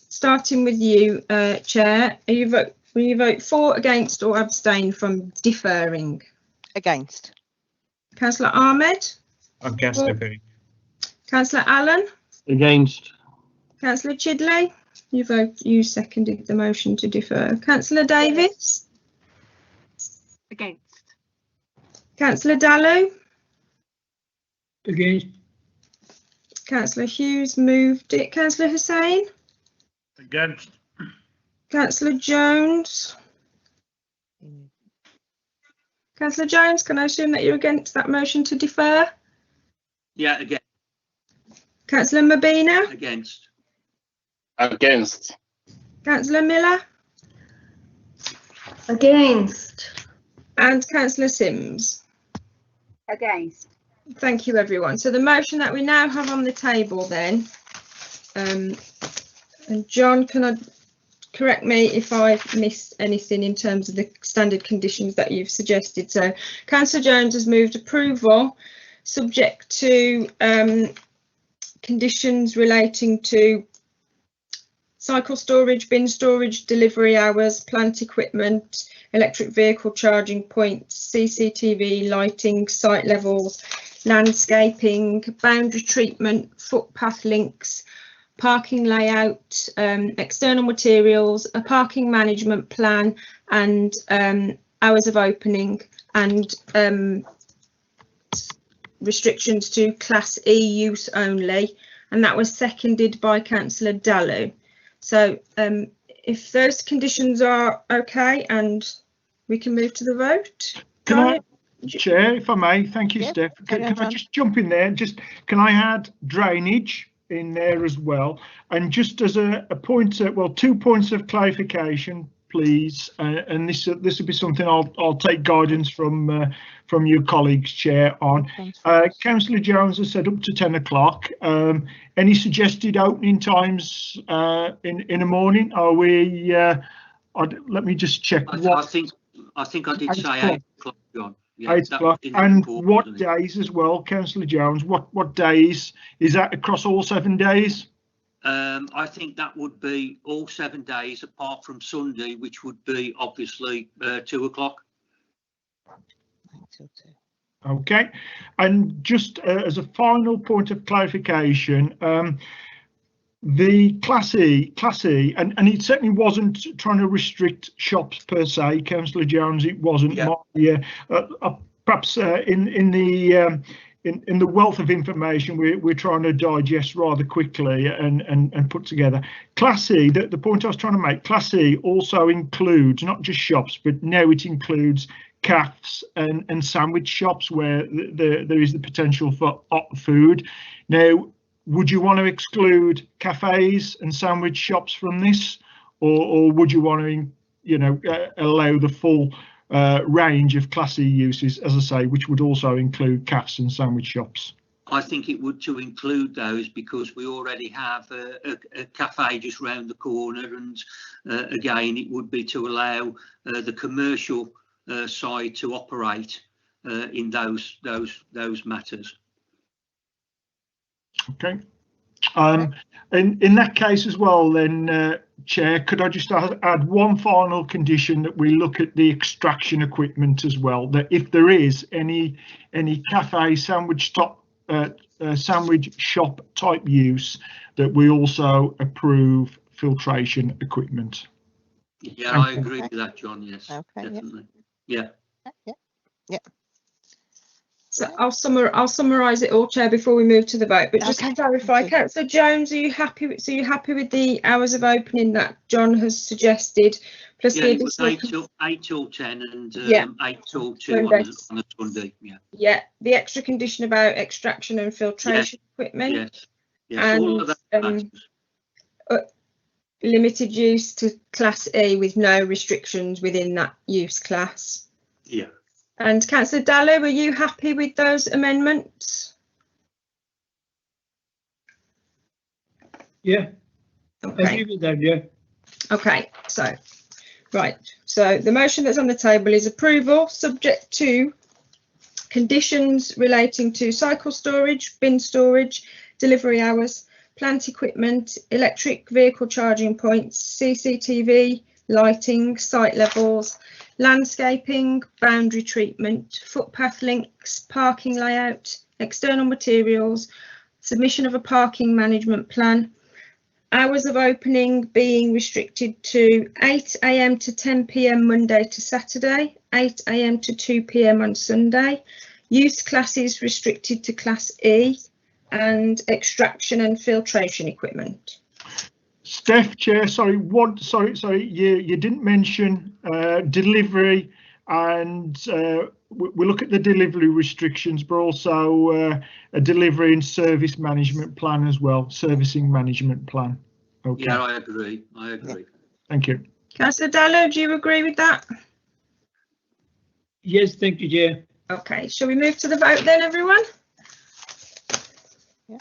starting with you, Chair, will you vote for, against, or abstain from deferring? Against. Councillor Ahmed? Against deferring. Councillor Allen? Against. Councillor Chidley? You seconded the motion to defer. Councillor Davis? Against. Councillor Dallu? Against. Councillor Hughes moved it. Councillor Hussain? Against. Councillor Jones? Councillor Jones, can I assume that you're against that motion to defer? Yeah, against. Councillor Mabina? Against. Against. Councillor Miller? Against. And Councillor Sims? Against. Thank you, everyone. So the motion that we now have on the table then, and John, can I correct me if I've missed anything in terms of the standard conditions that you've suggested? So Councillor Jones has moved approval subject to conditions relating to cycle storage, bin storage, delivery hours, plant equipment, electric vehicle charging points, CCTV, lighting, site levels, landscaping, boundary treatment, footpath links, parking layout, external materials, a parking management plan, and hours of opening, and restrictions to Class E use only. And that was seconded by Councillor Dallu. So if those conditions are okay, and we can move to the vote. Can I, Chair, if I may, thank you, Steph. Can I just jump in there? Can I add drainage in there as well? And just as a point, 2 points of clarification, please. And this will be something I'll take guidance from your colleagues, Chair, on. Councillor Jones has said up to 10 o'clock. Any suggested opening times in the morning? Are we? Let me just check. I think I think I did 8 say o'clock. 8 o'clock, John. Yeah, 8 that o'clock. was in the And report, what wasn't it? days as well, Councillor Jones? What days? Is that across all 7 days? I think that would be all 7 days apart from Sunday, which would be obviously 2 o'clock. Okay. And just as a final point of clarification, the Class E, and it certainly wasn't trying to restrict shops per se, Councillor Jones. It wasn't. Yeah. Perhaps in the wealth of information we're trying to digest rather quickly and put together. Class E, the point I was trying to make, Class E also includes not just shops, but now it includes cafes and sandwich shops where there is the potential for hot food. Now, would you want to exclude cafes and sandwich shops from this, or would you want to, allow the full range of Class E uses, as I say, which would also include cafes and sandwich shops? I think it would to include those because we already have a cafe just round the corner, and again, it would be to allow the commercial side to operate in those matters. Okay. In that case as well, then, Chair, could I just add one final condition that we look at the extraction equipment as well, that if there is any cafe sandwich shop type use, that we also approve filtration equipment. Yeah, I agree with that, John. Yes, definitely. Yeah. So I'll summarise it all, Chair, before we move to the vote. But just to clarify, Councillor Jones, are you happy? So you're happy with the hours of opening that John has suggested? Plus Yeah, the it was additional 8 till 10 and 8 till 2 on a Sunday. Yeah. Yeah, the extra condition about extraction and filtration equipment. Yes, and all of that. limited use to Class E with no restrictions within that use class. Yeah. And Councillor Dallow, are you happy with those amendments? Yeah. Okay. I agree with that, yeah. Okay, so the motion that's on the table is approval subject to conditions relating to cycle storage, bin storage, delivery hours, plant equipment, electric vehicle charging points, CCTV, lighting, site levels, landscaping, boundary treatment, footpath links, parking layout, external materials, submission of a parking management plan, hours of opening being restricted to 8 AM to 10 PM Monday to Saturday, 8 AM to 2 PM on Sunday, use classes restricted to Class E, and extraction and filtration equipment. Steph, Chair, sorry, you didn't mention delivery, and we look at the delivery restrictions, but also a delivery and service management plan as well, servicing management plan. Okay. Yeah, I agree. Thank you. Councillor Dallow, do you agree with that? Yes, thank you, Chair. Okay, shall we move to the vote then, everyone? Yeah.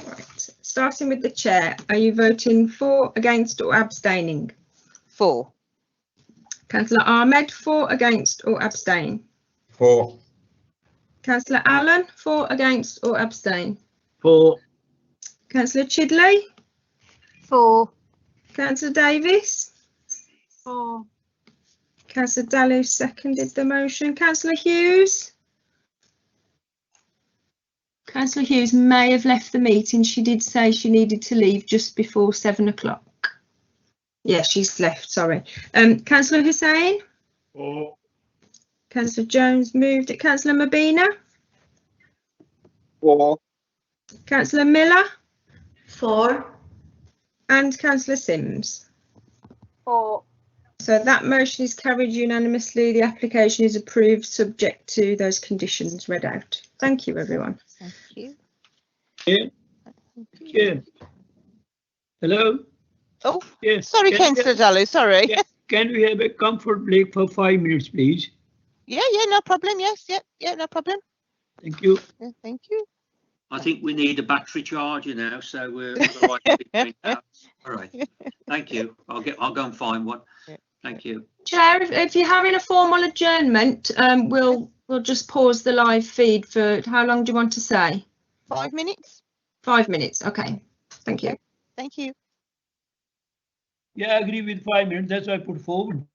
Right, starting with the chair, are you voting for, against or abstaining? For. Councillor Ahmed, for, against or abstain? For. Councillor Allen, for, against or abstain? For. Councillor Chidley? For. Councillor Davis? For. Councillor Dallow seconded the motion. Councillor Hughes? Councillor Hughes may have left the meeting. She did say she needed to leave just before 7 o'clock. Yeah, she's left, sorry. Councillor Hussain? For. Councillor Jones moved it. Councillor Mabina? For. Councillor Miller? For. And Councillor Sims? For. So that motion is carried unanimously. The application is approved subject to those conditions read out. Thank you, everyone. Thank you. Yeah. Yeah. Hello? Oh, yes. Sorry, Councillor Dallow, sorry. Yeah. Can we have a comfort break for 5 minutes, please? Yeah, no problem. Yes, yeah, no problem. Thank you. Yeah, thank you. I think we need a battery charger now, so we're all right. All right. Thank you. I'll go and find one. Thank you. Chair, if you're having a formal adjournment, we'll just pause the live feed for how long do you want to say? 5 minutes. 5 minutes. Okay. Thank you. Thank you. Yeah, I agree with 5 minutes. That's why I put forward.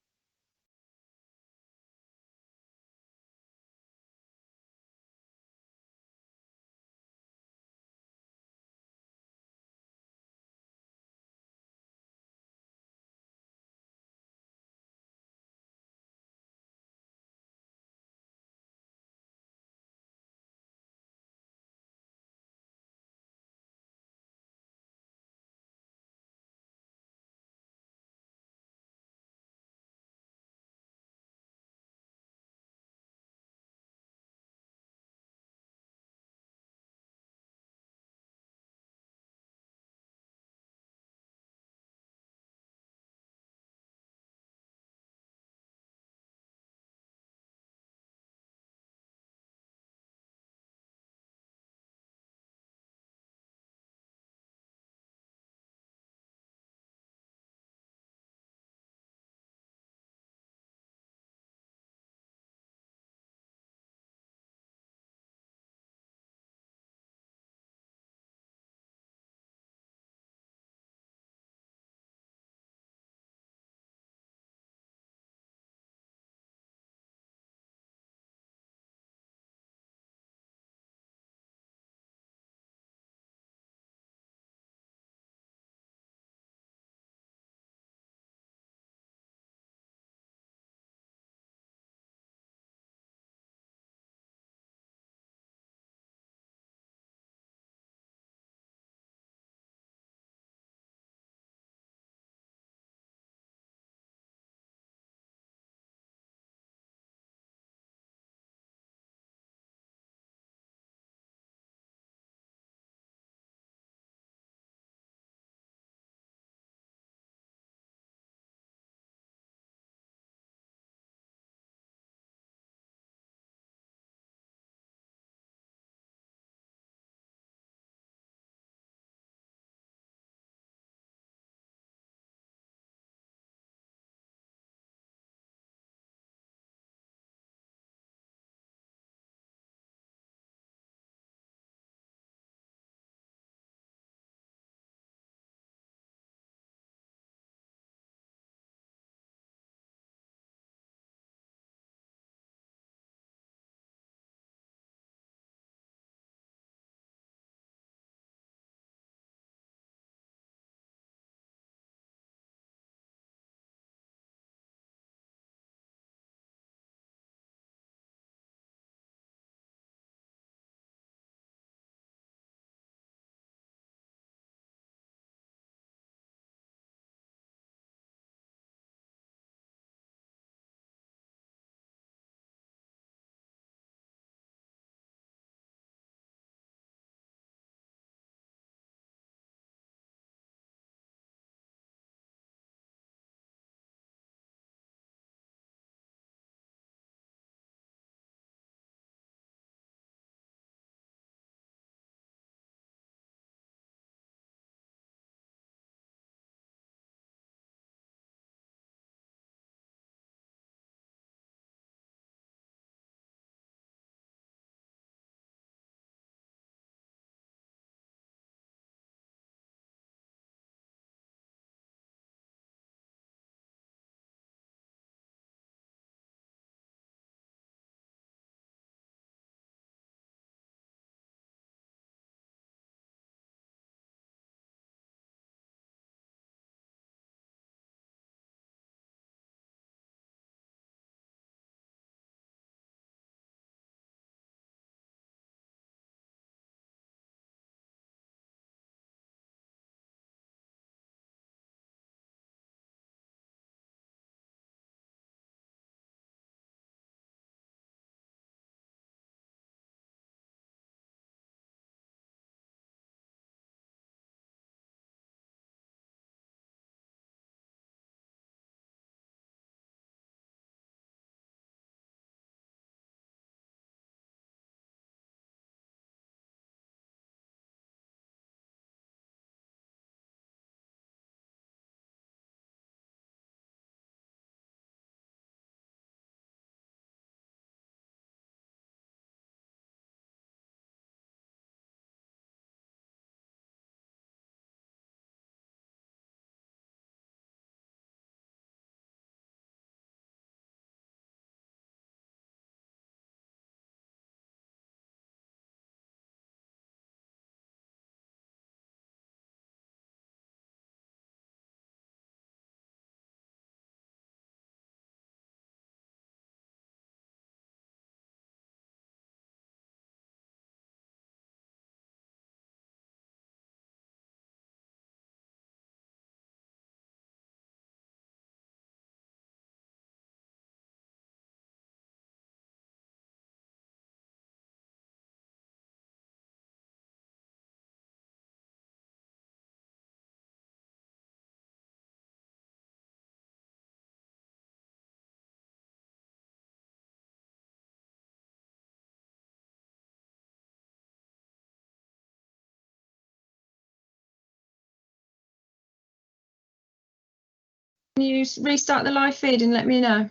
you restart the live feed and let me know?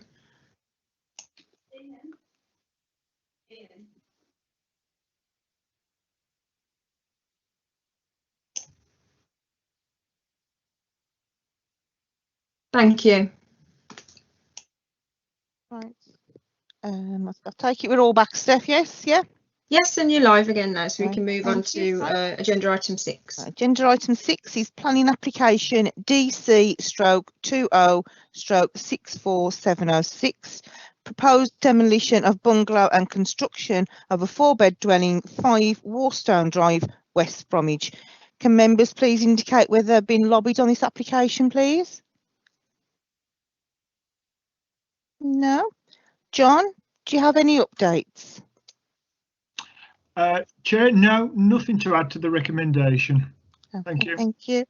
Thank you. Right. I take it we're all back, Steph, yes? Yeah? Yes, and you're live again now, so we Right, can move on thank you. to agenda item 6. Agenda item 6 is planning application DC/20/64706. Proposed demolition of bungalow and construction of a 4-bed dwelling, 5 Warstone Drive, West Bromwich. Can members please indicate whether they've been lobbied on this application, please? No. John, do you have any updates? Chair, no, nothing to add to the recommendation. Thank you. Thank you.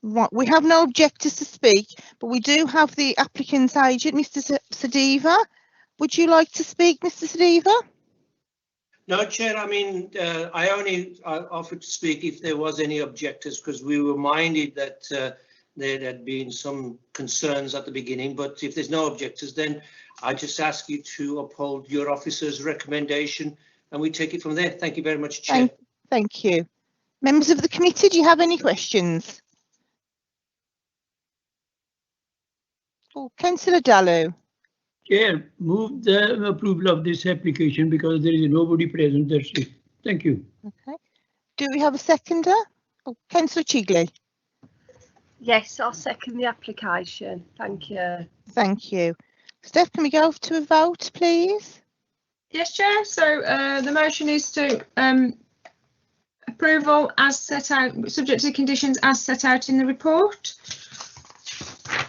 Right, we have no objectors to speak, but we do have the applicant's agent, Mr. Sadiva. Would you like to speak, Mr. Sadiva? No, Chair, I mean, I only offered to speak if there was any objectors, because we were minded that there had been some concerns at the beginning, but if there's no objectors, then I just ask you to uphold your officer's recommendation and we take it from there. Thank you very much, Chair. Thank you. Members of the committee, do you have any questions? Oh, Councillor Dallu. Chair, move the approval of this application because there is nobody present. That's it. Thank you. Okay. Do we have a seconder? Oh, Councillor Chigley. Yes, I'll second the application. Thank you. Thank you. Steph, can we go to a vote, please? Yes, Chair. So the motion is to approval as set out, subject to the conditions as set out in the report.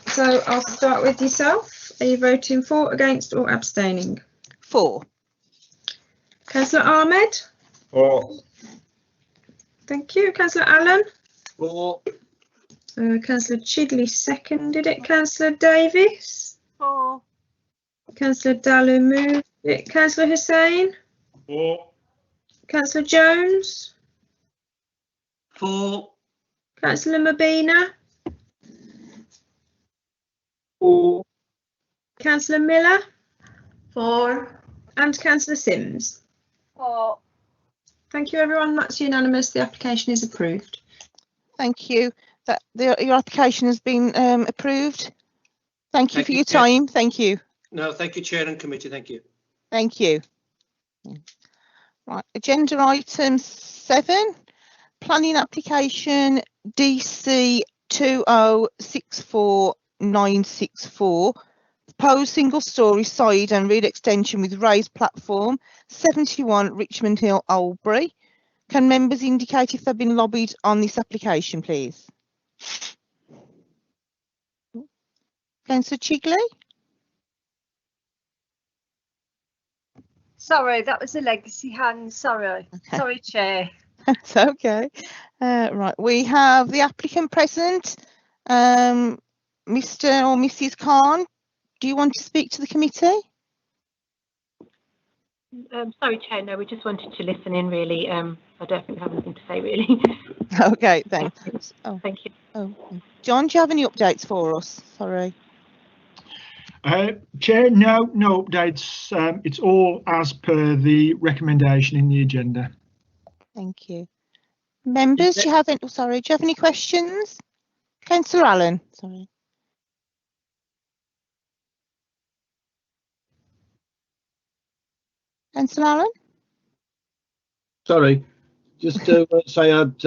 So I'll start with yourself. Are you voting for, against or abstaining? For. Councillor Ahmed? For. Thank you. Councillor Allen? For. Councillor Chigley seconded it. Councillor Davis? For. Councillor Dallu moved it. Councillor Hussain? For. Councillor Jones? For. Councillor Mabina? For. Councillor Miller? For. And Councillor Sims? For. Thank you, everyone. That's unanimous. The application is approved. Thank you. Your application has been approved. Thank you for your Chair. time. Thank you. No, thank you, Chair and Committee. Thank you. Thank you. Right, agenda item 7, planning application DC/20/64964. Proposed single-storey side and rear extension with raised platform, 71 Richmond Hill, Albury. Can members indicate if they've been lobbied on this application, please? Councillor Chigley? Sorry, that was a legacy hand. Sorry. Okay. Sorry, Chair. That's okay. Right, we have the applicant present, Mr. or Mrs. Khan. Do you want to speak to the committee? Sorry, Chair. No, we just wanted to listen in. Really, I don't think I have anything to say. Really. Okay, thanks. Oh, thank you. Oh, John, do you have any updates for us? Sorry. Chair, no updates. It's all as per the recommendation in the agenda. Thank you. Members, do you have any? Sorry, do you have any questions? Councillor Allen. Sorry. Councillor Allen. Sorry, just to say I'd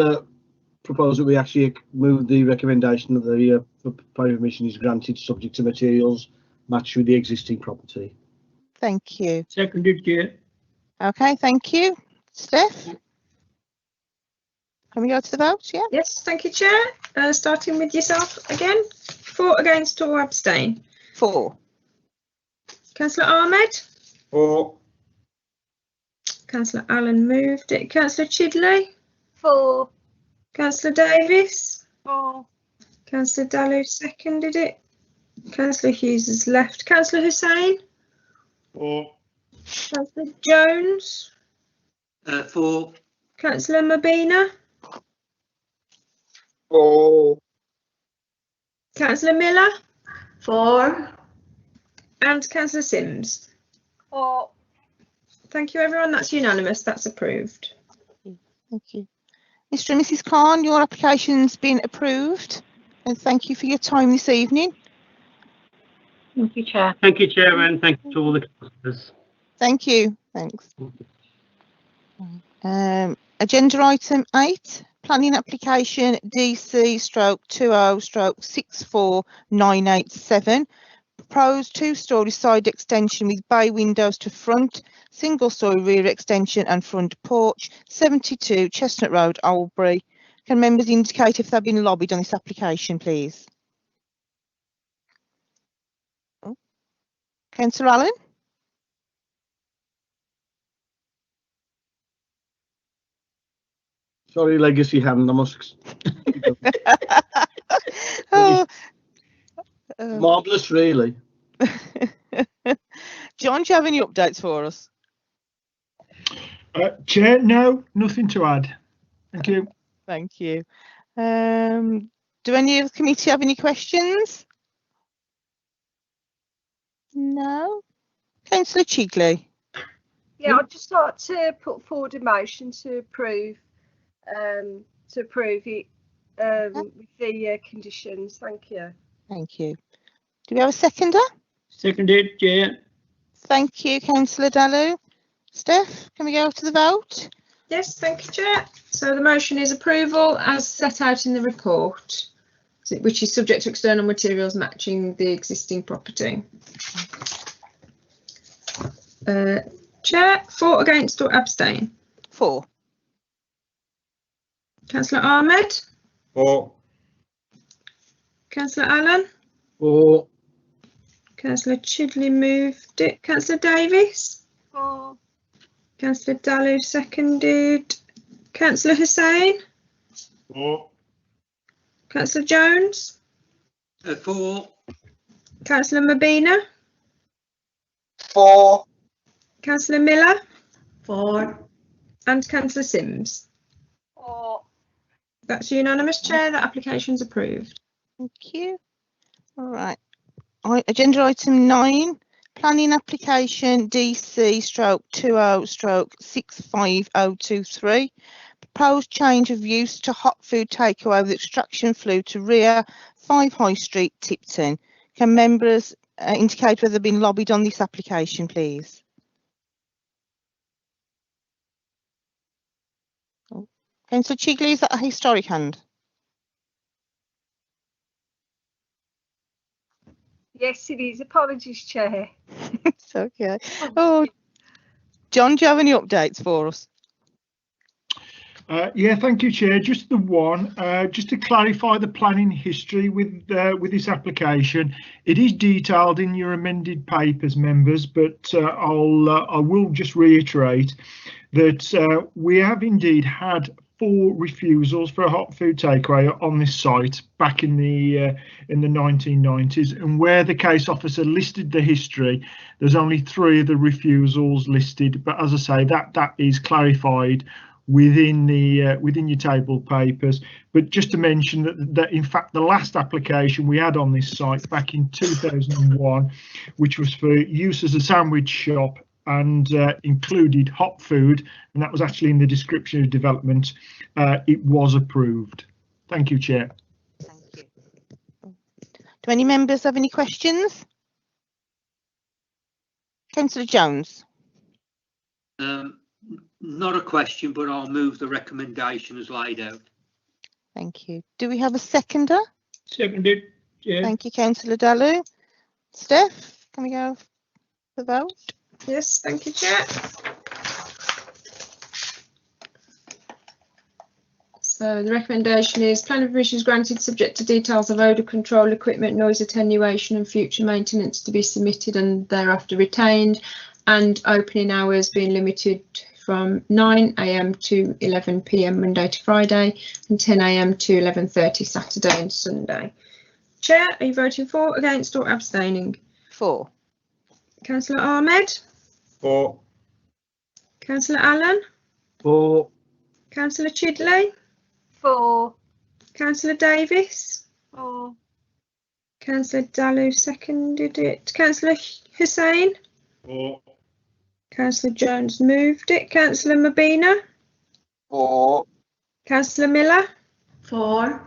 propose that we actually move the recommendation that the planning permission is granted subject to materials match with the existing property. Thank you. Seconded, Chair. Okay, thank you. Steph? Can we go to the vote? Yeah. Yes, thank you, Chair. Starting with yourself again. For, against or abstain? For. Councillor Ahmed? For. Councillor Allen moved it. Councillor Chidley? For. Councillor Davis? For. Councillor Dallu seconded it. Councillor Hughes has left. Councillor Hussain? For. Councillor Jones? For. Councillor Mabina? For. Councillor Miller? 4. And Councillor Sims. 4. Thank you, everyone. That's unanimous. That's approved. Thank you. Mr. and Mrs. Khan, your application's been approved, and thank you for your time this evening. Thank you, Chair. Thank you, Chairman. Thank you to all the councillors. Thank you. Thanks. Agenda item 8, planning application DC/20/64987. Proposed 2-storey side extension with bay windows to front, single-storey rear extension and front porch, 72 Chestnut Road, Albury. Can members indicate if they've been lobbied on this application, please? Oh. Councillor Allen? Sorry, Legacy hand. I must. Oh. Marvellous, really. John, do you have any updates for us? Chair, no, nothing to add. Thank you. Thank you. Do any of the committee have any questions? No. Councillor Chigley. Yeah, I'd just like to put forward a motion to approve it with the conditions. Thank you. Thank you. Do we have a seconder? Seconded, Chair. Thank you, Councillor Dalu. Steph, can we go to the vote? Yes, thank you, Chair. So the motion is approval as set out in the report, which is subject to external materials matching the existing property. Chair, for, against or abstain? 4. Councillor Ahmed? 4. Councillor Allen? 4. Councillor Chidley moved it. Councillor Davis? 4. Councillor Dalu seconded. Councillor Hussain? 4. Councillor Jones? 4. Councillor Mabina? 4. Councillor Miller? 4. And Councillor Sims? 4. That's unanimous, Chair. That application's approved. Thank you. All right. Agenda item 9, planning application DC/20/65023. Proposed change of use to hot food takeaway with extraction flue to rear 5 High Street, Tipton. Can members indicate whether they've been lobbied on this application, please? Oh. Councillor Chigley, is that a historic hand? Yes, it is. Apologies, Chair. It's okay. Oh, John, do you have any updates for us? Yeah, thank you, Chair. Just the one, just to clarify the planning history with this application. It is detailed in your amended papers, members, but I will just reiterate that we have indeed had 4 refusals for a hot food takeaway on this site back in the 1990s, and where the case officer listed the history, there's only 3 of the refusals listed. But as I say, that is clarified within your table papers. But just to mention that in fact the last application we had on this site back in 2001, which was for use as a sandwich shop and included hot food, and that was actually in the description of development, it was approved. Thank you, Chair. Thank you. Do any members have any questions? Councillor Jones. Not a question, but I'll move the recommendation as laid out. Thank you. Do we have a seconder? Seconded, Chair. Thank you, Councillor Dalu. Steph, can we go for the vote? Yes, thank you, Chair. So the recommendation is planning permission is granted subject to details of odour control equipment, noise attenuation and future maintenance to be submitted and thereafter retained, and opening hours being limited from 9 AM to 11 PM Monday to Friday and 10 AM to 11:30 Saturday and Sunday. Chair, are you voting for, against or abstaining? 4. Councillor Ahmed? 4. Councillor Allen? 4. Councillor Chidley? 4. Councillor Davis? 4. Councillor Dalu seconded it. Councillor Hussain? For. Councillor Jones moved it. Councillor Mabina? For. Councillor Miller? For.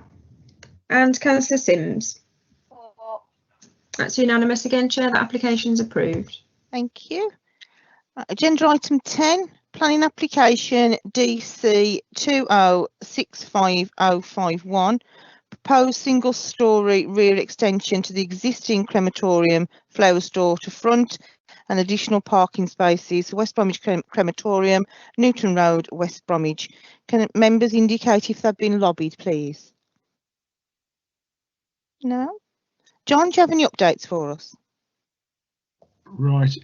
And Councillor Sims? For. That's unanimous again, Chair. That application's approved. Thank you. Agenda item 10, planning application DC 2065051, proposed single-storey rear extension to the existing crematorium flower store to front and additional parking spaces, West Bromwich Crematorium, Newton Road, West Bromwich. Can members indicate if they've been lobbied, please? No? John, do you have any updates for us? Right.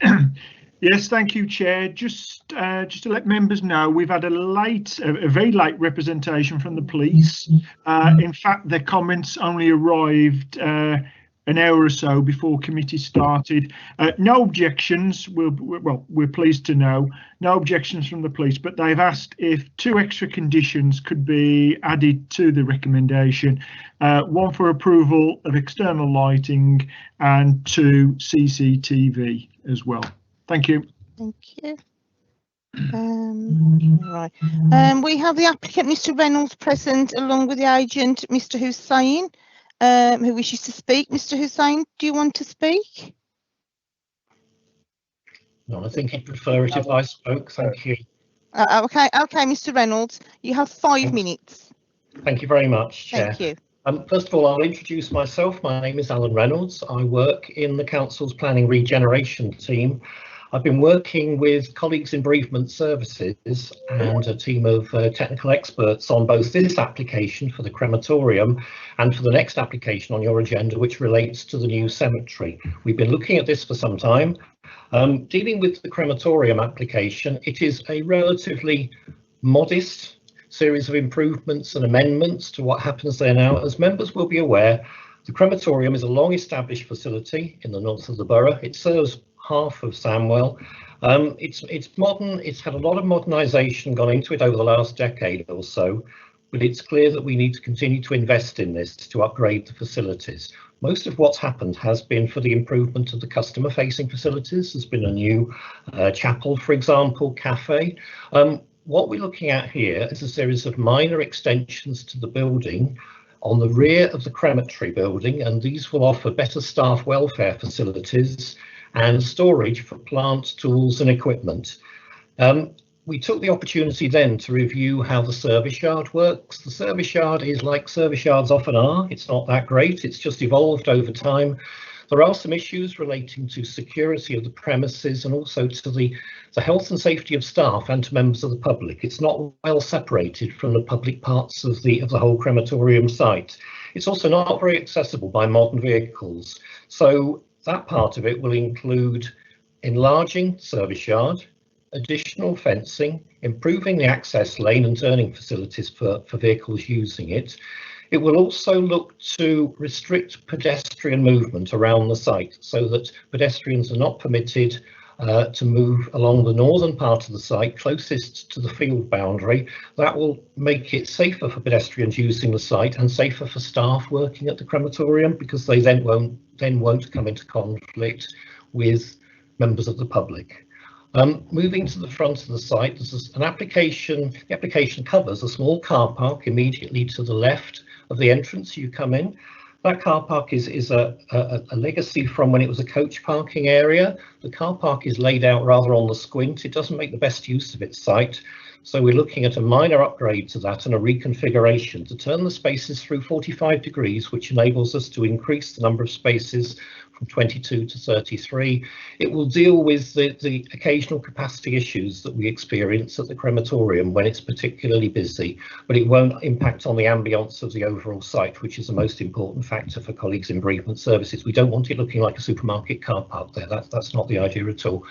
Yes, thank you, Chair. Just to let members know, we've had a very late representation from the police. In fact, their comments only arrived an hour or so before committee started. No objections. We're pleased to know no objections from the police, but they've asked if 2 extra conditions could be added to the recommendation. 1 for approval of external lighting and 2 CCTV as well. Thank you. Thank you. Right. We have the applicant, Mr. Reynolds, present, along with the agent, Mr. Hussain, who wishes to speak. Mr. Hussain, do you want to speak? No, I think he'd prefer it if I spoke. Thank you. Okay, Mr. Reynolds, you have 5 minutes. Thank you very much, Chair. Thank you. First of all, I'll introduce myself. My name is Alan Reynolds. I work in the Council's Planning Regeneration team. I've been working with colleagues in bereavement services and a team of technical experts on both this application for the crematorium and for the next application on your agenda, which relates to the new cemetery. We've been looking at this for some time. Dealing with the crematorium application, it is a relatively modest series of improvements and amendments to what happens there now. As members will be aware, the crematorium is a long-established facility in the north of the borough. It serves half of Samwell. It's modern. It's had a lot of modernisation gone into it over the last decade or so, but it's clear that we need to continue to invest in this to upgrade the facilities. Most of what's happened has been for the improvement of the customer-facing facilities. There's been a new chapel, for example, cafe. What we're looking at here is a series of minor extensions to the building on the rear of the crematory building, and these will offer better staff welfare facilities and storage for plant, tools and equipment. We took the opportunity then to review how the service yard works. The service yard is like service yards often are. It's not that great. It's just evolved over time. There are some issues relating to security of the premises and also to the health and safety of staff and to members of the public. It's not well separated from the public parts of the whole crematorium site. It's also not very accessible by modern vehicles. So that part of it will include enlarging service yard, additional fencing, improving the access lane and turning facilities for vehicles using it. It will also look to restrict pedestrian movement around the site so that pedestrians are not permitted to move along the northern part of the site closest to the field boundary. That will make it safer for pedestrians using the site and safer for staff working at the crematorium, because they then won't come into conflict with members of the public. Moving to the front of the site, there's an application. The application covers a small car park immediately to the left of the entrance you come in. That car park is a legacy from when it was a coach parking area. The car park is laid out rather on the squint. It doesn't make the best use of its site. So we're looking at a minor upgrade to that and a reconfiguration to turn the spaces through 45 degrees, which enables us to increase the number of spaces from 22 to 33. It will deal with the occasional capacity issues that we experience at the crematorium when it's particularly busy, but it won't impact on the ambience of the overall site, which is the most important factor for colleagues in bereavement services. We don't want it looking like a supermarket car park there. That's not the idea at all.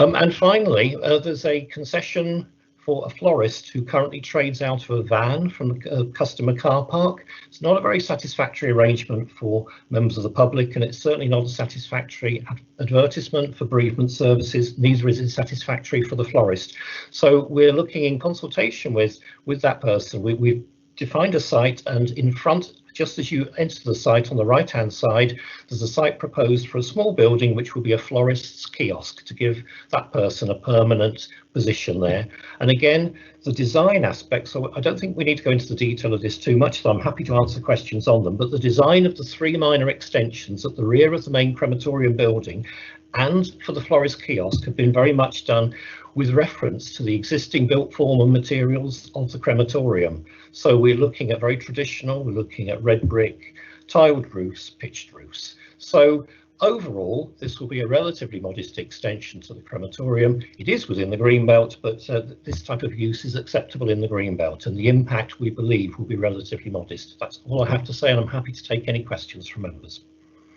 And finally, there's a concession for a florist who currently trades out of a van from the customer car park. It's not a very satisfactory arrangement for members of the public, and it's certainly not a satisfactory advertisement for bereavement services. Neither is it satisfactory for the florist. So we're looking in consultation with that person. We've defined a site, and in front, just as you enter the site on the right hand side, there's a site proposed for a small building which will be a florist's kiosk to give that person a permanent position there. And again, the design aspects, so I don't think we need to go into the detail of this too much, so I'm happy to answer questions on them, but the design of the 3 minor extensions at the rear of the main crematorium building and for the florist kiosk have been very much done with reference to the existing built form and materials of the crematorium. So we're looking at very traditional, we're looking at red brick, tiled roofs, pitched roofs. So overall, this will be a relatively modest extension to the crematorium. It is within the Greenbelt, but this type of use is acceptable in the Greenbelt, and the impact, we believe, will be relatively modest. That's all I have to say, and I'm happy to take any questions from members.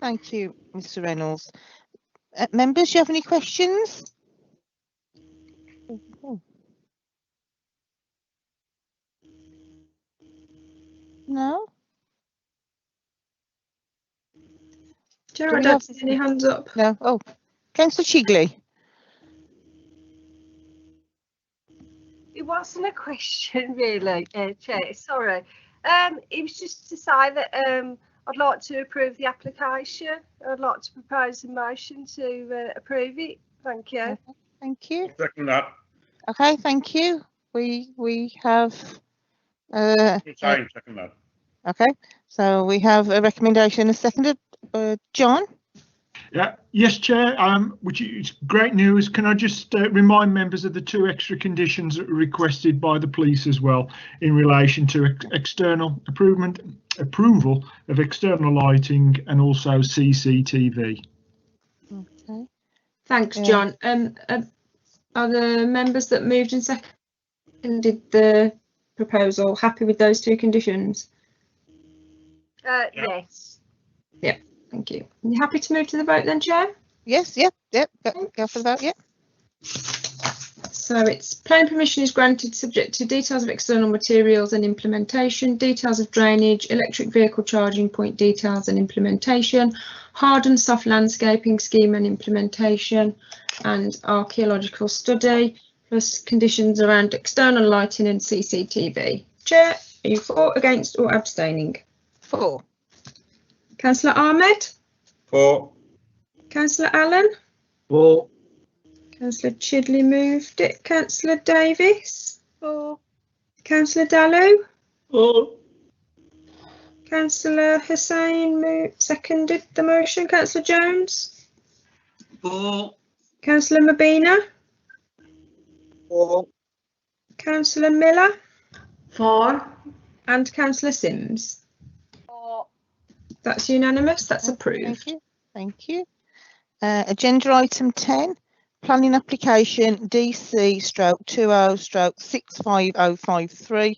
Thank you, Mr. Reynolds. Members, do you have any questions? No? Chair, I don't see any hands up. No. Oh, Councillor Chigley. It wasn't a question really, Chair, sorry. It was just to say that I'd like to approve the application. I'd like to propose a motion to approve it. Thank you. Okay, thank you. Second that. Okay, thank you. We have Second that. okay, so we have a recommendation and seconded. John? Yeah, yes, Chair, which is great news. Can I just remind members of the 2 extra conditions that were requested by the police as well in relation to external approval of external lighting and also CCTV. Okay. Thanks, John. Are the members that moved and seconded the proposal happy with those 2 conditions? Yes. Yeah, thank you. Are you happy to move to the vote then, Chair? Yes, yep. Go for the vote, yep. So it's planning permission is granted subject to details of external materials and implementation, details of drainage, electric vehicle charging point details and implementation, hard and soft landscaping scheme and implementation, and archaeological study, plus conditions around external lighting and CCTV. Chair, are you for, against or abstaining? For. Councillor Ahmed? For. Councillor Allen? For. Councillor Chidley moved it. Councillor Davis? For. Councillor Dallow? For. Councillor Hussain seconded the motion. Councillor Jones? For. Councillor Mabina? For. Councillor Miller? For. And Councillor Sims? For. That's unanimous. That's approved. Thank you. Thank you. Agenda item 10, planning application DC/20/65053.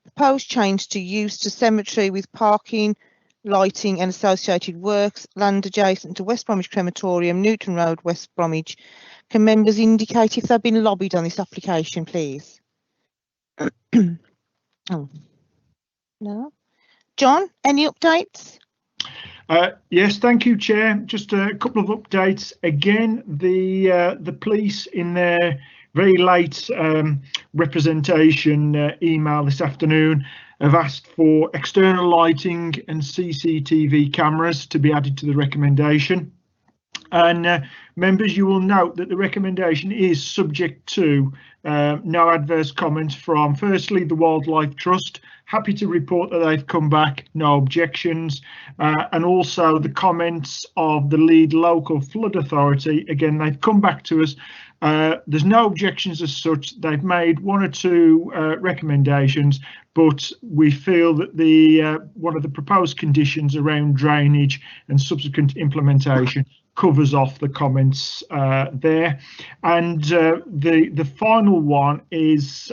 Proposed change to use to cemetery with parking, lighting and associated works, land adjacent to West Bromwich Crematorium, Newton Road, West Bromwich. Can members indicate if they've been lobbied on this application, please? Oh. No. John, any updates? Yes, thank you, Chair. Just a couple of updates. Again, the police in their very late representation email this afternoon have asked for external lighting and CCTV cameras to be added to the recommendation. And members, you will note that the recommendation is subject to no adverse comments from, firstly, the Wildlife Trust. Happy to report that they've come back, no objections, and also the comments of the lead local flood authority. Again, they've come back to us. There's no objections as such. They've made 1 or 2 recommendations, but we feel that the one of the proposed conditions around drainage and subsequent implementation covers off the comments there. And the final one is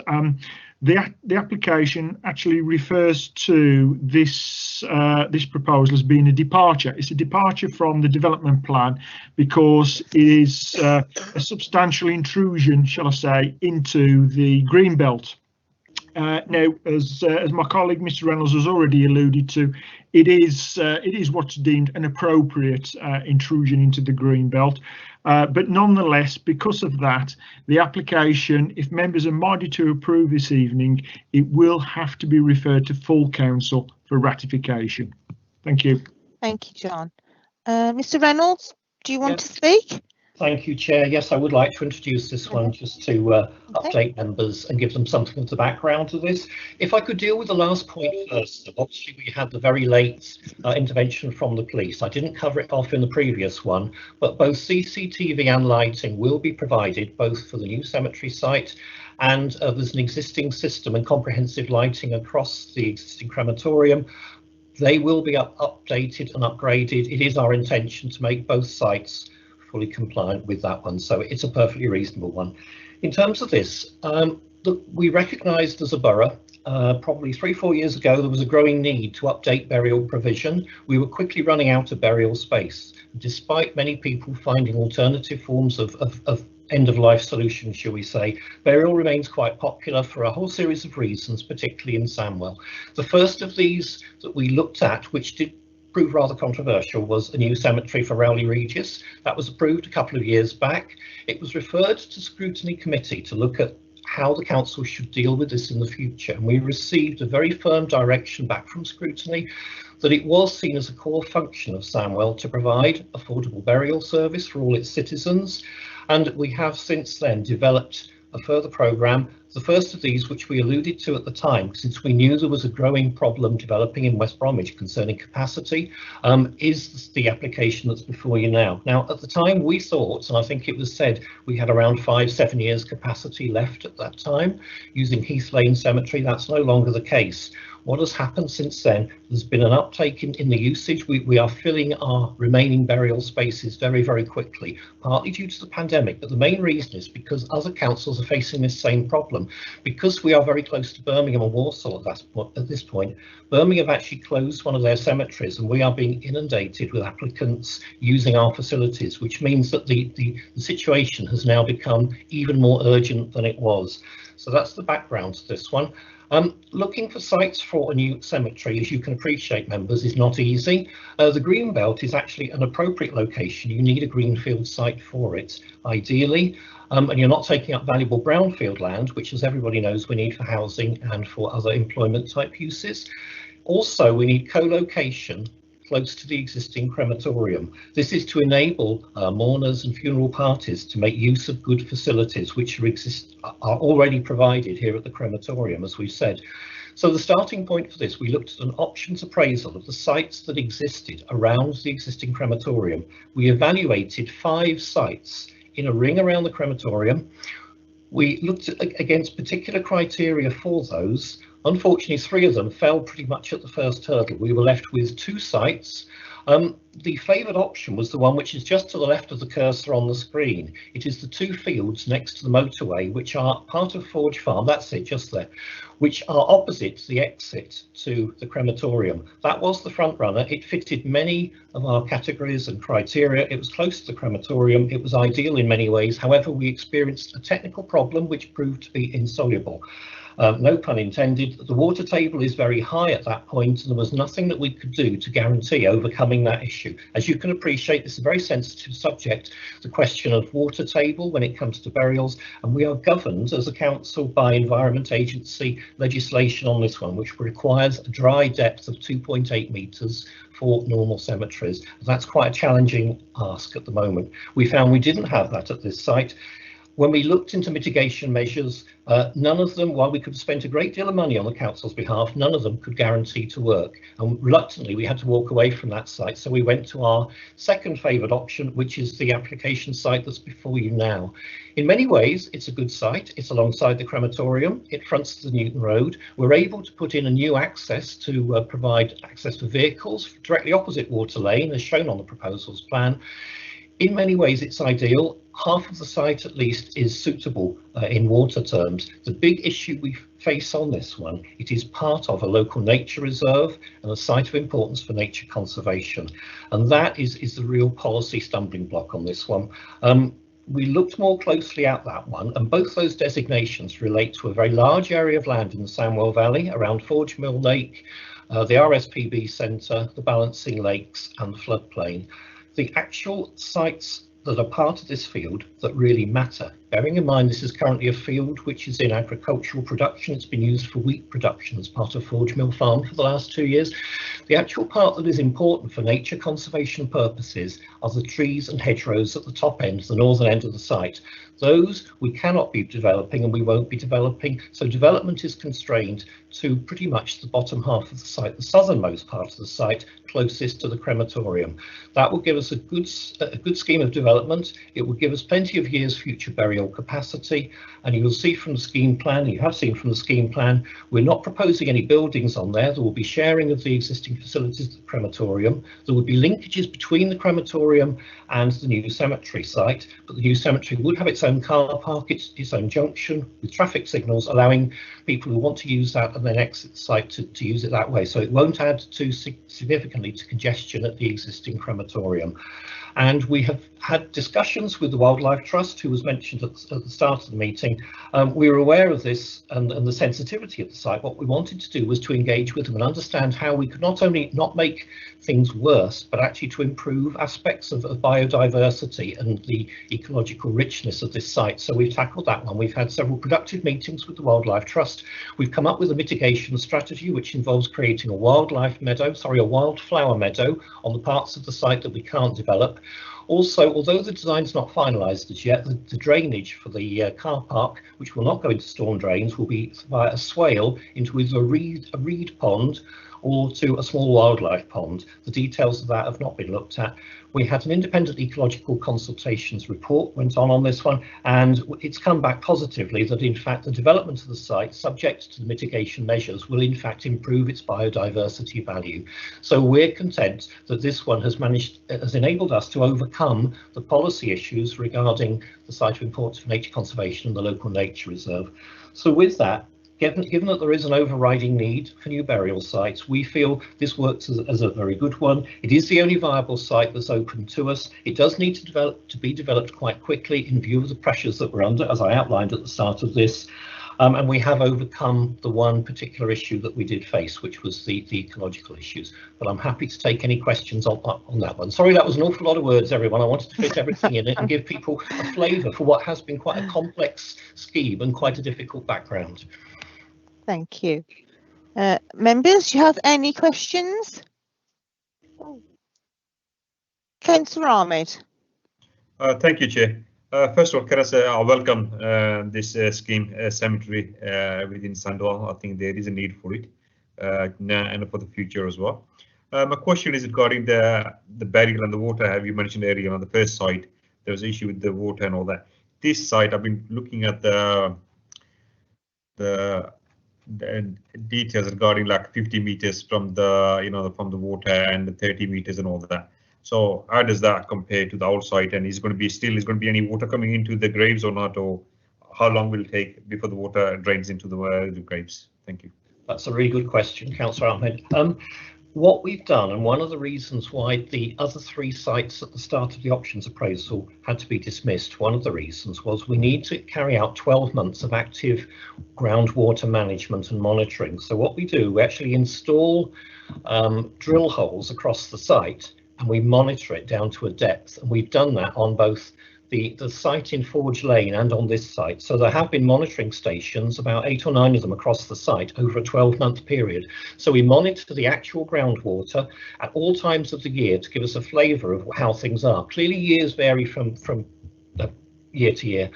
the application actually refers to this this proposal as being a departure. It's a departure from the development plan because it is a substantial intrusion, shall I say, into the green belt. Now, as my colleague Mr. Reynolds has already alluded to, it is what's deemed an appropriate intrusion into the green belt. But nonetheless, because of that, the application, if members are minded to approve this evening, it will have to be referred to full council for ratification. Thank you. Thank you, John. Mr. Reynolds, do you want to speak? Thank you, Chair. Yes, I would like to introduce this one just to update members and give them something of the background to this. If I could deal with the last point first. Obviously, we had the very late intervention from the police. I didn't cover it off in the previous one, but both CCTV and lighting will be provided both for the new cemetery site, and there's an existing system and comprehensive lighting across the existing crematorium. They will be updated and upgraded. It is our intention to make both sites fully compliant with that one, so it's a perfectly reasonable one. In terms of this, look, we recognised as a borough probably 3-4 years ago there was a growing need to update burial provision. We were quickly running out of burial space, despite many people finding alternative forms of end-of-life solutions, shall we say. Burial remains quite popular for a whole series of reasons, particularly in Sandwell. The first of these that we looked at, which did prove rather controversial, was a new cemetery for Rowley Regis. That was approved a couple of years back. It was referred to Scrutiny Committee to look at how the council should deal with this in the future, and we received a very firm direction back from Scrutiny that it was seen as a core function of Sandwell to provide affordable burial service for all its citizens, and we have since then developed a further programme. The first of these, which we alluded to at the time, since we knew there was a growing problem developing in West Bromwich concerning capacity, is the application that's before you now. Now, at the time we thought, and I think it was said, we had around 5-7 years capacity left at that time using Heath Lane Cemetery. That's no longer the case. What has happened since then? There's been an uptake in the usage. We are filling our remaining burial spaces very, very quickly, partly due to the pandemic, but the main reason is because other councils are facing this same problem. Because we are very close to Birmingham and Walsall at this point, Birmingham have actually closed one of their cemeteries, and we are being inundated with applicants using our facilities, which means that the situation has now become even more urgent than it was. So that's the background to this one. Looking for sites for a new cemetery, as you can appreciate, members, is not easy. The Greenbelt is actually an appropriate location. You need a greenfield site for it, ideally, and you're not taking up valuable brownfield land, which, as everybody knows, we need for housing and for other employment type uses. Also, we need co-location close to the existing crematorium. This is to enable mourners and funeral parties to make use of good facilities which are already provided here at the crematorium, as we've said. So the starting point for this, we looked at an options appraisal of the sites that existed around the existing crematorium. We evaluated 5 sites in a ring around the crematorium. We looked at, against particular criteria for those. Unfortunately, 3 of them fell pretty much at the first hurdle. We were left with 2 sites. The favoured option was the one which is just to the left of the cursor on the screen. It is the 2 fields next to the motorway, which are part of Forge Farm, that's it, just there, which are opposite the exit to the crematorium. That was the front runner. It fitted many of our categories and criteria. It was close to the crematorium. It was ideal in many ways. However, we experienced a technical problem which proved to be insoluble. No pun intended. The water table is very high at that point, and there was nothing that we could do to guarantee overcoming that issue. As you can appreciate, this is a very sensitive subject, the question of water table when it comes to burials, and we are governed as a council by Environment Agency legislation on this one, which requires a dry depth of 2.8 metres for normal cemeteries. That's quite a challenging ask at the moment. We found we didn't have that at this site. When we looked into mitigation measures, none of them, while we could have spent a great deal of money on the council's behalf, none of them could guarantee to work. And reluctantly, we had to walk away from that site. So we went to our second favoured option, which is the application site that's before you now. In many ways, it's a good site. It's alongside the crematorium. It fronts the Newton Road. We're able to put in a new access to provide access for vehicles directly opposite Water Lane, as shown on the proposals plan. In many ways, it's ideal. Half of the site, at least, is suitable in water terms. The big issue we face on this one, it is part of a local nature reserve and a site of importance for nature conservation. And that is the real policy stumbling block on this one. We looked more closely at that one, and both those designations relate to a very large area of land in the Sandwell Valley around Forge Mill Lake, the RSPB Centre, the Balancing Lakes and the floodplain. The actual sites that are part of this field that really matter. Bearing in mind this is currently a field which is in agricultural production. It's been used for wheat production as part of Forge Mill Farm for the last 2 years. The actual part that is important for nature conservation purposes are the trees and hedgerows at the top end, the northern end of the site. Those we cannot be developing and we won't be developing, so development is constrained to pretty much the bottom half of the site, the southernmost part of the site, closest to the crematorium. That will give us a good scheme of development. It will give us plenty of years future burial capacity, and you'll see from the scheme plan, you have seen from the scheme plan, we're not proposing any buildings on there. There will be sharing of the existing facilities at the crematorium. There will be linkages between the crematorium and the new cemetery site, but the new cemetery would have its own car park, its own junction with traffic signals, allowing people who want to use that and then exit the site to use it that way. So it won't add too significantly to congestion at the existing crematorium. And we have had discussions with the Wildlife Trust, who was mentioned at the start of the meeting. We were aware of this and the sensitivity of the site. What we wanted to do was to engage with them and understand how we could not only not make things worse, but actually to improve aspects of biodiversity and the ecological richness of this site. So we've tackled that one. We've had several productive meetings with the Wildlife Trust. We've come up with a mitigation strategy which involves creating a wildflower meadow on the parts of the site that we can't develop. Also, although the design's not finalised as yet, the drainage for the car park, which will not go into storm drains, will be via a swale into either a reed pond or to a small wildlife pond. The details of that have not been looked at. We had an independent ecological consultations report went on this one, and it's come back positively that in fact the development of the site, subject to the mitigation measures, will in fact improve its biodiversity value. So we're content that this one has enabled us to overcome the policy issues regarding the site of importance for nature conservation and the local nature reserve. So with that, given that there is an overriding need for new burial sites, we feel this works as a very good one. It is the only viable site that's open to us. It does need to be developed quite quickly in view of the pressures that we're under, as I outlined at the start of this. And we have overcome the one particular issue that we did face, which was the ecological issues. But I'm happy to take any questions on that one. Sorry, that was an awful lot of words, everyone. I wanted to fit everything in it and give people a flavour for what has been quite a complex scheme and quite a difficult background. Thank you. Members, do you have any questions? Councillor Ahmed. Thank you, Chair. First of all, can I say I welcome this scheme cemetery within Sandwell. I think there is a need for it now and for the future as well. My question is regarding the burial and the water. Have you mentioned earlier on the first site there was an issue with the water and all that? This site, I've been looking at the details regarding like 50 meters from the from the water and the 30 meters and all that. So how does that compare to the old site, and is going to be any water coming into the graves or not, or how long will it take before the water drains into the graves? Thank you. That's a really good question, Councillor Ahmed. What we've done, and one of the reasons why the other 3 sites at the start of the options appraisal had to be dismissed, one of the reasons was we need to carry out 12 months of active groundwater management and monitoring. So what we do, we actually install drill holes across the site and we monitor it down to a depth. And we've done that on both the site in Forge Lane and on this site. So there have been monitoring stations, about 8 or 9 of them across the site over a 12-month period. So we monitor the actual groundwater at all times of the year to give us a flavour of how things are. Clearly years vary from year to year.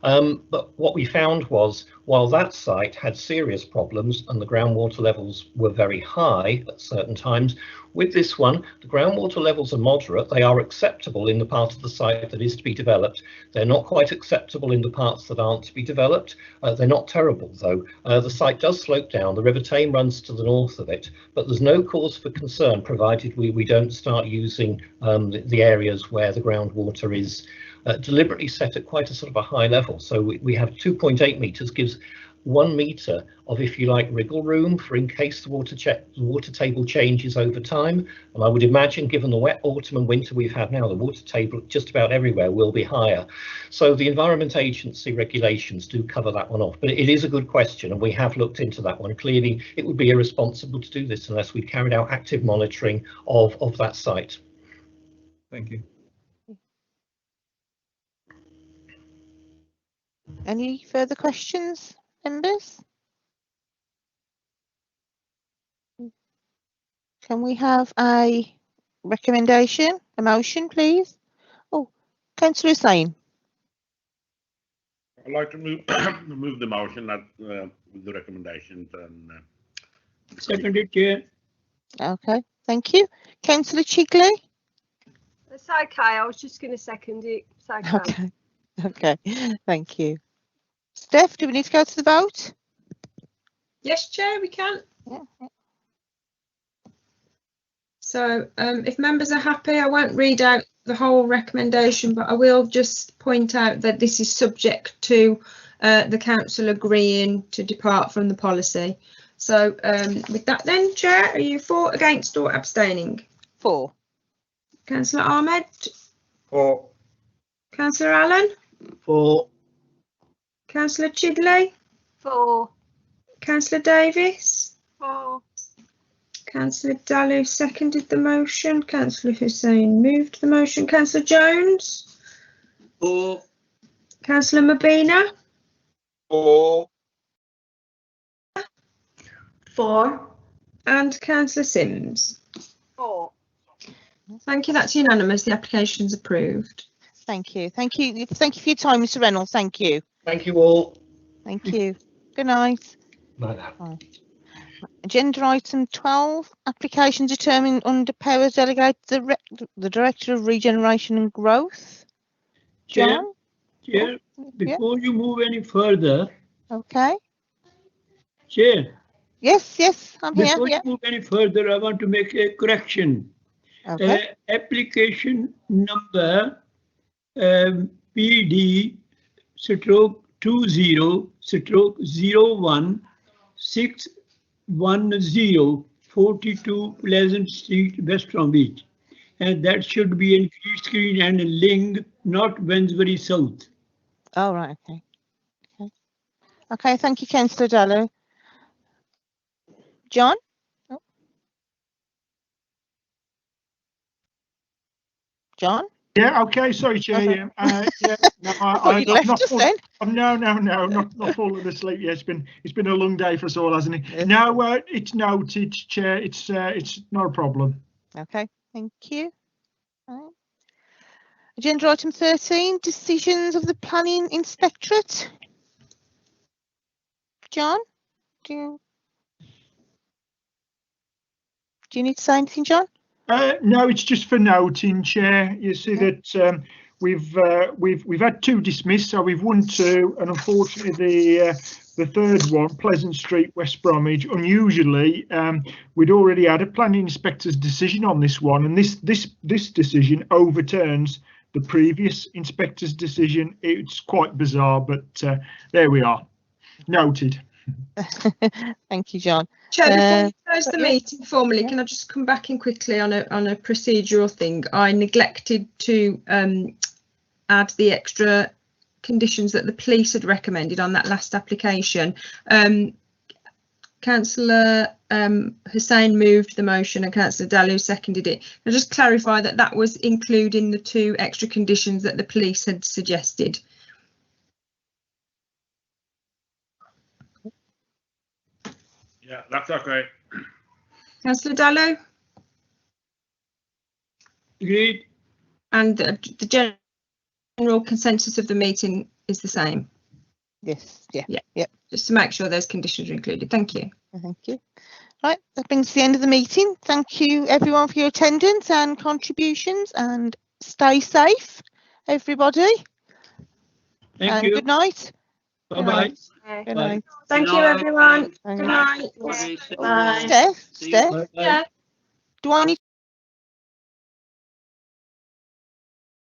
But what we found was, while that site had serious problems and the groundwater levels were very high at certain times, with this one, the groundwater levels are moderate. They are acceptable in the part of the site that is to be developed. They're not quite acceptable in the parts that aren't to be developed. They're not terrible, though. The site does slope down. The River Tame runs to the north of it, but there's no cause for concern provided we don't start using the areas where the groundwater is deliberately set at quite a sort of a high level. So we have 2.8 metres, gives 1 metre of, if you like, wriggle room for in case the water table changes over time. And I would imagine, given the wet autumn and winter we've had now, the water table just about everywhere will be higher. So the Environment Agency regulations do cover that one off. But it is a good question, and we have looked into that one. Clearly, it would be irresponsible to do this unless we carried out active monitoring of that site. Thank you. Any further questions, members? Can we have a recommendation, a motion, please? Oh, Councillor Hussain. I'd like to move move the motion that with the recommendations and. Seconded, Chair. Okay, thank you. Councillor Chigley. It's okay. I was just going to second it. It's okay. Okay, thank you. Steph, do we need to go to the vote? Yes, Chair, we can. Yeah. So if members are happy, I won't read out the whole recommendation, but I will just point out that this is subject to the council agreeing to depart from the policy. So with that then, Chair, are you for, against or abstaining? For. Councillor Ahmed? For. Councillor Allen? For. Councillor Chidley? For. Councillor Davis? For. Councillor Dalu seconded the motion. Councillor Hussain moved the motion. Councillor Jones? For. Councillor Mabina? For. For. And Councillor Sims? For. Thank you, that's unanimous. The application's approved. Thank you. Thank you. Thank you for your time, Mr. Reynolds. Thank you. Thank you all. Thank you. Good night. Bye. Agenda item 12, application determined under powers delegated to the Director of Regeneration and Growth. Chair, John? Chair, before you move any further. Okay. Chair. Yes, I'm here. Before you move any further, I want to make a correction. Okay. Application number PD/20/01/610 42 Pleasant Street, West Bromwich. And that should be in Green and Ling, not Wensbury South. All right. Okay. Okay. Thank you, Councillor Dallow. John? Oh. John? Yeah, okay, sorry, Chair. Okay. Yeah, no, You left us then. No, not falling asleep. Yeah, it's been a long day for us all, hasn't it? Yes. No, it's noted, Chair. It's not a problem. Okay, thank you. Right. Agenda item 13, decisions of the Planning Inspectorate. John, do you need to say anything, John? No, it's just for noting, Chair. You see that we've had 2 dismissed, so we've won 2, and unfortunately the third one, Pleasant Street, West Bromwich. Unusually, we'd already had a planning inspector's decision on this one, and this decision overturns the previous inspector's decision. It's quite bizarre, but there we are. Noted. Thank you, John. Chair, before we close the meeting formally, can I just come back in quickly on a procedural thing? I neglected to add the extra conditions that the police had recommended on that last application. Councillor Hussain moved the motion and Councillor Dalu seconded it. I'll just clarify that that was including the 2 extra conditions that the police had suggested. Yeah, that's okay. Councillor Dalu? Agreed. And the general consensus of the meeting is the same? Yes, yeah. Just to make sure those conditions are included. Thank you. Thank you. Right, that brings us to the end of the meeting. Thank you everyone for your attendance and contributions, and stay safe, everybody. Thank you. Good night. Bye-bye. Good night. Thank you, everyone. Good night. Steph? Yeah. Do I need